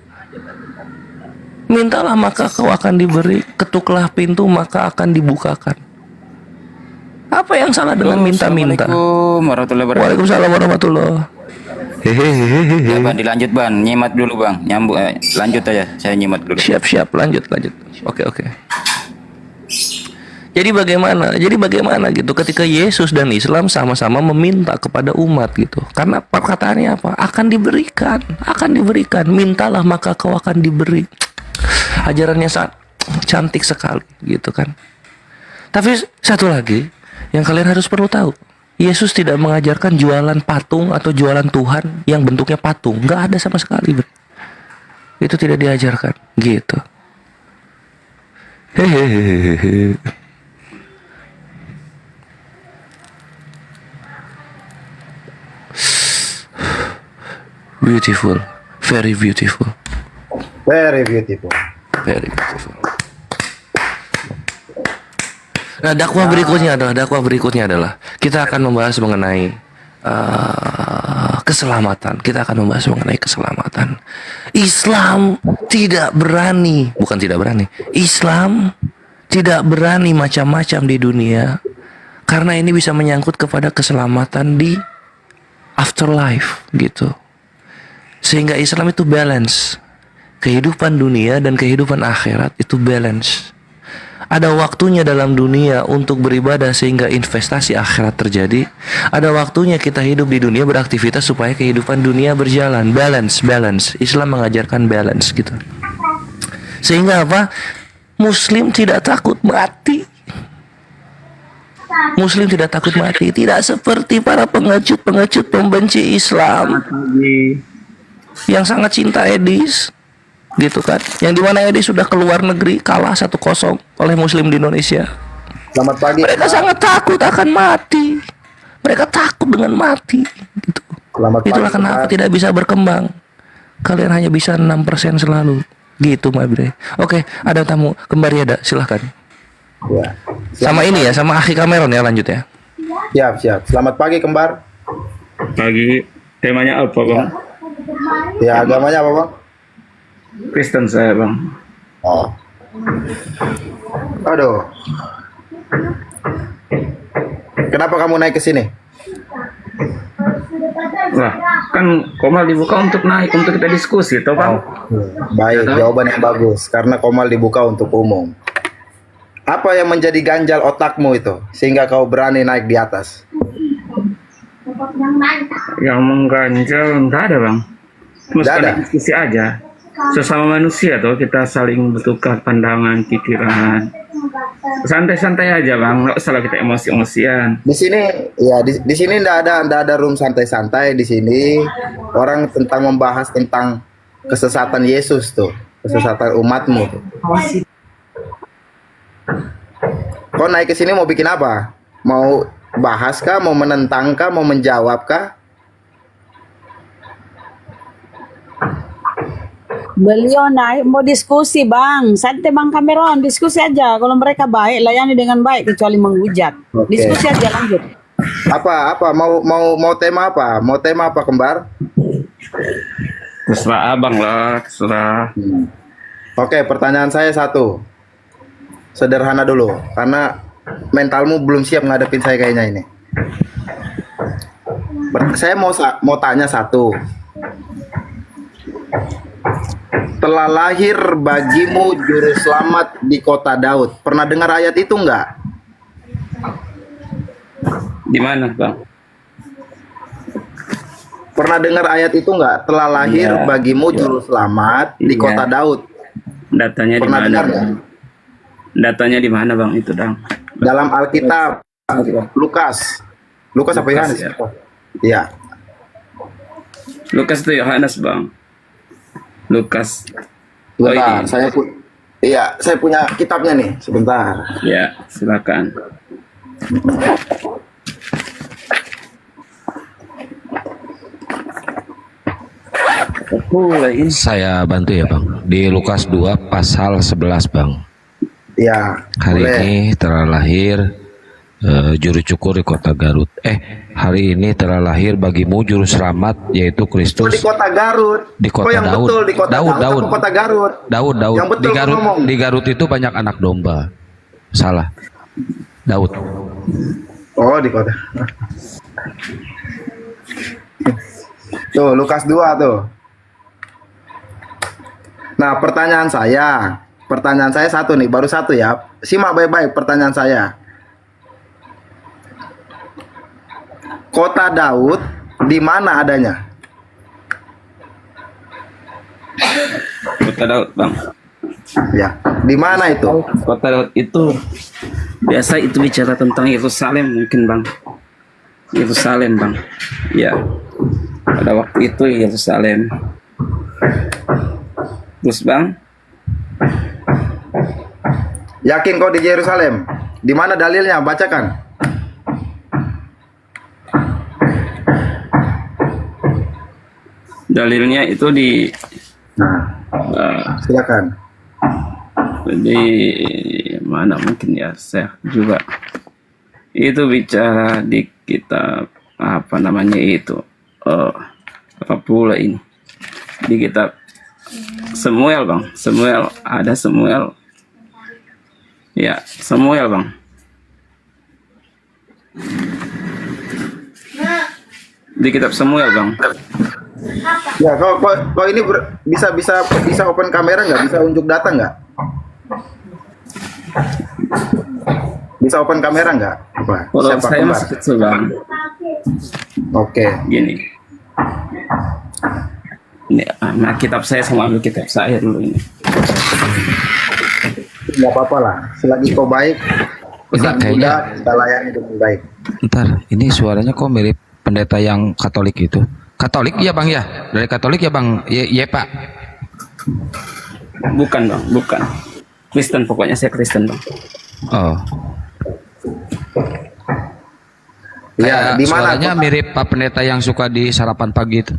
Mintalah maka kau akan diberi, ketuklah pintu maka akan dibukakan. Apa yang salah dengan minta-minta? Assalamualaikum warahmatullahi wabarakatuh. Waalaikumsalam warahmatullahi. Ya, Bang, dilanjut, Bang. Nyimak dulu, Bang. Lanjut aja. Saya nyimak dulu. Siap, lanjut. Oke. Jadi bagaimana gitu ketika Yesus dan Islam sama-sama meminta kepada umat gitu. Karena perkataannya apa? Akan diberikan. Mintalah maka kau akan diberi. Ajarannya sangat cantik sekali gitu kan. Tapi satu lagi yang kalian harus perlu tahu, Yesus tidak mengajarkan jualan patung atau jualan Tuhan yang bentuknya patung. Nggak ada sama sekali, bro. Itu tidak diajarkan gitu. Hehehe. Beautiful, very beautiful. Nah, dakwah berikutnya adalah kita akan membahas mengenai keselamatan. Islam tidak berani, Islam tidak berani macam-macam di dunia karena ini bisa menyangkut kepada keselamatan di afterlife gitu. Sehingga Islam itu balance. Kehidupan dunia dan kehidupan akhirat itu balance. Ada waktunya dalam dunia untuk beribadah sehingga investasi akhirat terjadi. Ada waktunya kita hidup di dunia beraktivitas supaya kehidupan dunia berjalan. Balance. Islam mengajarkan balance gitu. Sehingga apa? Muslim tidak takut mati. Tidak seperti para pengecut pembenci Islam yang sangat cinta Edis gitu kan, yang dimana Edis sudah keluar negeri kalah 1-0 oleh Muslim di Indonesia. Selamat pagi. Mereka sangat takut akan mati. Mereka takut dengan mati gitu. Itulah kenapa tidak bisa berkembang. Kalian hanya bisa 6% selalu gitu, my bre. Oke, ada tamu kembali, ada, silahkan. Ya. Sama ini ya, sama Akhi Cameron ya, lanjut ya. Siap. Selamat pagi, kembar. Pagi. Temanya apa, Bang? Ya, agamanya apa, Bang? Kristen saya, Bang. Oh. Aduh. Kenapa kamu naik ke sini? Wah, kan Komal dibuka untuk naik, untuk kita diskusi, toh Bang? Baik, jawaban yang bagus. Karena Komal dibuka untuk umum. Apa yang menjadi ganjal otakmu itu sehingga kau berani naik di atas? Yang mengganjal enggak ada Bang. Nggak ada? Diskusi aja. Sesama manusia tuh kita saling bertukar pandangan, pikiran. Santai-santai aja Bang, nggak usah kita emosi-emosian. Di sini ya di sini ndak ada room santai-santai di sini. Orang tentang membahas tentang kesesatan Yesus tuh, kesesatan umatmu tuh. Kau naik ke sini mau bikin apa? Mau bahas kah? Mau menentang kah? Mau menjawab kah? Beliau naik mau diskusi Bang, santai Bang Cameron, diskusi aja. Kalau mereka baik, layani dengan baik kecuali menghujat. Oke. Diskusi aja lanjut. Apa mau tema apa? Mau tema apa kembar? Terserah Abang lah, terserah. Oke, pertanyaan saya satu. Sederhana dulu, karena mentalmu belum siap ngadepin saya kayaknya ini. Saya mau tanya satu. Telah lahir bagimu juru selamat di kota Daud. Pernah dengar ayat itu enggak? Di mana Bang? Pernah dengar ayat itu enggak? Telah lahir Iya. bagimu juru selamat di Iya. kota Daud. Datanya di Pernah mana? dengar Bang? nggak? Datanya di mana Bang itu Bang? Dalam Alkitab Lukas apa Yohanes? ya. Iya. Lukas itu Yohanes Bang. Lukas. Oh, Sebentar, ini. saya punya kitabnya nih. Sebentar. Ya, silakan. Saya bantu ya Bang. Di Lukas 2 pasal 11 Bang. Iya. Hari boleh. ini telah lahir juru cukur di kota Garut. Hari ini telah lahir bagimu juru selamat yaitu Oh, Kristus di kota Garut. di kota Kok yang Daud. betul di kota Daud, Daud, Daud. atau kota Garut? Daud. Yang betul Di Garut, ngomong. di Garut itu banyak anak domba. Salah. Daud. Oh, di kota. Tuh, Lukas 2 tuh. Nah, pertanyaan saya satu nih, baru satu ya. Simak baik-baik pertanyaan saya. Kota Daud di mana adanya? Kota Daud Bang. Ya, di mana itu? Kota Daud itu biasa itu bicara tentang Yerusalem mungkin Bang. Yerusalem Bang. Ya. Pada waktu itu Yerusalem. Terus Bang, Yakin kau di Yerusalem? Di mana dalilnya? Bacakan. dalilnya itu di silakan. Di mana mungkin ya saya juga itu bicara di kitab apa namanya itu apa pula ini di kitab Samuel Bang. Samuel, ada Samuel ya, Samuel Bang. Di kitab Samuel Bang. Ya, kau ini bisa open kamera nggak? Bisa unjuk data nggak? Bisa open kamera nggak? Apa? Kalau Siapa saya kembar? masih kecil Bang. Oke. Gini. Ini nah, kitab saya sama ambil kitab saya dulu ini. Nggak apa-apa lah. Selagi kau baik, pesan kayaknya- Buddha kita layani dengan baik. Ntar, ini suaranya kok mirip pendeta yang Katolik itu. Katolik ya Bang ya? Dari Katolik ya Bang? Iya Pak. Bukan Bang, bukan. Kristen, pokoknya saya Kristen Bang. Oh. Ya, Kayak di mana suaranya mirip Pak Pendeta yang suka di sarapan pagi itu.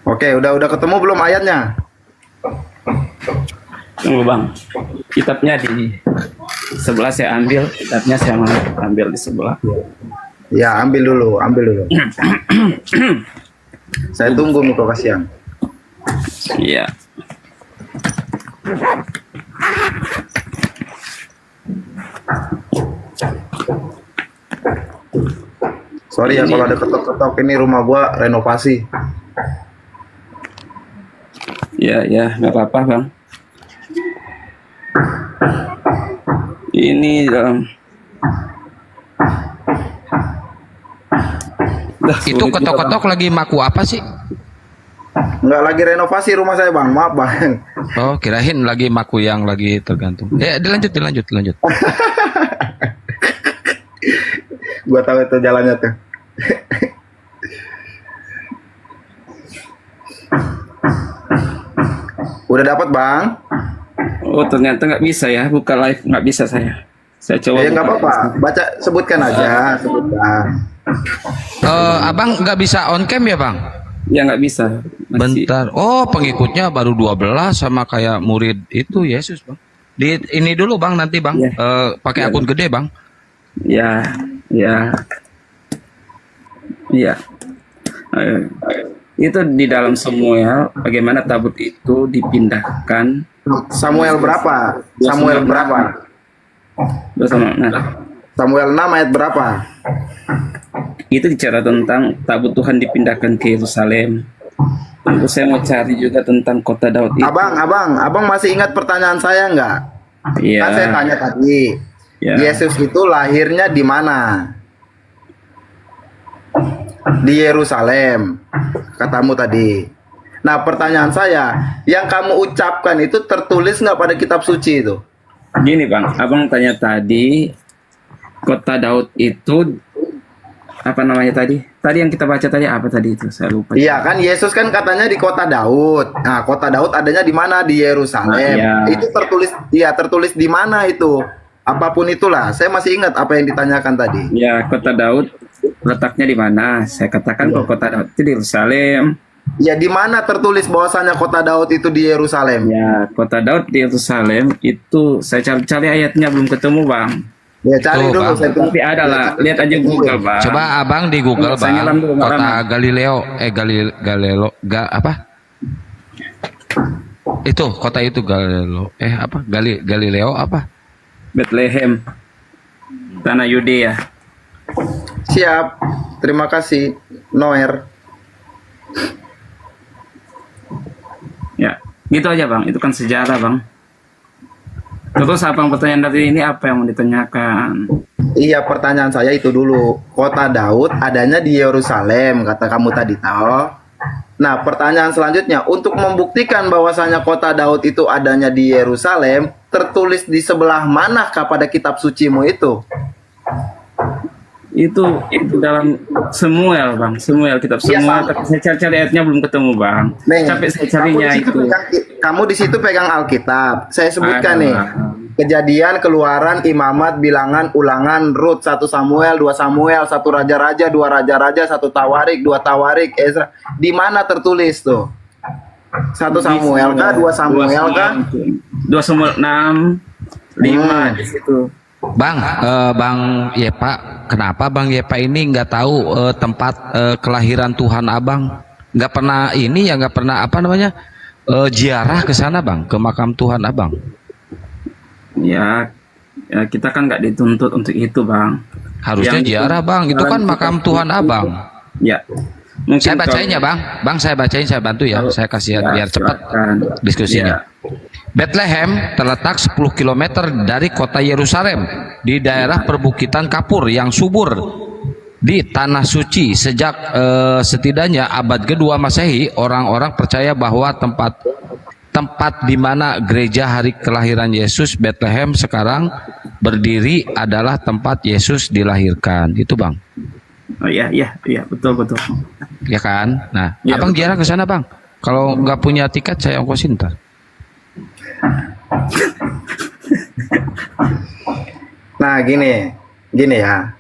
Oke, udah ketemu belum ayatnya? Tunggu Bang. Kitabnya di sebelah saya ambil, kitabnya saya ambil di sebelah. Ya, ambil dulu. Saya tunggu nih kok kasihan. Iya. Sorry ya kalau ada ketok-ketok, ini rumah gua renovasi. Ya, nggak apa-apa bang. Ini Itu ketok-ketok lagi maku apa sih? Nggak, lagi renovasi rumah saya bang, maaf bang. Oh, kirain lagi maku yang lagi tergantung. Dilanjut. Gua tahu itu jalannya tuh. Udah dapat bang? Oh ternyata nggak bisa ya, buka live nggak bisa saya. Saya coba. Ya nggak apa-apa, baca sebutkan aja, sebutkan. Abang nggak bisa on cam ya bang? Ya nggak bisa. Bentar. Oh pengikutnya baru 12 sama kayak murid itu Yesus bang. Di ini dulu bang, nanti bang. Pakai akun gede bang. Ya. Itu di dalam Samuel, bagaimana tabut itu dipindahkan. Samuel berapa? Samuel berapa? Samuel 6 ayat berapa? Itu bicara tentang tabut Tuhan dipindahkan ke Yerusalem. Tentu saya mau cari juga tentang kota Daud itu. Abang masih ingat pertanyaan saya nggak? Iya. Kan saya tanya tadi, Yesus itu lahirnya di mana? Di Yerusalem, katamu tadi. Nah pertanyaan saya, yang kamu ucapkan itu tertulis nggak pada kitab suci itu? Gini bang, abang tanya tadi, kota Daud itu apa namanya tadi? Tadi yang kita baca tadi apa tadi itu? Saya lupa. Iya kan, Yesus kan katanya di kota Daud. Nah kota Daud adanya di mana? Di Yerusalem. Itu tertulis di mana itu? Apapun itulah, saya masih ingat apa yang ditanyakan tadi. Ya, kota Daud letaknya di mana? Saya katakan kalau kota Daud itu di Yerusalem. Ya, di mana tertulis bahwasanya kota Daud itu di Yerusalem? Ya, kota Daud di Yerusalem itu saya cari ayatnya belum ketemu, Bang. Ya, cari dulu. Tapi ada lah, lihat aja Google, Bang. Coba abang di Google bang. Kota Galileo, apa? Itu kota itu Galileo, Galileo apa? Bethlehem, tanah Yudea. Siap, terima kasih, Noer. Ya, gitu aja bang. Itu kan sejarah bang. Terus abang pertanyaan dari ini apa yang mau ditanyakan? Iya, pertanyaan saya itu dulu. Kota Daud adanya di Yerusalem, kata kamu tadi tahu. Nah, pertanyaan selanjutnya, untuk membuktikan bahwasanya kota Daud itu adanya di Yerusalem, tertulis di sebelah manakah pada kitab sucimu itu? Itu dalam Samuel, Bang. Samuel, kitab Samuel. Tapi saya cari ayatnya belum ketemu, Bang. Capek saya carinya itu. Kamu di situ pegang Alkitab. Saya sebutkan nih. Kejadian, Keluaran, Imamat, Bilangan, Ulangan, Rut, 1 Samuel, 2 Samuel, 1 Raja-Raja, 2 Raja-Raja, 1 Tawarik, 2 Tawarik, Ezra. Di mana tertulis tuh? 1 Samuel kah? 2 Samuel kah? 2 Samuel 6, 5 di situ. Bang, Bang Yepa, kenapa Bang Yepa ini nggak tahu tempat kelahiran Tuhan abang? Nggak pernah ini ya, nggak pernah ziarah ke sana bang, ke makam Tuhan abang? Ya kita kan nggak dituntut untuk itu bang. Harusnya ziarah bang, itu kan makam Tuhan abang. Ya. Saya bacain ya bang, saya bacain, saya bantu ya, saya kasih biar cepat diskusinya. Bethlehem terletak 10 km dari kota Yerusalem di daerah perbukitan kapur yang subur di tanah suci. Sejak setidaknya abad kedua Masehi, orang-orang percaya bahwa tempat di mana gereja hari kelahiran Yesus Bethlehem sekarang berdiri adalah tempat Yesus dilahirkan. Itu bang. Oh iya betul. Ya kan? Nah, ya, abang ziarah ke sana bang. Kalau nggak punya tiket saya ongkosin ntar. Nah gini ya.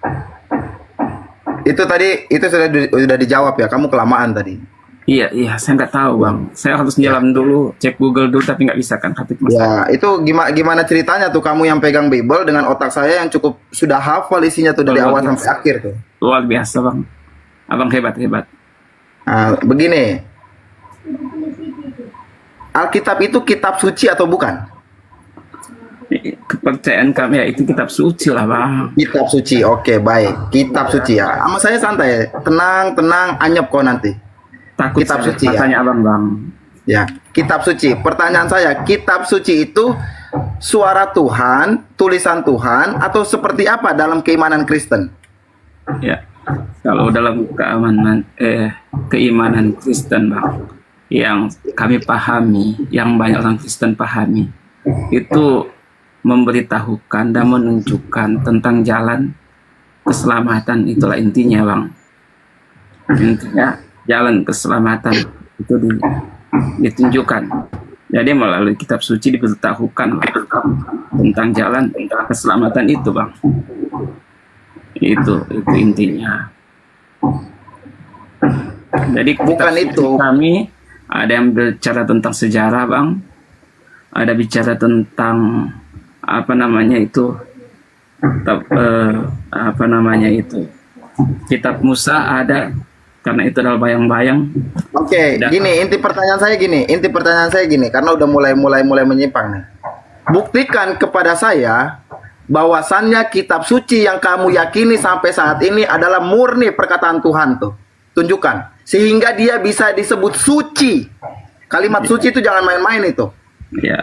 Itu sudah dijawab ya. Kamu kelamaan tadi. Iya, saya nggak tahu bang. Saya harus jalan dulu, cek Google dulu, tapi nggak bisa kan? Ya, itu gimana ceritanya tuh kamu yang pegang Bible dengan otak saya yang cukup sudah hafal isinya tuh dari awal sampai akhir tuh. Luar biasa bang. Abang hebat. Nah, begini. Alkitab itu kitab suci atau bukan? Kepercayaan kami ya itu kitab suci lah bang. Kitab suci, oke baik. Kitab suci ya. Sama saya santai, tenang, anyep kok nanti. Takut Kitab saya suci ya. tanya abang bang. Ya, kitab suci. Pertanyaan saya, kitab suci itu suara Tuhan, tulisan Tuhan, atau seperti apa dalam keimanan Kristen? Ya, kalau dalam keimanan Kristen bang, yang kami pahami, yang banyak orang Kristen pahami, itu memberitahukan dan menunjukkan tentang jalan keselamatan. Itulah intinya bang. Intinya jalan keselamatan itu ditunjukkan. Jadi melalui kitab suci diberitahukan tentang jalan tentang keselamatan itu bang. Itu intinya. Jadi bukan itu. Kami ada yang bicara tentang sejarah bang, ada bicara tentang apa namanya itu, kitab Musa ada, karena itu adalah bayang-bayang. Oke, gini inti pertanyaan saya gini, karena udah mulai menyimpang nih. Buktikan kepada saya bahwasannya kitab suci yang kamu yakini sampai saat ini adalah murni perkataan Tuhan tuh. Tunjukkan sehingga dia bisa disebut suci. Kalimat suci itu jangan main-main itu. Ya.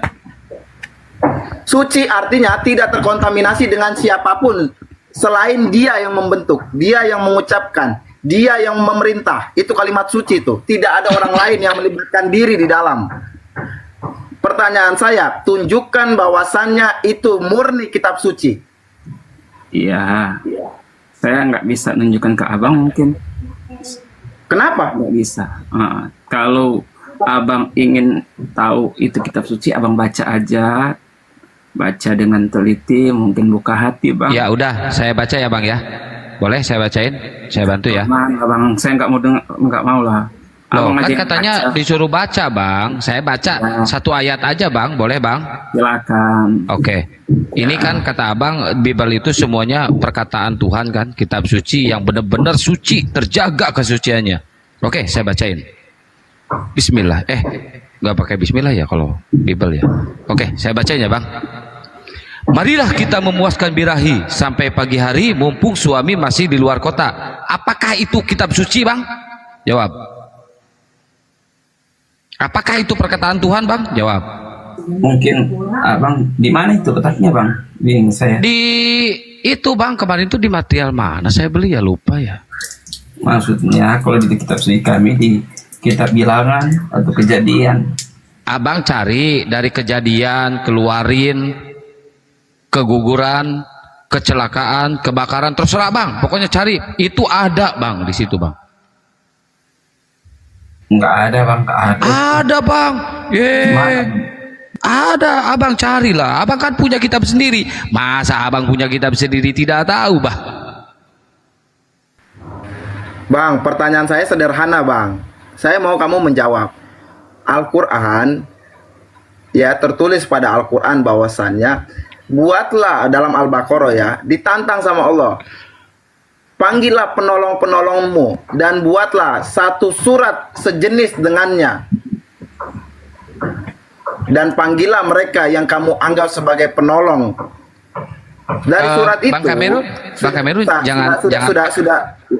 Suci artinya tidak terkontaminasi dengan siapapun selain dia yang membentuk, dia yang mengucapkan, dia yang memerintah. Itu kalimat suci itu. Tidak ada orang lain yang melibatkan diri di dalam. Pertanyaan saya, tunjukkan bahwasannya itu murni kitab suci. Iya. Saya nggak bisa nunjukkan ke abang mungkin. Kenapa? Nggak bisa. Kalau abang ingin tahu itu kitab suci, abang baca aja. Baca dengan teliti, mungkin buka hati bang. Ya udah, saya baca ya bang ya. Boleh saya bacain? Saya bantu ya. Bang, saya nggak mau nggak mau lah. Loh, Abang kan aja katanya baca. disuruh baca bang. Saya baca satu ayat aja bang, boleh bang? Silakan. Oke. Ini kan kata abang, Bible itu semuanya perkataan Tuhan kan, kitab suci yang benar-benar suci, terjaga kesuciannya. Oke, saya bacain. Bismillah. Nggak pakai Bismillah ya kalau Bible ya. Oke, saya bacain ya bang. Marilah kita memuaskan birahi sampai pagi hari mumpung suami masih di luar kota. Apakah itu kitab suci bang? Jawab. Apakah itu perkataan Tuhan bang? Jawab. Mungkin abang di mana itu letaknya bang? Bingung saya. Di itu bang, kemarin itu di material mana saya beli ya, lupa ya. Maksudnya kalau di kitab suci kami di kitab bilangan atau kejadian. Abang cari dari kejadian, keluarin, keguguran, kecelakaan, kebakaran, terserah bang. Pokoknya cari, itu ada bang di situ bang. Nggak ada bang, nggak ada. Ada bang. Ada, abang carilah. Abang kan punya kitab sendiri. Masa abang punya kitab sendiri tidak tahu bang? Bang, pertanyaan saya sederhana bang. Saya mau kamu menjawab. Al-Quran, ya tertulis pada Al-Quran bahwasannya, buatlah dalam Al-Baqarah ya, ditantang sama Allah. Panggillah penolong-penolongmu dan buatlah satu surat sejenis dengannya. Dan panggillah mereka yang kamu anggap sebagai penolong. Dari surat itu, Bang Kamerun,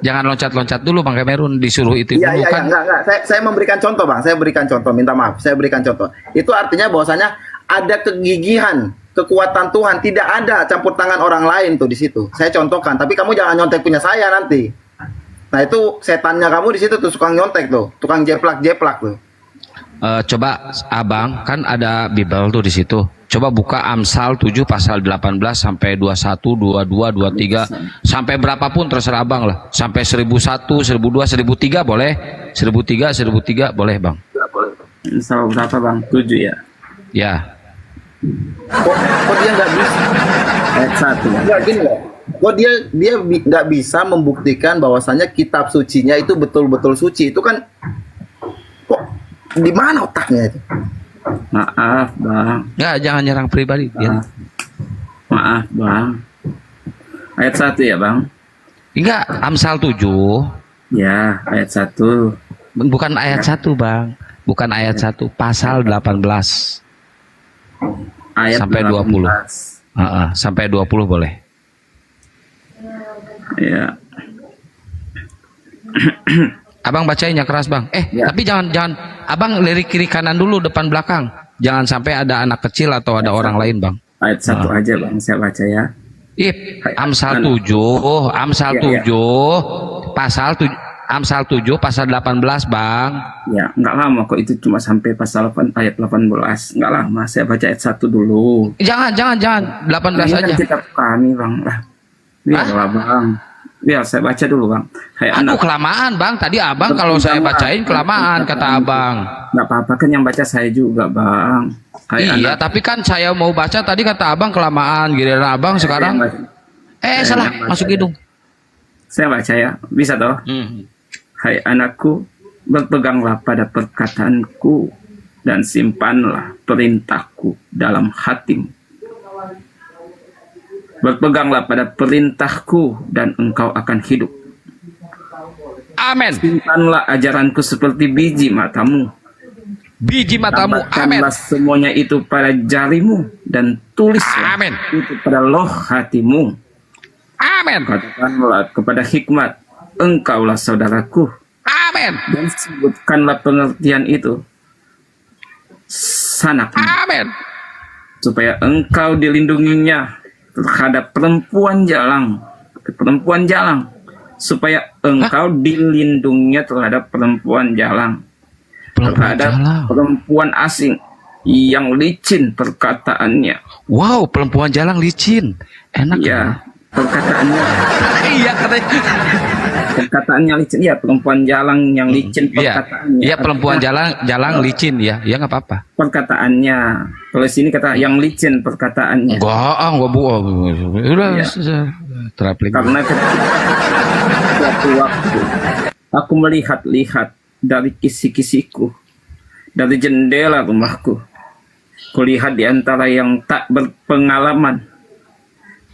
jangan loncat-loncat dulu Bang Kamerun, disuruh itu dulu Iya, kan. enggak. Saya memberikan contoh bang, saya berikan contoh, minta maaf, saya berikan contoh. Itu artinya bahwasanya ada kegigihan, kekuatan Tuhan, tidak ada campur tangan orang lain tuh di situ. Saya contohkan, tapi kamu jangan nyontek punya saya nanti. Nah itu setannya kamu di situ tuh, tukang nyontek tuh, tukang jeplak tuh. Coba abang kan ada Bible tuh di situ. Coba buka Amsal 7 pasal 18 sampai 21, 22, 23 sampai berapapun terserah abang lah. Sampai 1001, 1002, 1003 boleh. 1003 boleh bang. Amsal berapa bang? 7 ya. Ya. Kok dia nggak bisa? Ayat 1 ya. Nggak gini loh. Kok dia nggak bisa membuktikan bahwasannya kitab sucinya itu betul-betul suci? Itu kan kok di mana otaknya itu? Maaf bang. Ya jangan nyerang pribadi. Maaf bang. Ayat 1 ya bang? Enggak, Amsal 7. Ya, ayat 1. Bukan ayat 1 bang. Bukan ayat 1, pasal 18. ayat sampai 20. Sampai 20 boleh. Ya. Abang bacainnya keras, Bang. Tapi jangan Abang lirik kiri kanan dulu, depan belakang. Jangan sampai ada anak kecil atau ada orang lain, Bang. Ayat 1 aja, Bang, saya baca ya. Amsal 7, Amsal 7 pasal 18, Bang. Ya, nggak lama kok, itu cuma sampai pasal ayat 18. Nggak lama, saya baca ayat 1 dulu. Jangan 18 Ini aja. kan kitab kami, Bang. Biarlah, Bang. Biar saya baca dulu, Bang. Aduh, kelamaan, Bang. Tadi Abang kalau saya bacain kelamaan, kata Abang. Nggak apa-apa, kan yang baca saya juga, Bang. Iya, tapi kan saya mau baca tadi kata Abang kelamaan. Giliran Abang sekarang. Salah, masuk hidung. Saya baca ya, bisa toh? Hai anakku, berpeganglah pada perkataanku dan simpanlah perintahku dalam hatimu. Berpeganglah pada perintahku dan engkau akan hidup. Amin. Simpanlah ajaranku seperti biji matamu. Biji matamu. Amin. Tambahkanlah semuanya itu pada jarimu dan tulislah itu pada loh hatimu. Amin. Katakanlah kepada hikmat, engkaulah saudaraku. Amin. Dan sebutkanlah pengertian itu sanakmu. Amin. Supaya engkau dilindunginya terhadap perempuan jalang. Supaya engkau dilindunginya terhadap perempuan jalang. Terhadap perempuan asing yang licin perkataannya. Wow, perempuan jalang licin. Enak ya. Perkataannya. Iya, katanya. Perkataannya licin. Iya, perempuan jalang yang licin perkataannya. Iya, perempuan jalang licin ya. Ya nggak apa-apa. Perkataannya. Kalau sini kata yang licin perkataannya. Enggak bohong. Udah teraplik. Karena suatu waktu aku melihat-lihat dari kisi-kisiku, dari jendela rumahku. Kulihat di antara yang tak berpengalaman.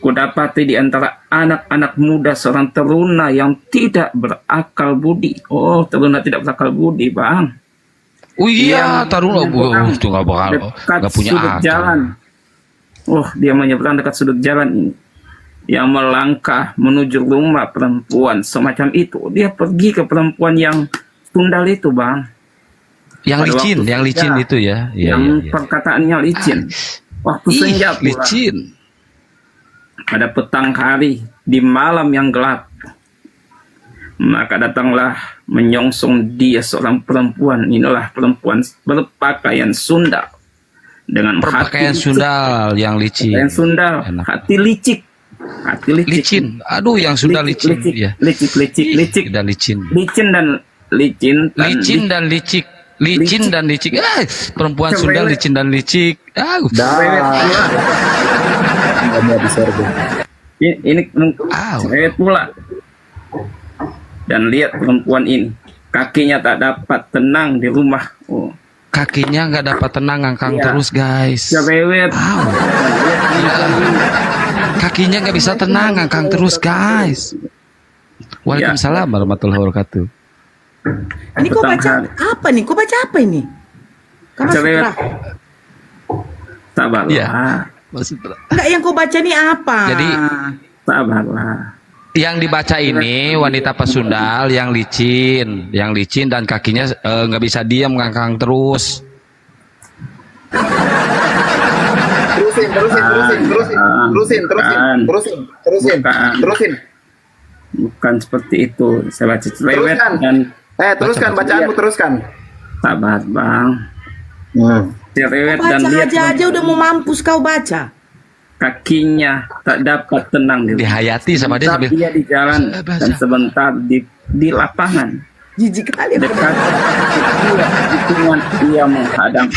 Kudapati di antara anak-anak muda seorang teruna yang tidak berakal budi. Oh, teruna tidak berakal budi, Bang. Oh iya, teruna itu nggak bakal, nggak punya akal. Jalan. Oh, dia menyeberang dekat sudut jalan ini. Yang melangkah menuju rumah perempuan semacam itu. Dia pergi ke perempuan yang tundal itu, Bang. Yang licin itu ya. Yang perkataannya licin. Waktu senja pula. Licin. Pada petang hari di malam yang gelap, maka datanglah menyongsong dia seorang perempuan. Inilah perempuan berpakaian sundal dengan berpakaian sundal yang licin. Pakaian sundal, hati licik. Licin. Aduh, yang sundal licin. Licik dan licin. Licin dan licik. Perempuan sundal licin dan licik. Ini cewek pula. Dan lihat perempuan ini, kakinya tak dapat tenang di rumah. Oh. Kakinya nggak dapat tenang, ngangkang terus, guys. Cewek. Kakinya nggak bisa tenang, ngangkang terus, guys. Waalaikumsalam warahmatullahi wabarakatuh. Ini kau baca apa nih? Kau baca apa ini? Cewek. Sabarlah. Ya. Enggak, yang kau baca nih apa? Jadi sabarlah. Yang dibaca ini wanita pesundal yang licin dan kakinya nggak bisa diam, ngangkang terus. Terusin. Bukan seperti itu. Saya baca lewat dan teruskan bacaanmu, teruskan. Sabar, Bang. Baca aja udah mau mampus kau baca. Kakinya tak dapat tenang dihayati sama dia sambil dia di jalan dan sebentar di lapangan. Jijik kali. Dekat hitungan dia menghadang.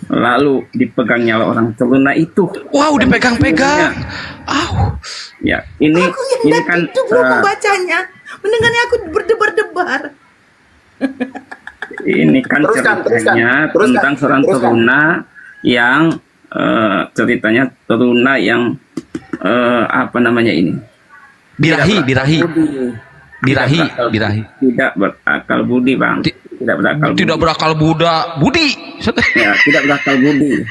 Lalu dipegangnya orang teruna itu. Wow, dipegang-pegang. Ya, ini kan itu belum membacanya. Mendengarnya aku berdebar-debar. Ini kan ceritanya tentang seorang teruna yang ceritanya teruna yang apa namanya ini? Birahi. Tidak berakal budi, Bang. Tidak berakal budi. Ya, tidak berakal budi.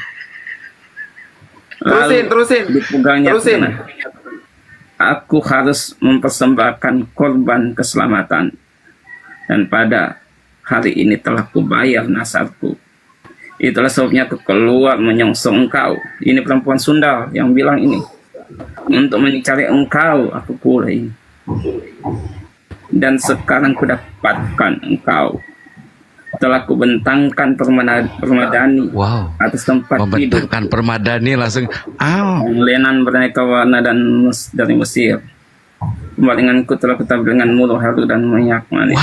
Terusin. Dipegangnya Terusin. tanah. Aku harus mempersembahkan korban keselamatan. Dan pada hari ini telah kubayar nasarku. Itulah sebabnya aku keluar menyongsong engkau. Ini perempuan Sunda yang bilang ini. Untuk mencari engkau, aku pula ini. Dan sekarang kudapatkan engkau. Telah kubentangkan permadani atas tempat hidup. Membentangkan permadani langsung. Lenan beraneka warna dan dari Mesir. Pembalinganku telah kutabur dengan mulu halu dan minyak manis.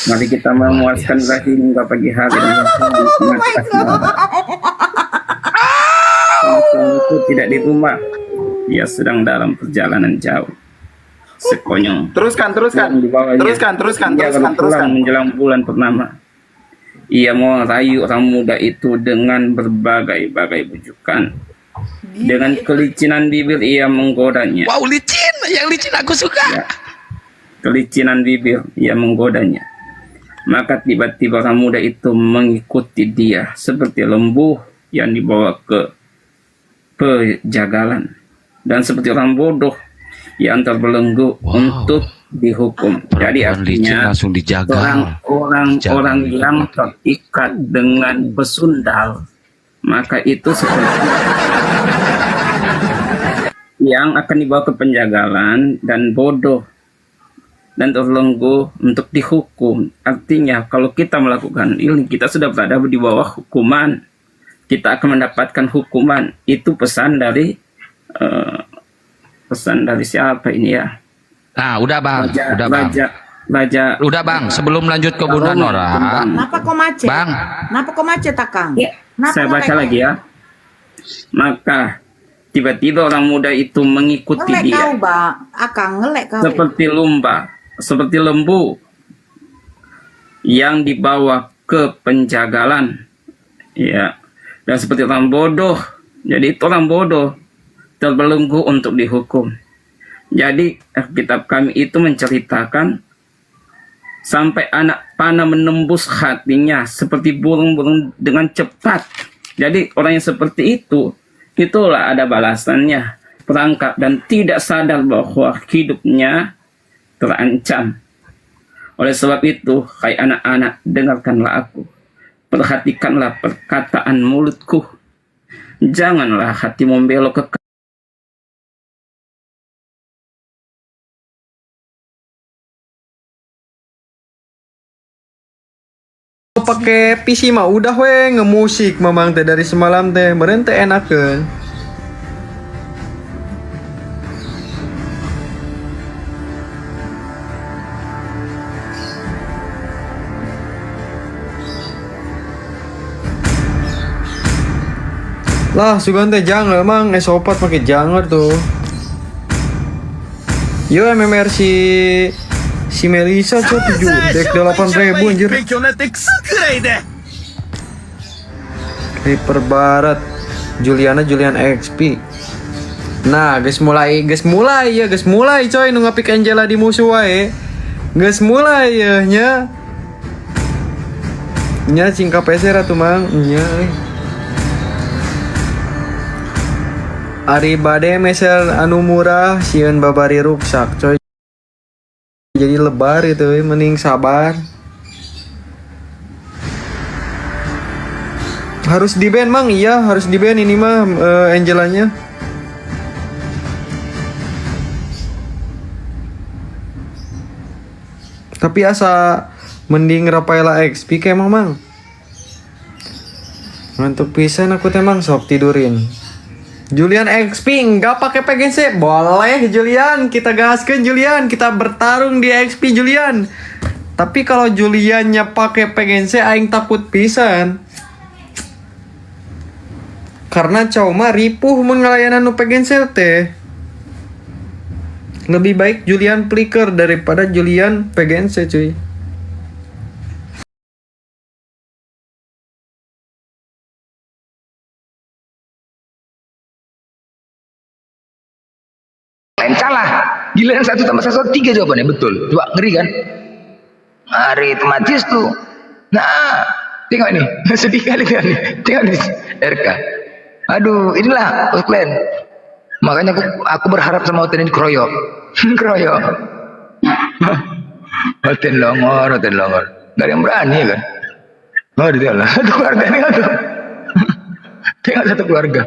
Mari kita memuaskan rahi hingga pagi hari dan suamiku tidak di rumah. Dia sedang dalam perjalanan jauh. Sekonyong. Teruskan. Menjelang bulan purnama. Ia mau rayu orang muda itu dengan berbagai-bagai bujukan. Dengan kelicinan bibir ia menggodanya. Wow, licin. Yang licin aku suka. Ya. Kelicinan bibir ia menggodanya. Maka tiba-tiba orang muda itu mengikuti dia seperti lembu yang dibawa ke pejagalan. Dan seperti orang bodoh yang terbelenggu untuk dihukum. Jadi artinya langsung dijagal. orang yang terikat dengan pesundal, maka itu seperti yang akan dibawa ke penjagalan dan bodoh dan terbelenggu untuk dihukum. Artinya kalau kita melakukan ini, kita sudah berada di bawah hukuman. Kita akan mendapatkan hukuman. Itu pesan dari siapa ini ya? Nah, udah bang, Raja. Udah bang, sebelum lanjut ke Bunda Nora. Kenapa kau macet? Bang. Kenapa kau macet, Akang? Saya baca lagi ya. Maka tiba-tiba orang muda itu mengikuti Ngelek dia. kau, Bang. Akang, ngelek kau. Seperti lembu yang dibawa ke penjagalan. Ya. Dan seperti orang bodoh. Jadi itu orang bodoh terbelenggu untuk dihukum. Jadi kitab kami itu menceritakan sampai anak panah menembus hatinya seperti burung-burung dengan cepat. Jadi orang yang seperti itu, itulah ada balasannya, perangkap dan tidak sadar bahwa hidupnya terancam. Oleh sebab itu, hai anak-anak, dengarkanlah aku. Perhatikanlah perkataan mulutku. Janganlah hatimu membelok ke pakai PC mah udah we ngemusik memang teh dari semalam teh meren teh enakeun. Lah sugan teh jangan emang esopat pakai jangan tuh. Yo MMR si Melisa cok 7 dek 8.000 anjir. Hyper Barat Julian XP. Nah guys mulai coy nu ngapik Angela di musuh wae. Guys mulai ya nya singkap peser atuh mang nya Ari bade mesel anu murah sieun babari ruksak coy. Jadi lebar itu, mending sabar. Harus di ban mang, iya harus di ban ini mah Angelanya. Tapi asa mending Rafaela XP kayak mang. Ngantuk pisan aku temang sok tidurin. Julian XP enggak pakai PGC. Boleh Julian, kita gaskeun Julian, kita bertarung di XP Julian. Tapi kalau Juliannya pakai PGC aing takut pisan. Karena cow mah ripuh mun ngalayanan nu PGC teh. Lebih baik Julian Flicker daripada Julian PGC cuy. Salah. Giliran 1 tambah 1 3 jawabannya betul. Coba ngeri kan? Hari otomatis tuh. Nah, Tengok nih, sedih kali kan nih. Tengok nih, RK. Aduh, inilah Outland. Makanya aku berharap sama Oten ini keroyok. Keroyok. Oten longor. Gak ada yang berani kan. Oh, di dalam satu keluarga ini tuh. Tengok satu keluarga.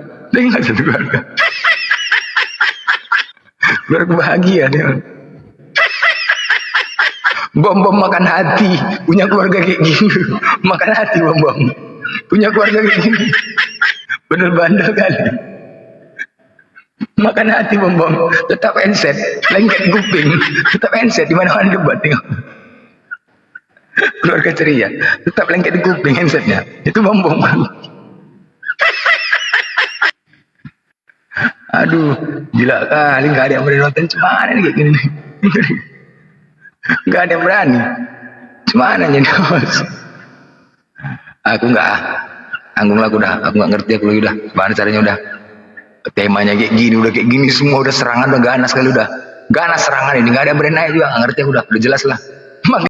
Keluarga bahagia dia. Bom makan hati, punya keluarga kayak gini. Makan hati bom. Punya keluarga kayak gini. Bener bandel kali. Makan hati bom. Tetap handset, lengket kuping. Tetap handset di mana-mana debat tengok. Keluarga ceria, tetap lengket di kuping handsetnya. Itu bom. Aduh, gila kali, nggak ada yang berani nonton. Cuman kayak gini nih. Nggak ada yang berani. Cuman aja bos. Aku nggak tanggung lah, aku nggak ngerti aku lagi udah. Gimana caranya udah. Temanya kayak gini, udah kayak gini semua udah serangan, udah ganas kali udah. Ganas serangan ini, nggak ada yang berani naik juga, nggak ngerti aku udah jelas lah.